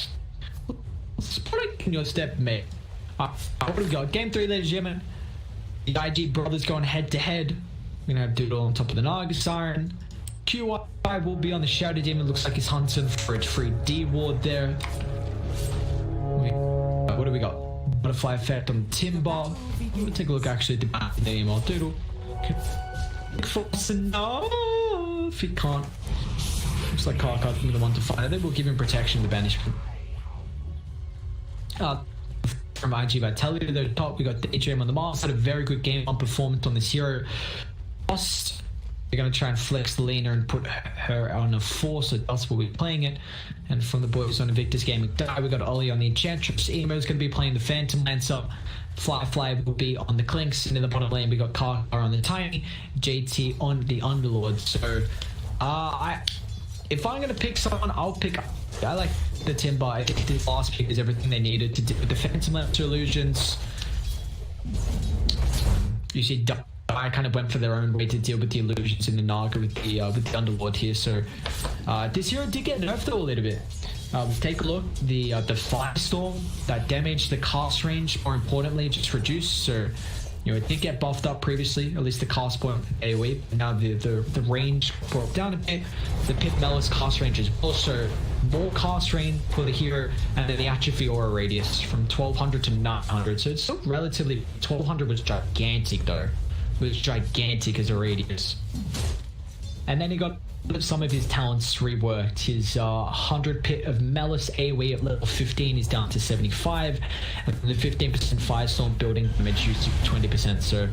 Sprunk in your step, mate. What do we got? Game 3, ladies and gentlemen. The IG brothers going head to head. We're gonna have Doodle on top of the Naga Siren. QI will be on the Shadow Demon. Looks like he's hunting for a free D ward there. What do we got? Butterfly effect on Timber. Let me take a look actually at the back name on Doodle. No, if he can't. Looks like Car Card's the one to find it. Then we'll give him protection to banishment. From iG.Vitality to the top, we got Daydream on the Mars. Had a very good game on performance on this hero. Lost. We're going to try and flex Lena and put her on a 4, so that's what we're playing it. And from the boys on Invictus Gaming Die, we got Ollie on the Enchantress. Emo's going to be playing the Phantom Lancer. Fly will be on the Clinks. And in the bottom lane, we got Car on the Tiny. JT on the Underlord. So, if I'm going to pick someone, I'll pick... I like the Timber. I think this last pick is everything they needed to do with the Phantom Lancer illusions. You see... I kind of went for their own way to deal with the illusions in the Naga with the Underlord here. So this hero did get nerfed a little bit. Take a look. The Firestorm, that damage, the cast range, more importantly, just reduced. So it did get buffed up previously, at least the cast point AoE. Now the range brought down a bit. The Pip Melis cast range is also more cast range for the hero, and then the atrophy aura radius from 1200 to 900. So it's still relatively... 1200 was gigantic though. Was gigantic as a radius. And then he got some of his talents reworked. His 100 pit of Malice AoE at level 15 is down to 75, and the 15% Firestorm building damage used to 20%. So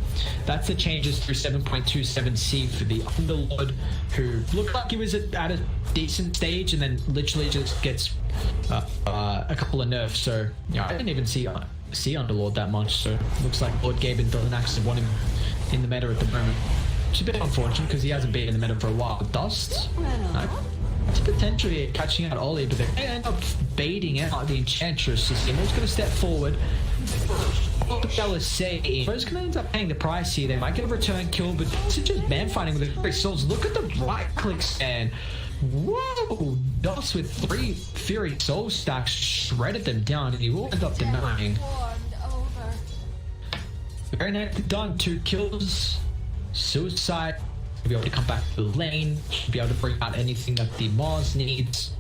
that's the changes through 7.27C for the Underlord, who looked like he was at a decent stage and then literally just gets a couple of nerfs. So I didn't even see Underlord that much. So looks like Lord Gaben doesn't actually want him in the meta at the moment. Which is a bit unfortunate because he hasn't been in the meta for a while. Dust, it's potentially catching out Ollie, but they end up baiting out the Enchantress. Emo's going to step forward. What the hell is saying? Emo's going to end up paying the price here. They might get a return kill, but it's just man fighting with the great souls. Look at the right click stand. Whoa! Dust with 3 Fury Soul stacks shredded them down, and he will end up denying. Very nicely done. 2 kills. Suicide. Should be able to come back to the lane. Should be able to bring out anything that the Mars needs.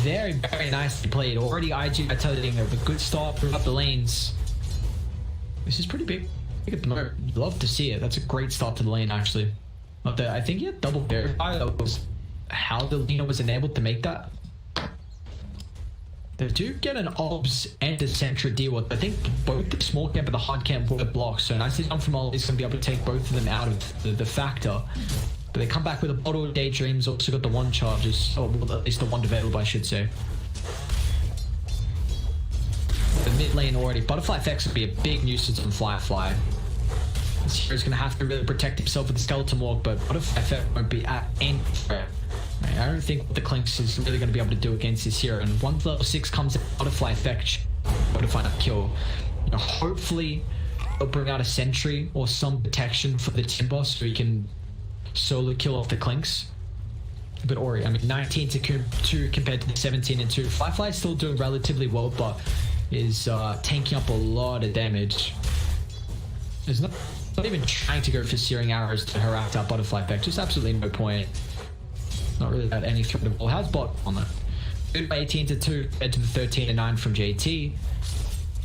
Very, very nicely played. Already iG.Vitality a good start throughout the lanes. This is pretty big at the moment. Love to see it. That's a great start to the lane, actually. But I think he had double verify. That was how the Lena was enabled to make that. They do get an obs and a Sentra deal with. I think both the small camp and the hard camp were blocked. So nicely done from Ollie's going to be able to take both of them out of the factor. But they come back with a bottle of Daydreams. Also got the 1 charges. Or well, at least the 1 available, I should say. The mid lane already. Butterfly effects would be a big nuisance on Fly. This hero's going to have to really protect himself with the Skeleton Walk, but Butterfly effect won't be at any threat. I don't think what the Clinks is really going to be able to do against this hero. And once level 6 comes in, Butterfly effect, Butterfly kill. Hopefully, they'll bring out a Sentry or some protection for the Timber so he can solo kill off the Clinks. But Ori, I mean, 19 to 2 compared to the 17 and 2. Firefly is still doing relatively well, but is tanking up a lot of damage. There's not even trying to go for searing arrows to harass our butterfly effect. Just absolutely no point. Not really about any threat at all. How's bot on that? Good by 18 to 2 compared to the 13 and 9 from JT.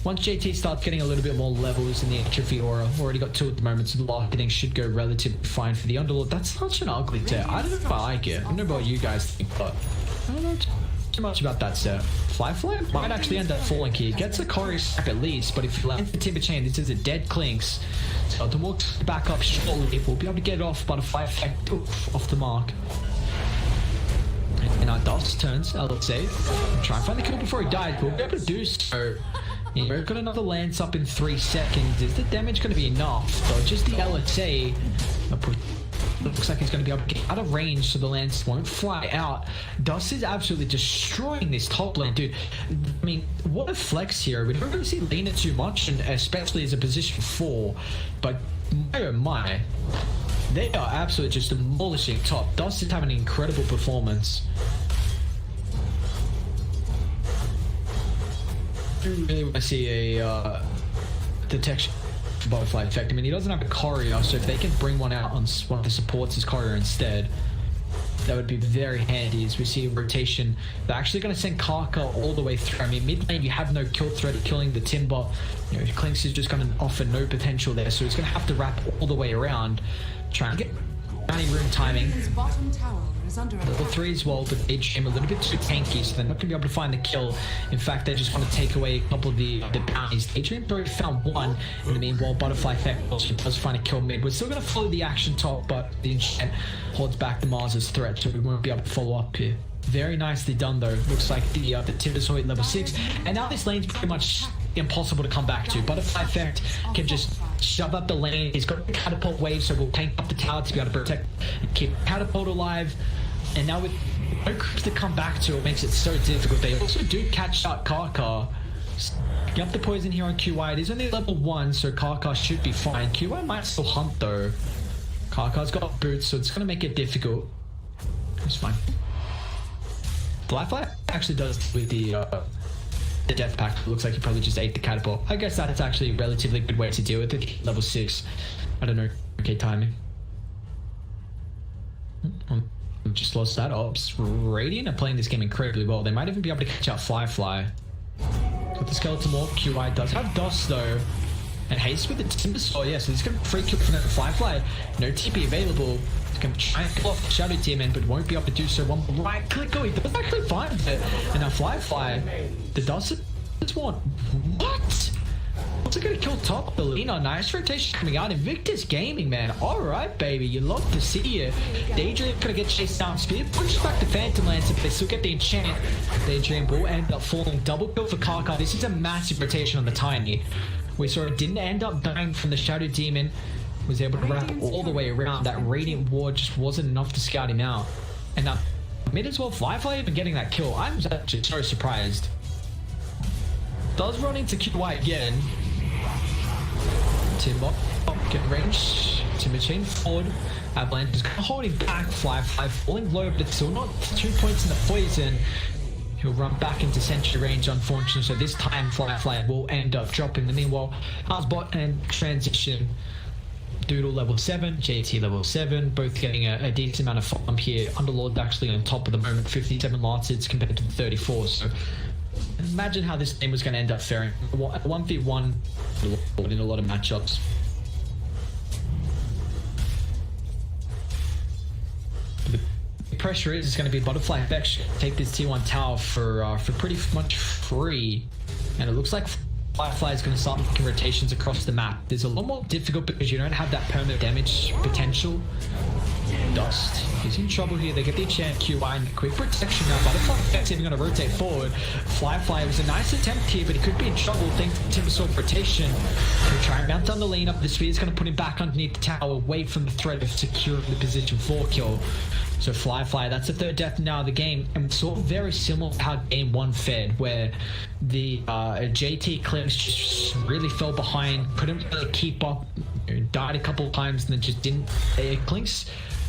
Once JT starts getting a little bit more levels in the atrophy aura, already got 2 at the moment, so the last hitting should go relatively fine for the Underlord. That's such an ugly set. I don't know if I like it. I don't know about you guys think, but I don't know too much about that set. Firefly might actually end up falling here. Gets a Courier stack at least, but if you land the Timber Chain, this is a dead Clinks. So the walk back up shortly, we'll be able to get it off, but a fire effect off the mark. And our Dust turns, let's say. Try and find the kill before he died, but we'll be able to do so. We've got another lance up in 3 seconds. Is the damage going to be enough? So just the LSA looks like he's going to be able to get out of range so the lance won't fly out. Dust is absolutely destroying this top lane, dude. I mean, what a flex here. We don't really see Lena too much, and especially as a position 4. But my oh my, they are absolutely just demolishing top. Dust is having an incredible performance. I really want to see a detection butterfly effect. I mean, he doesn't have a courier, so if they can bring one out on one of the supports as courier instead, that would be very handy. As we see a rotation, they're actually going to send Kaka all the way through. I mean, mid lane you have no kill threat of killing the Timber. You know, Clinks is just going to offer no potential there, so he's going to have to wrap all the way around, trying to get bounty room timing. Level 3 as well, but they jam a little bit too tanky, so they're not going to be able to find the kill. In fact, they just want to take away a couple of the bounties. Adrian already found one. In the meanwhile, Butterfly Effect also does find a kill mid. We're still going to follow the action top, but the enchant holds back the Mars's threat, so we won't be able to follow up here. Very nicely done though. Looks like the Timber's at level 6, and now this lane's pretty much impossible to come back to. Butterfly Effect can just shove up the lane. He's got the catapult wave, so we'll tank up the tower to be able to protect and keep catapult alive. And now with no creeps to come back to, it makes it so difficult. They also do catch out Kaka. Get up the poison here on QI. It is only level 1, so Kaka should be fine. QI might still hunt though. Kaka's got boots, so it's going to make it difficult. It's fine. Firefly actually does with the death pack. It looks like he probably just ate the catapult. I guess that's actually a relatively good way to deal with it. Level 6. I don't know. Okay, timing. Just lost that. Ops. Radiant are playing this game incredibly well. They might even be able to catch out Firefly. Got the skeleton walk. QI does have Dust though. And Haste with the Timber Saw. Yeah, so he's going to free kill from the Firefly. No TP available. He's going to try and kill off the Shadow Demon, but won't be able to do so. One right click. Oh, he does actually find it. And now Firefly, the Dust is one. What? Also going to kill top the Lena. Nice rotation coming out. Invictus Gaming, man. Alright, baby. You love to see it. Daydream going to get chased down. Speed pushes back the Phantom Lance. If they still get the enchant, Daydream will end up falling. Double kill for Kaka. This is a massive rotation on the Tiny. We saw it didn't end up dying from the Shadow Demon. Was able to wrap all the way around. That Radiant Ward just wasn't enough to scout him out. And now, mid as well, Firefly even getting that kill. I'm actually so surprised. Does run into QI again. Timber, get range. Timber chain forward. Avalanche is holding back. Firefly falling low, but it's still not 2 points in the poison. He'll run back into sentry range, unfortunately. So this time, Firefly will end up dropping. Meanwhile, Bot and Transition. Doodle level 7, JT level 7, both getting a decent amount of farm here. Underlord actually on top at the moment, 57 losses compared to the 34. So imagine how this game was going to end up faring. 1v1 in a lot of matchups. The pressure is going to be Butterfly Effect. Take this T1 tower for pretty much free, and it looks like Firefly is going to start making rotations across the map. There's a lot more difficult because you don't have that permanent damage potential. Dust is in trouble here. They get the enchant QI and quick protection now. Butterfly Effect's even going to rotate forward. Firefly was a nice attempt here, but he could be in trouble thanks to Timber Sword rotation. He'll try and mount down the lane up. The spear is going to put him back underneath the tower, away from the threat of securing the position 4 kill. So Firefly, that's the 3rd death now of the game, and sort of very similar to how game 1 fed, where the JT Clinks just really fell behind, couldn't really keep up, died a couple of times, and then just didn't. Clinks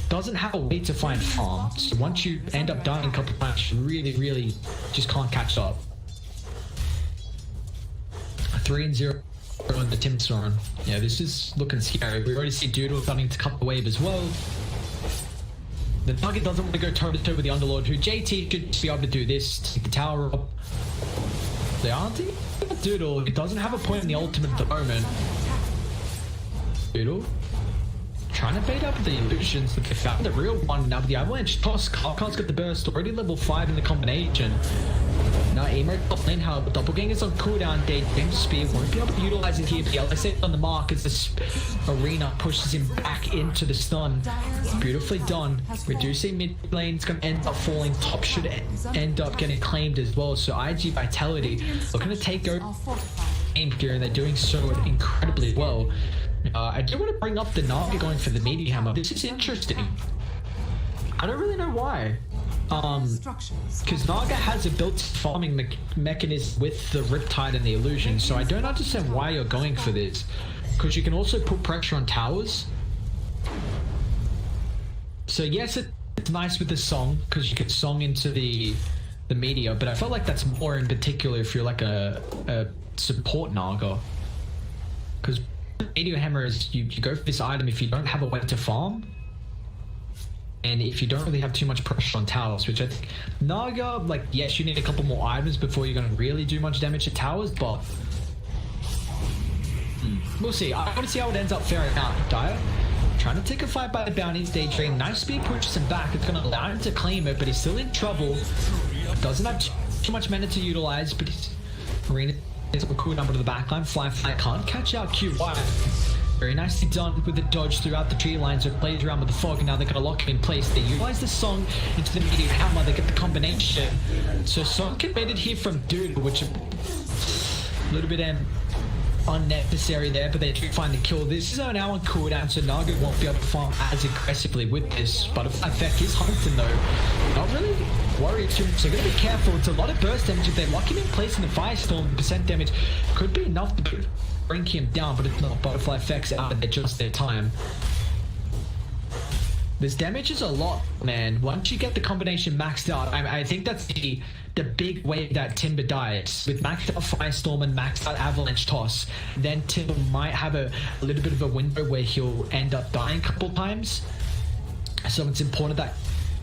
doesn't have a way to find farm. So once you end up dying a couple times, you really just can't catch up. 3-0 on the Timstorm. Yeah, this is looking scary. We already see Doodle starting to cut the wave as well. The Nugget doesn't want to go toe-to-toe with the Underlord, who JT should be able to do this, take the tower up. They aren't even Doodle. It doesn't have a point in the ultimate at the moment. Doodle trying to bait up the illusions that they found the real one. Now with the avalanche toss, Karkar's got the burst, already level 5 in the combination. Now Emo top lane, how Doppelganger's on cooldown, James Spear won't be able to utilize it here, but LSA on the mark as this arena pushes him back into the stun. Beautifully done. Reducing mid lane's going to end up falling, top should end up getting claimed as well, so iG.Vitality looking to take over game here, and they're doing so incredibly well. I do want to bring up the Naga going for the Meteor Hammer. This is interesting. I don't really know why. Because Naga has a built farming mechanism with the Riptide and the Illusion, so I don't understand why you're going for this. Because you can also put pressure on towers. So yes, it's nice with the song, because you can song into the Meteor, but I felt like that's more in particular if you're like a support Naga. Because Meteor Hammer is, you go for this item if you don't have a way to farm, and if you don't really have too much pressure on towers, which I think Naga, like, yes, you need a couple more items before you're going to really do much damage to towers, but we'll see. I want to see how it ends up faring out. Dire trying to take a fight by the bounties. Daydream, nice speed pushes him back. It's going to allow him to claim it, but he's still in trouble. Doesn't have too much mana to utilize, but he's Arena is a cool number to the backline. Fly can't catch out QY. Very nicely done with the dodge throughout the tree line, so it plays around with the fog, and now they're going to lock him in place. They utilize the song into the Meteor Hammer, they get the combination. So song committed here from Doodle, which a little bit unnecessary there, but they do find the kill. This is an hour on cooldown, so Naga won't be able to farm as aggressively with this. Butterfly effect is hunting though. Not really worried too much, so gotta be careful. It's a lot of burst damage. If they lock him in place in the Firestorm, percent damage could be enough to bring him down, but it's not. Butterfly effects out at just their time. This damage is a lot, man. Once you get the combination maxed out, I think that's the big way that Timber dies. With maxed out Firestorm and maxed out Avalanche Toss, then Timber might have a little bit of a window where he'll end up dying a couple times. So it's important that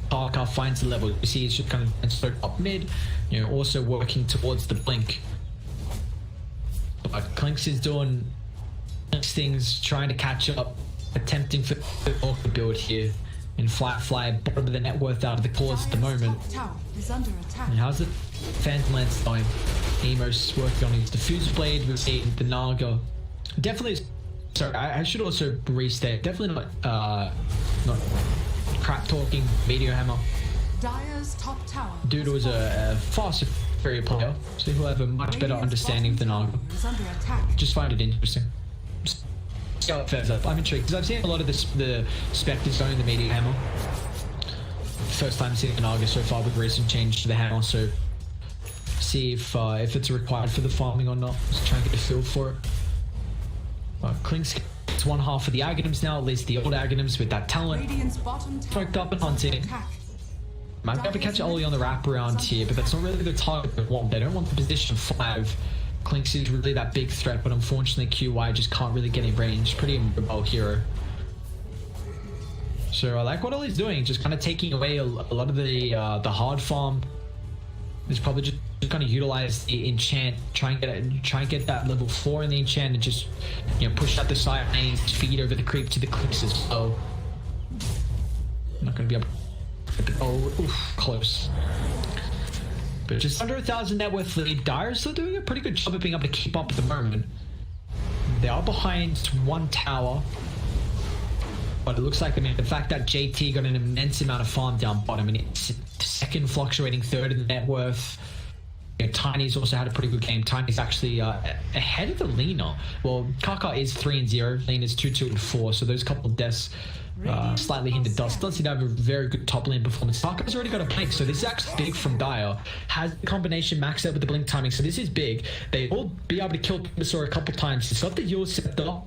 Karkar finds the level. You see he's just kind of start up mid, you know, also working towards the blink. But Clinks is doing things, trying to catch up, attempting for the build here. In fly, bottom of the net worth out of the cause at the moment. And how's the Phantom Lance going? Emo's working on his Diffuse Blade. We've seen the Naga. Definitely, sorry, I should also restate. Definitely not crap talking Meteor Hammer. Dude was a far superior player, so he'll have a much better understanding of the Naga. Just find it interesting. See how it fares up. I'm intrigued because I've seen a lot of the Spectres going the Meteor Hammer. First time seeing the Naga so far with recent change to the hammer, so see if it's required for the farming or not. Just try and get a feel for it. Clinks gets one half of the Aghanims now, at least the old Aghanims with that talent. Poked up and hunting. Might be able to catch Oli on the wraparound here, but that's not really the target they want. They don't want the position 5. Clinks is really that big threat, but unfortunately QY just can't really get in range. Pretty immobile hero. So I like what Oli's doing, just kind of taking away a lot of the hard farm. He's probably just going to utilize the enchant, try and get that level 4 in the enchant, and just, you know, push out the side lanes, feed over the creep to the Clinks as well. I'm not going to be able to... Oh, oof, close. But just under 1,000 net worth lead. Dire's still doing a pretty good job of being able to keep up at the moment. They are behind one tower. But it looks like, I mean, the fact that JT got an immense amount of farm down bottom, and it's second fluctuating third in the net worth. You know, Tiny's also had a pretty good game. Tiny's actually ahead of the Lina. Well, Karkar is 3-0, Lina's 2-2 and 4, so those couple of deaths slightly hindered Dust. Does have a very good top lane performance. Karkar's already got a blink, so this is actually big from Dire. Has the combination maxed out with the blink timing, so this is big. They will be able to kill Timbersaw a couple times. He's got the Yule Scepter.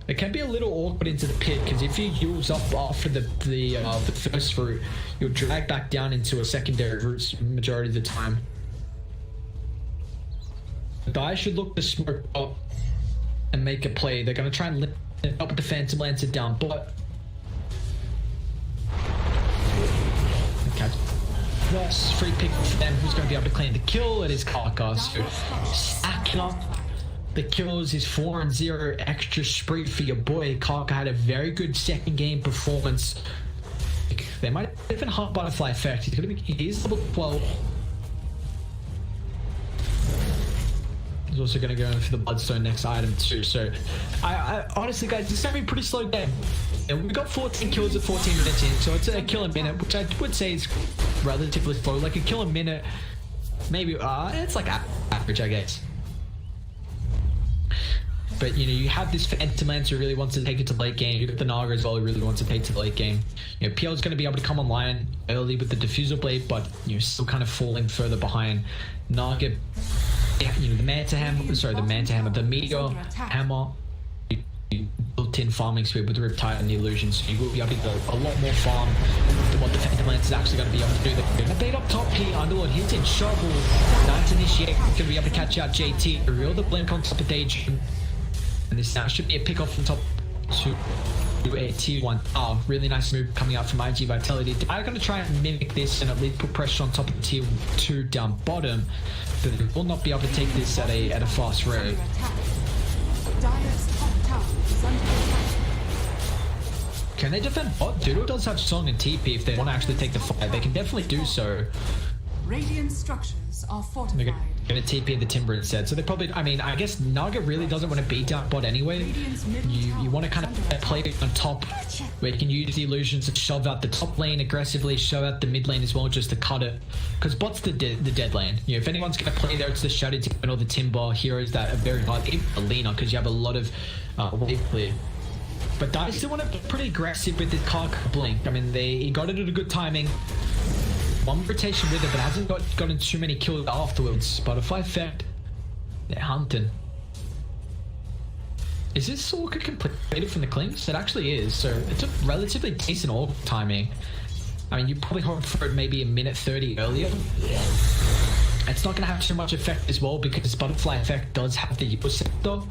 It can be a little awkward into the pit because if you use up after the first route, you'll drag back down into a secondary route majority of the time. The guys should look to smoke up and make a play. They're going to try and lift up with the Phantom Lancer down, but okay. Plus, free pick for them. Who's going to be able to claim the kill? It is Carcass. So stacking up the kills is 4-0 extra spree for your boy. Karka had a very good second game performance. They might even hunt Butterfly Effect. He's level 12. He's also going to go in for the Bloodstone next item too. So, I honestly, guys, this is going to be a pretty slow game. And we got 14 kills at 14 minutes in, so it's a kill a minute, which I would say is relatively slow. Like a kill a minute, maybe. It's like average, I guess. But you know, you have this Phantom Lancer who really wants to take it to late game. You got the Naga as well who really wants to take it to late game. You know, PL is going to be able to come online early with the Diffusal Blade, but you know, still kind of falling further behind. Naga, you know, the Manta Hammer, the Meteor Hammer, built-in farming speed with the Riptide and the Illusion, so you will be able to go a lot more farm than what the Phantom Lance is actually going to be able to do. They're going to bait up top here. Underlord, he's in trouble. Nice initiate, going to be able to catch out JT. Reel the blink on top of Daydream. And this now should be a pick off from top to a tier 1. Oh, really nice move coming out from iG.Vitality. I'm going to try and mimic this and at least put pressure on top of the tier 2 down bottom, but they will not be able to take this at a fast rate. Can they defend bot? Doodle does have Song and TP if they want to actually take the fight. They can definitely do so. Radiant structures are fortified. They're going to TP the Timber instead. So they probably, I mean, I guess Naga really doesn't want to beat down bot anyway. You want to kind of play on top where you can use the illusions to shove out the top lane aggressively, shove out the mid lane as well just to cut it. Because bot's the dead lane. You know, if anyone's going to play there, it's the Shadow Demon or the Timber heroes that are very hard. Even Alina, because you have a lot of wave clear. But I still want to be pretty aggressive with this Kark blink. I mean, he got it at a good timing. One rotation with it, but hasn't gotten too many kills afterwards. Butterfly Effect, they're hunting. Is this Orca completed from the clinks? It actually is, so it's a relatively decent orc timing. I mean, you probably hoped for it maybe a minute 30 earlier. It's not going to have too much effect as well because Butterfly Effect does have the Evo Scepter.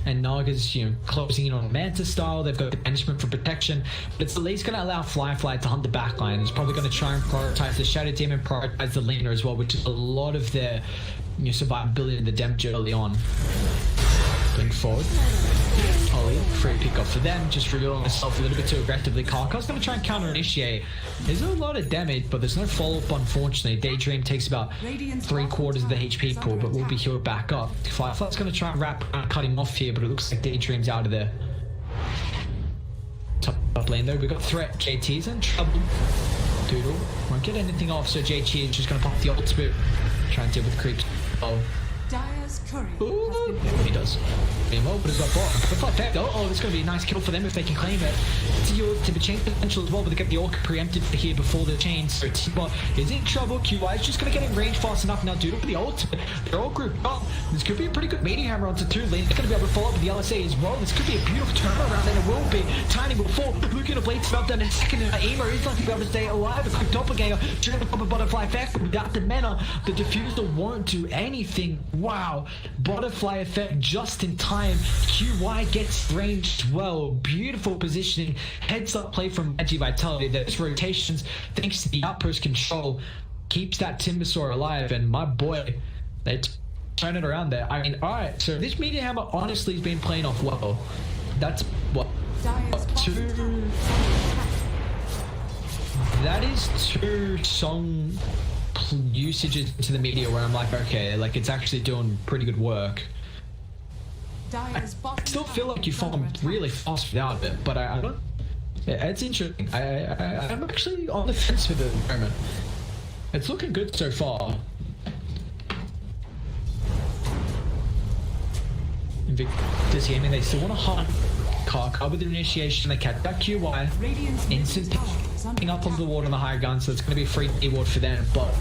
And Naga's, you know, closing in on Manta style. They've got the banishment for protection, but it's at least going to allow Fly to hunt the backline. He's probably going to try and prioritize the Shadow Demon, prioritize the Lina as well, which is a lot of their, you know, survivability and the damage early on. Blink forward. Ollie, free pick off for them. Just revealing myself a little bit too aggressively. Karka's going to try and counter initiate. There's a lot of damage, but there's no follow up, unfortunately. Daydream takes about 3/4 of the HP pool, but will be healed back up. Firefly's going to try and cut him off here, but it looks like Daydream's out of there. Top lane though, we got threat. JT's in trouble. Doodle won't get anything off, so JT is just going to pop the ultimate. Try and deal with creeps. Oh. Dire's courier Yeah, he does. Meanwhile, but he's got bot. Oh, it's going to be a nice kill for them if they can claim it. To the chain potential as well, but they get the Orc preempted here before the chain. So T-Bot is in trouble. QY is just going to get in range fast enough now. Doodle for the ultimate. They're all grouped up. This could be a pretty good meeting hammer onto 2 lane. They're going to be able to follow up with the LSA as well. This could be a beautiful turnaround, and it will be. Tiny will fall. Looking at Blade smelt down in a second, and Aimer is not going to be able to stay alive. A quick doppelganger. Trying to pop a Butterfly Effect, but without the mana, the diffuser won't do anything. Wow. Butterfly Effect just in time. QY gets ranged well. Beautiful positioning. Heads up play from iG.Vitality. Those rotations, thanks to the outpost control, keeps that Timbersaw alive. And my boy, they turn it around there. I mean, alright, so this Meteor Hammer honestly has been playing off well. That's what? 2. That is 2 song usages into the Meteor where I'm like, okay, like it's actually doing pretty good work. I still feel like you farm really fast without it, but I don't. Yeah, it's interesting. I'm actually on the fence with it at the moment. It's looking good so far. Invictus gaming, they still want to hunt. Karka with the initiation, they catch that QY. Instant picking up on the ward on the higher gun, so it's going to be a free D ward for them, but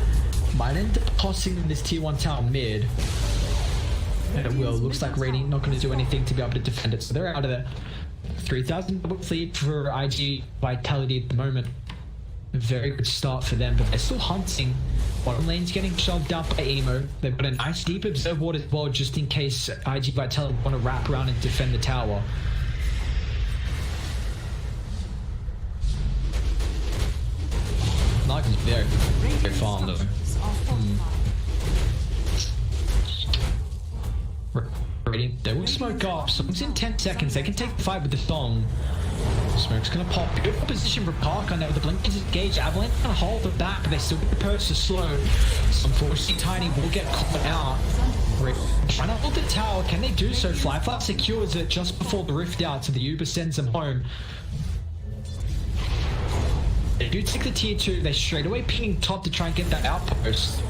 might end up tossing this tier 1 tower mid. And it will. Looks like Radiant not going to do anything to be able to defend it. So they're out of there. 3,000 double lead for iG.Vitality at the moment. A very good start for them, but they're still hunting. Bottom lane's getting shoved up by Emo. They've got a nice deep observe ward as well, just in case iG.Vitality want to wrap around and defend the tower. Like is very farm though. Radiant, they will smoke up. Someone's in 10 seconds. They can take the fight with the Thong. Smoke's gonna pop. Beautiful position for Parker now with the blink is engaged. Avalanche gonna hold it back, but they still get the purse to slow. So unfortunately, Tiny will get caught out. Trying to hold the tower. Can they do so? Fly secures it just before the rift out, so the Uber sends them home. They do take the tier 2. They straight away pinging top to try and get that outpost.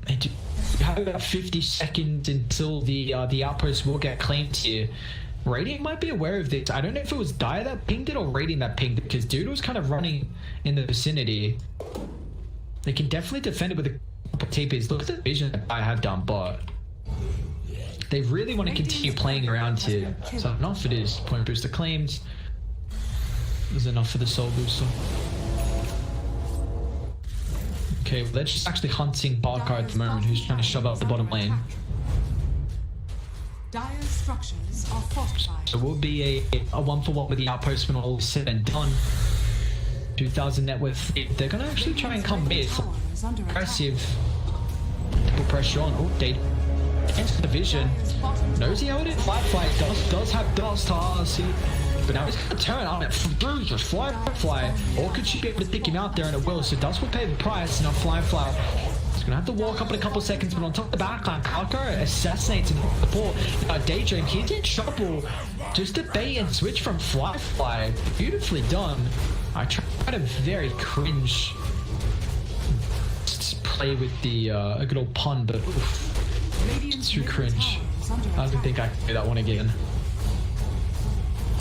They do have about 50 seconds until the outpost will get claimed here. Radiant might be aware of this. I don't know if it was Dire that pinged it or Radiant that pinged it, because Dude was kind of running in the vicinity. They can definitely defend it with a couple TPs. Look at the vision that I have done, but they really want to continue playing around here. So enough it is. Point booster claimed. There's enough for the soul booster. Okay, well, they're just actually hunting Barker at the moment, who's trying to shove up the bottom lane. Dire's structures are fortified. So we'll be a 1-for-1 with the outpost when all is said and done. 2,000 net worth. They're gonna actually try and come mid. Aggressive. Put pressure on. Oh, they against the vision. Knows he held it. Fly does have dust. See. But now he's gonna turn on it. Just fly. Or could she be able to pick him out there, and it will. So Dust will pay the price. Now fly. He's gonna have to walk up in a couple seconds, but on top of the backline, Parker assassinates and hits the ball. Daydream, he's in trouble. Just a bait and switch from fly. Beautifully done. I tried a very cringe play with the a good old pun, but it's too cringe. I don't think I can do that one again.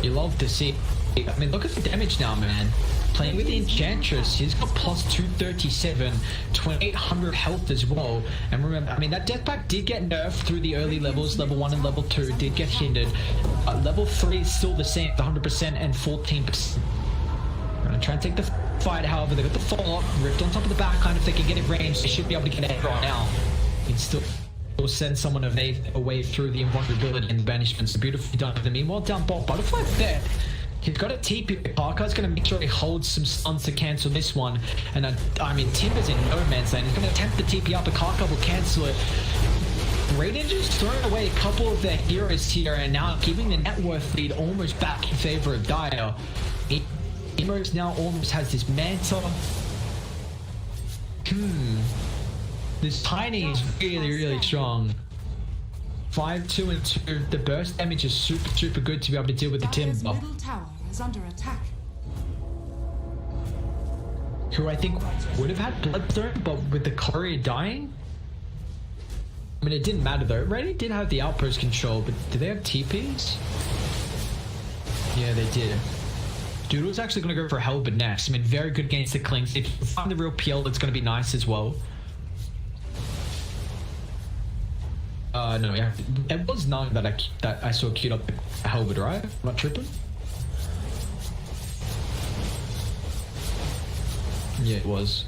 You love to see. I mean, look at the damage now, man. Playing with the Enchantress, he's got plus 237, 2800 health as well. And remember, I mean, that death pack did get nerfed through the early levels. Level 1 and level 2 did get hindered. Level 3 is still the same, 100% and 14%. I'm gonna try and take the fight, however, they got the follow-up, ripped on top of the backline. If they can get it ranged, they should be able to get it right now. You can still send someone away through the invulnerability and the banishment. So beautifully done. Meanwhile, down bot, Butterfly there. He's got a TP. Parker's going to make sure he holds some stuns to cancel this one. And I mean, Timber's in no man's lane. He's going to attempt the TP up, but Parker will cancel it. Radiant just throwing away a couple of their heroes here, and now giving the net worth lead almost back in favor of Dire. Emo's now almost has this Manta. This Tiny is really strong. 5, 2, and 2. The burst damage is super good to be able to deal with the Timber. Middle tower is under attack. Who I think would have had Bloodstone, but with the courier dying, I mean, it didn't matter though. Radiant did have the outpost control, but do they have TPs? Yeah, they did. Doodle's actually going to go for Helbert next. I mean, very good against the Clinks. If you find the real PL, that's going to be nice as well. No, yeah, it was none that I saw queued up Helbert, right? I'm not tripping. Yeah, it was.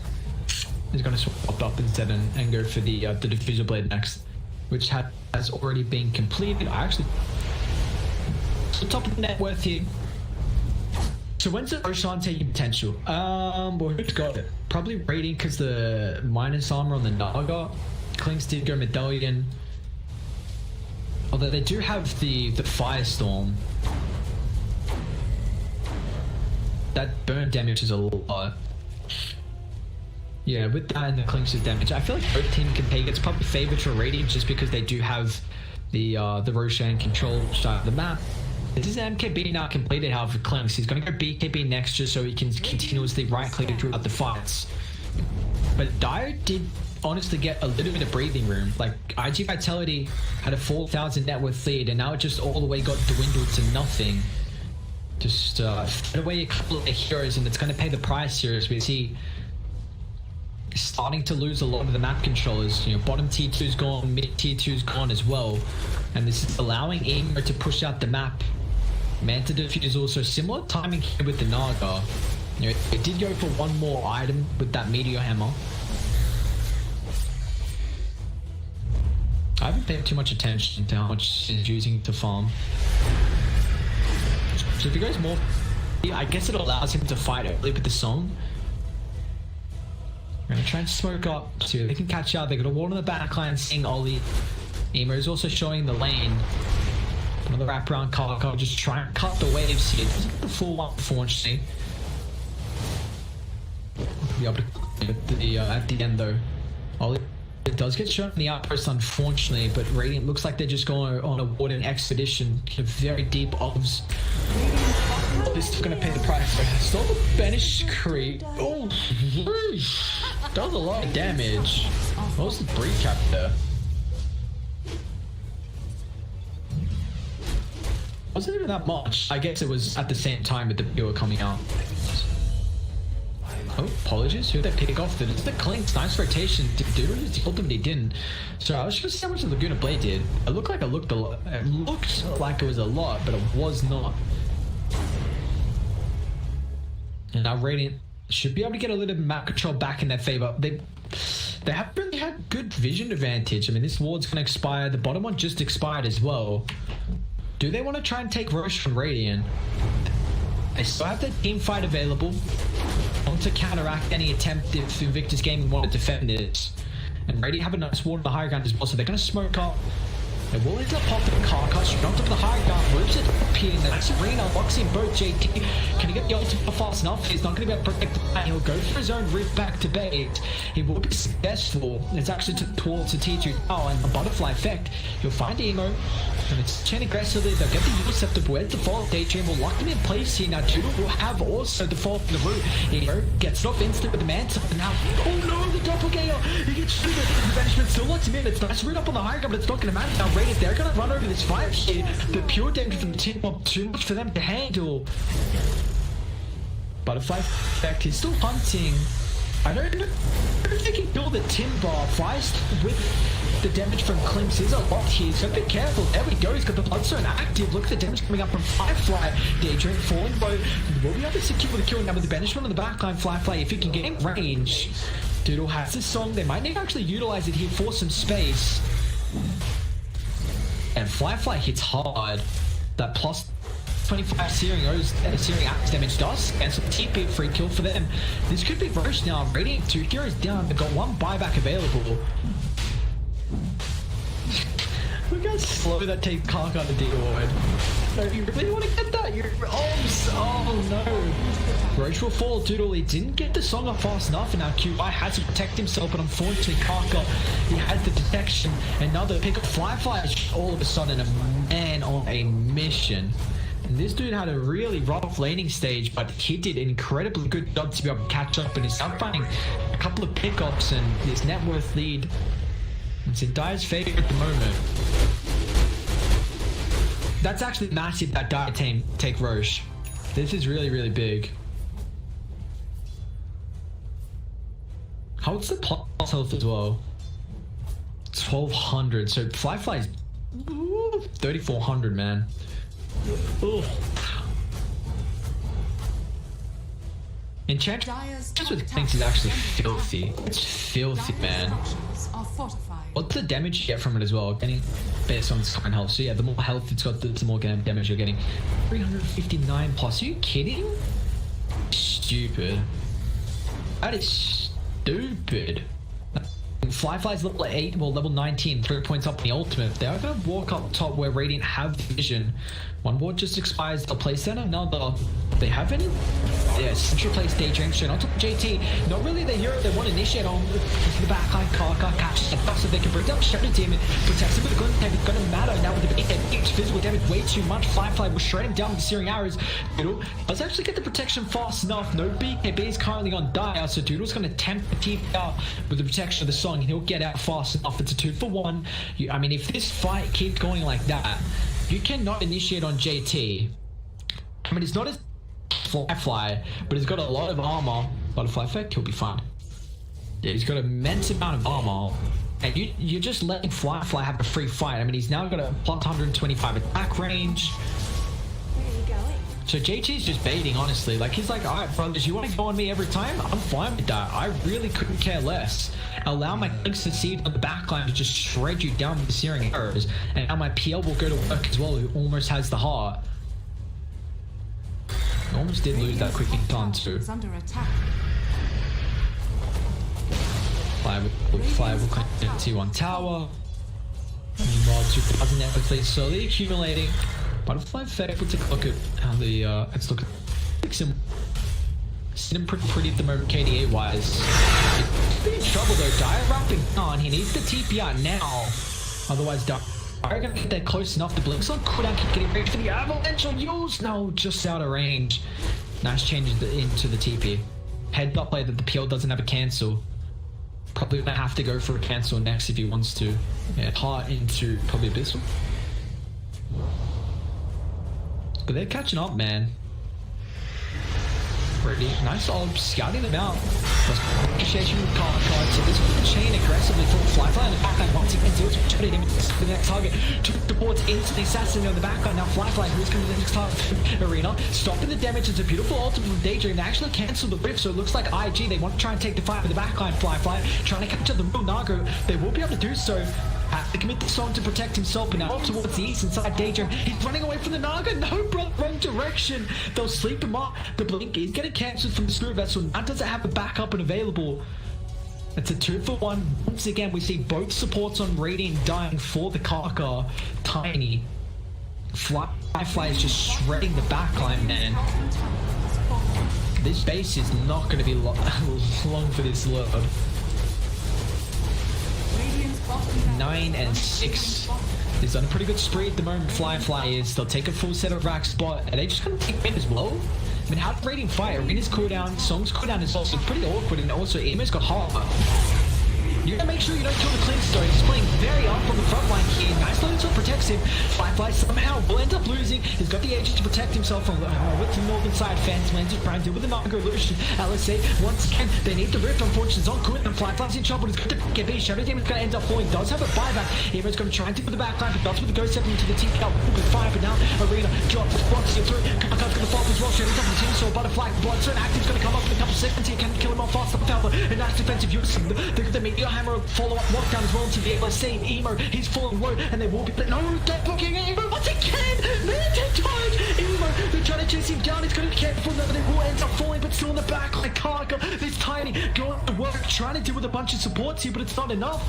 He's gonna swap up instead and go for the diffuser blade next, which has already been completed. I actually top of the net worth here. So when's the Roshan taking potential? Well, who's got it? Probably Radiant, because the minus armor on the Naga. Clinks did go Medallion. Although they do have the Firestorm. That burn damage is a lot. Yeah, with that and the Clinks' damage, I feel like both teams can take it. It's probably favored for Radiant just because they do have the Roshan control side of the map. This is MKB now completed, however, Clinks. He's going to go BKB next just so he can continuously right-click throughout the fights. But Dire did honestly get a little bit of breathing room. Like, iG.Vitality had a 4,000 net worth lead, and now it just all the way got dwindled to nothing. Just fed away a couple of heroes, and it's going to pay the price here as we see starting to lose a lot of the map controllers. You know, bottom tier 2's gone, mid tier 2's gone as well, and this is allowing Emo to push out the map. Manta Defuse also similar timing here with the Naga. You know, it did go for one more item with that Meteor Hammer. I haven't paid too much attention to how much he's using to farm. So if he goes more, I guess it allows him to fight early with the song. We're gonna try and smoke up so they can catch up. They're gonna ward on the backline, seeing Ollie. Emo is also showing the lane. Another wraparound Karka, just try and cut the waves here. Doesn't get the full one, unfortunately. Be able to at the end though. Ollie. It does get shown in the outpost, unfortunately, but Radiant looks like they're just going on a wooden expedition. Very deep obs. They're still going to pay the price. Still the banish creep. Oh, that was a lot of damage. What was the breach cap there? Wasn't even that much. I guess it was at the same time that the people were coming out. Oh, apologies. Who did they pick off? It's the Clinks. Nice rotation. Dude just told him he didn't. So I was just gonna see how much the Laguna Blade did. It looked like it looked a lot. It looked like it was a lot, but it was not. And now Radiant should be able to get a little bit of map control back in their favor. They haven't really had good vision advantage. I mean, this ward's gonna expire. The bottom one just expired as well. Do they want to try and take Roche from Radiant? They still have their team fight available. Want to counteract any attempt if Invictus Gaming want to defend this. And Radiant have a nice ward on the high ground as well, so they're going to smoke up. They will end up popping the Karka straight onto the high ground, moves it up here in the next arena, locks in both JT. Can he get the ultimate fast enough? He's not going to be able to protect the line. He'll go for his own rift back to bait. He will be successful. It's actually towards the T2 now, and the butterfly effect. He'll find Emo, and it's chain aggressively. They'll get the Interceptor. Where's the fall? Daydream will lock them in place here. Now Judo will have also the fall from the root. Emo gets it off instant with the Manta. Now, oh no, the Doppelganger. He gets through the banishment, still locks him in. It's nice root up on the high ground, but it's not going to matter. Now Radiant, they're going to run over this fight here. The pure damage from the team up too much for them to handle. Butterfly effect, he's still hunting. I don't know if they can kill the Timber. Feist with the damage from Clinks is a lot here, so be careful. There we go, he's got the Bloodstone active. Look at the damage coming up from Firefly. Daydream falling low. Will be able to secure the kill now with the banishment on the backline. Firefly, if he can get in range. Doodle has this song. They might need to actually utilize it here for some space. And Firefly hits hard. That plus 25 Searing axe damage does cancel TP, free kill for them. This could be Roche now. Radiant 2 heroes down. They've got one buyback available. Look how slow that takes Karka to deal. No, you really want to get that? Oh no. Roche will fall. Doodle, he didn't get the song up fast enough, and now QI has to protect himself, but unfortunately Karka, he has the detection. Another pick of Firefly is all of a sudden a man on a mission. And this dude had a really rough laning stage, but he did an incredibly good job to be able to catch up, and he's out finding a couple of pickups, and his net worth lead. It's in Dire's favor at the moment. That's actually massive that Dire team take Roche. This is really, really big. How's the plus health as well? 1200. So Firefly's 3400, man. Ooh. Enchant just with things is actually filthy. It's filthy, man. What's the damage you get from it as well? Getting based on its current health. So yeah, the more health it's got, the more damage you're getting. 359 plus. Are you kidding? Stupid. That is stupid. Firefly's level 8, well level 19, 3 points up in the ultimate. They're gonna walk up top where Radiant have vision. One ward just expires, they'll place then another. They have any? Yeah, central place Daydream straight on top of JT. Not really the hero they want to initiate on into the backline. Karka catches it fast so they can bring down Shadow Demon. Protects him with a gun damage, gonna matter now with the big damage. Physical damage way too much. Firefly will shred him down with the Searing Arrows. Doodle does actually get the protection fast enough. No BKB is currently on Dire, so Doodle's gonna tempt the team out with the protection of the song, and he'll get out fast enough. It's a 2-for-1. I mean, if this fight keeps going like that, you cannot initiate on JT. I mean, it's not as Firefly, but he's got a lot of armor. Butterfly effect, he'll be fine. Yeah, he's got an immense amount of armor. And you're just letting Fly have a free fight. I mean, he's now got a plus 125 attack range. Where are you going? So JT's just baiting, honestly. Like, he's like, all right, brothers, you want to go on me every time? I'm fine with that. I really couldn't care less. Allow my links to see on the backline to just shred you down with the searing arrows. And now my PL will go to work as well, who almost has the heart. Almost did lose that quick on too. Under attack. Fly will connect to T1 tower. Meanwhile, 2,000 net quickly slowly accumulating. Butterfly effect. We'll take a look at how the let's look at him. Sitting pretty at the moment, KDA wise. He's in trouble though. Dire wrapping on. He needs the TP out now. Otherwise, Dire gonna get there close enough. The Blinks on cooldown, keep getting ready for the avalanche on yours. No, just out of range. Nice changes into the TP. Head up play that the PL doesn't have a cancel. Probably gonna have to go for a cancel next if he wants to. Yeah, heart into probably Abyssal. But they're catching up, man. Pretty nice scouting them out. Negotiation with card. So this one chain aggressively for Fly in the backline. Once again, Zeus shooting him to the next target. Took the boards into the assassin on the backline. Now Fly who's coming to the next target arena. Stopping the damage. It's a beautiful ultimate from Daydream. They actually cancelled the rift, so it looks like IG. They want to try and take the fight with the backline. Fly trying to capture the real Nago. They will be able to do so. Have to commit the song to protect himself, but now towards the east inside Daydream. He's running away from the Naga. No, bro, wrong direction. They'll sleep him up. The blink is getting cancelled from the Spirit Vessel. Now doesn't have a backup and available. It's a 2-for-1. Once again, we see both supports on Radiant dying for the Karka. Tiny. Fly is just shredding the backline, man. This base is not going to be long for this load. 9 and 6. He's on a pretty good spree at the moment. Fly is. They'll take a full set of rack spot. Are they just going to take mid as well? I mean, how did Radiant fight? Arena's cooldown, Song's cooldown is also pretty awkward, and also Emo's got heart. You gotta make sure you don't kill the Clean Stone. He's playing very up from the front line here. Nice loading to protects him. Fly somehow will end up losing. He's got the edges to protect himself from with the northern side fence. Lands is trying to deal with the Naga illusion. LSA, once again, they need the rift. Unfortunately, it's on Quinn and Fly's in trouble. He's got the KB. Shadow Demon's gonna end up falling. Does have a buyback. Emo's gonna try and deal with the backline, but does with the Ghost Step into the TPL. With fire, but now Arena drops, boxing through. Karka's gonna fall as well. Shadow Demon, the team saw Butterfly. Bloodstone Active's gonna come up in a couple seconds here. Can kill him off fast. And nice defensive use. The Meteor Hammer follow up. Lockdown as well to be able to save Emo. He's falling low and they will be. No, they're blocking Emo once again. Man, take time. Emo, they're trying to chase him down. He's going to be careful. They will end up falling, but still in the back like Karka. This Tiny going to work, trying to deal with a bunch of supports here, but it's not enough.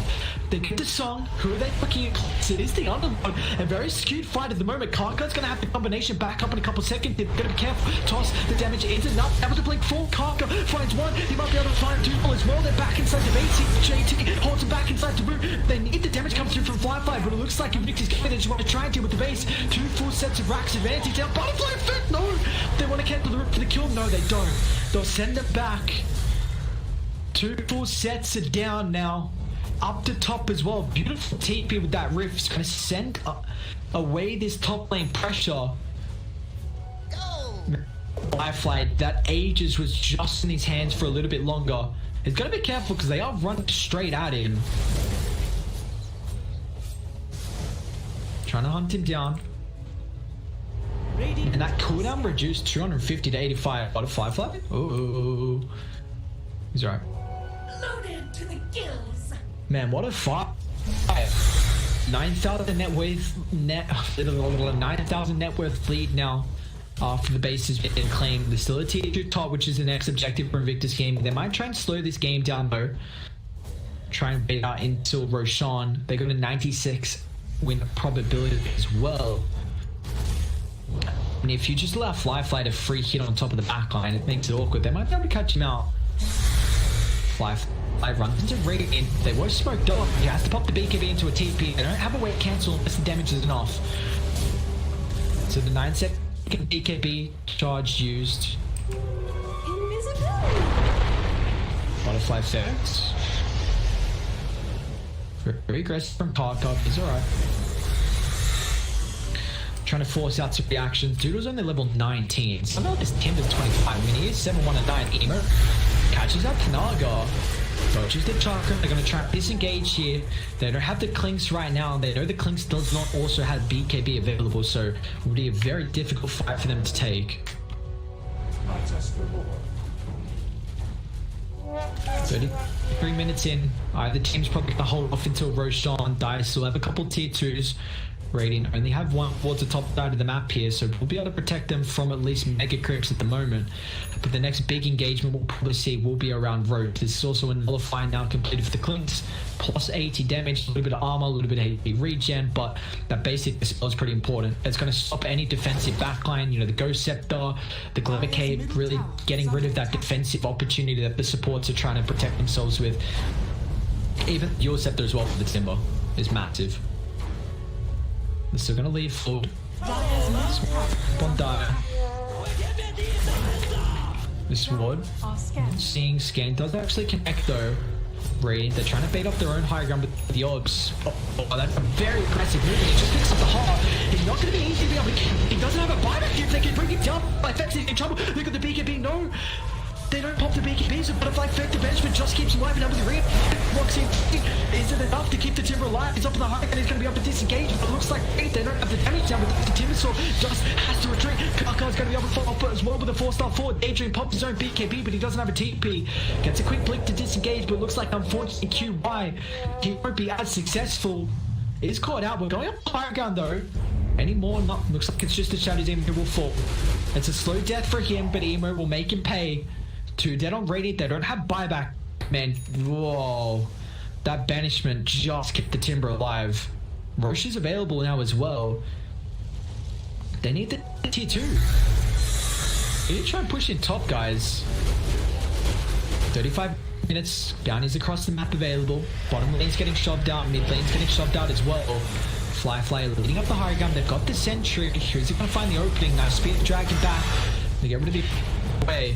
They get the song. Who are they looking at? It is the underlord. A very skewed fight at the moment. Karka's going to have the combination back up in a couple seconds. They're going to be careful. Toss the damage isn't enough. That was a blink for Karka. Finds one. He might be able to find two as well. They're back inside the base. JT holds him back inside the room. They need the damage come through from Fly, but it looks like Invictus coming. They just want to try and deal with the base. 2 full sets of racks advantage down. Butterfly effect, no! They want to cancel the rip for the kill. No, they don't. They'll send it back. 2 full sets are down now. Up the top as well. Beautiful TP with that rift. It's going to send away this top lane pressure. Fly, that Aegis was just in his hands for a little bit longer. He's got to be careful because they are running straight at him. Trying to hunt him down. And that cooldown reduced 250 to 85. Butterfly Fly? Ooh. He's alright. Loaded to the gills. Man, what a fight. 9,000 net worth 9,000 net worth lead now. After the base has been claimed, there's still a tier 2 top, which is the next objective for Invictus game. They might try and slow this game down though. Try and wait out until Roshan. They got a 96 win probability as well. And if you just allow Fly to free hit on top of the backline, it makes it awkward. They might be able to catch him out. Fly runs into Radiant. They were smoked off. He has to pop the BKB into a TP. They don't have a weight cancel unless the damage isn't off. So the 9-second BKB charge used. Invisibility. Butterfly effects. Very aggressive from Karka. He's alright. Trying to force out some reactions. Dude was only level 19. Somehow this Timber's 25. I mean, he is 7-1 and 9. Emo catches up to Naga. Dodges the chakra. They're going to try and disengage here. They don't have the Clinks right now. They know the Clinks does not also have BKB available, so it will be a very difficult fight for them to take. 33 minutes in. Either team's probably going to hold off until Roshan dies. Still have a couple tier 2s. Radiant only have one towards the top side of the map here, so we'll be able to protect them from at least mega creeps at the moment. But the next big engagement we'll probably see will be around Road. This is also a nullify now completed for the Clinks. Plus 80 damage, a little bit of armor, a little bit of HP regen, but that basic dispel is pretty important. It's going to stop any defensive backline, you know, the Ghost Scepter, the Glimmer Cape, really getting rid of that defensive opportunity that the supports are trying to protect themselves with. Even your Scepter as well for the Timber is massive. They're still going to leave forward. Bondire. This ward. Seeing Scan does actually connect though. Radiant, they're trying to bait off their own high ground with the orbs. Oh, that's a very aggressive move. He just picks up the heart. It's not going to be easy to be able to. He doesn't have a buyback if they can bring him down. Effects in trouble. Look at the BKB. No. They don't pop the BKB, so Butterfly Effect, the benchman just keeps alive and up with the rear. Walks in. Is it enough to keep the Timber alive? He's up in the high and he's going to be able to disengage, but it looks like they don't have the damage down with the Timber, so just has to retreat. Karkar's going to be able to follow up as well with a 4-star forward. Daydream pops his own BKB, but he doesn't have a TP. Gets a quick blink to disengage, but it looks like unfortunately QY, he won't be as successful. Is caught out. We're going up higher ground though. Anymore, not. Looks like it's just a Shadow's Emo will fall. It's a slow death for him, but Emo will make him pay. 2 dead on Radiant, they don't have buyback. Man, whoa. That banishment just kept the Timber alive. Roche is available now as well. They need the tier 2. They need to try and push in top, guys. 35 minutes, bounties across the map available. Bottom lane's getting shoved out, mid lane's getting shoved out as well. Fly leading up the high ground, they've got the sentry. Who's going to find the opening? Now speed dragging back. They get rid of the way.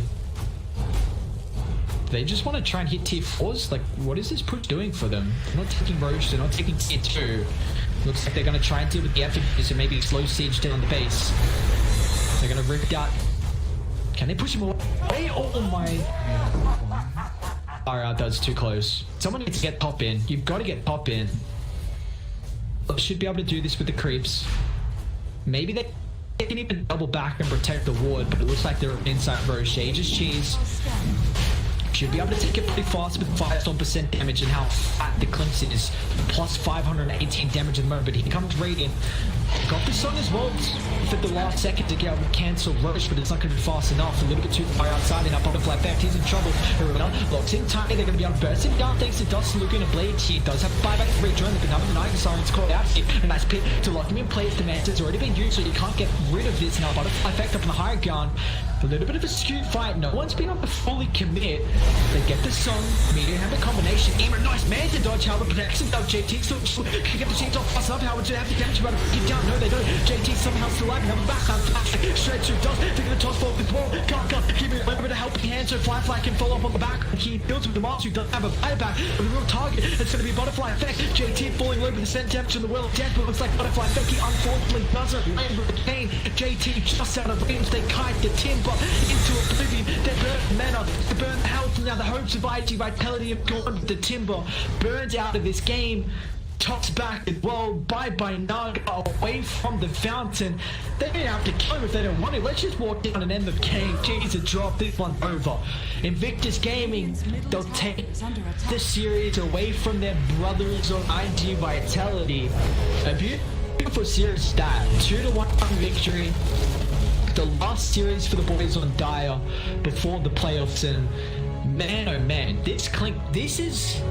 They just want to try and hit tier 4s? Like, what is this push doing for them? They're not taking Roche, they're not taking tier 2. Looks like they're going to try and deal with the efficacy, so maybe slow siege down the base. They're going to rip out. Can they push him away? Oh my. Alright, that's too close. Someone needs to get top in. You've got to get top in. Should be able to do this with the creeps. Maybe they can even double back and protect the ward, but it looks like they're inside Roche. Just cheese. Should be able to take it pretty fast with 5% damage and how fat the Clinks is. Plus 518 damage at the moment, but here comes Radiant. Got this song as well for the last second to get able to cancel Roche, but it's not going to be fast enough. A little bit too far outside in that Butterfly Effect. He's in trouble. Arena locks in tiny. They're going to be able to burst him down thanks to Dust. Looking at Blade. He does have a buyback to rejoin. But another Night Siren's caught out here. A nice pit to lock him in place. The Manta's already been used, so you can't get rid of this now. Butterfly Effect up in the higher ground. A little bit of a skewed fight. No one's been able to fully commit. They get the song. Medium hammer combination. Emo, nice man to dodge. However, protects himself. JT still can get the chains off fast enough. Howard to have the damage about to get down. No, they don't. JT somehow still alive. Another backhand. Shred through does. They're going to toss forward with ball. Can't keep it over to helping hand so Firefly can follow up on the back. He builds with the Mars who doesn't have a buyback. But the real target, it's going to be Butterfly Effect. JT falling low with the center temperature in the Well of Death, but it looks like Butterfly Effect. He unfortunately doesn't land with the pain. JT just out of range. They kite the Timber into oblivion. They burn mana. They burn the health. Now the hopes of iG.Vitality have gone with the Timber. Burned out of this game. Tops back as well. Bye-bye Naga away from the fountain. They don't have to kill him if they don't want to. Let's just walk down and end the game. Jeez, to drop this one over. Invictus Gaming, they'll take the series away from their brothers on iG.Vitality. A beautiful series stat. 2-1 victory. The last series for the boys on Dire before the playoffs, and man oh man, this is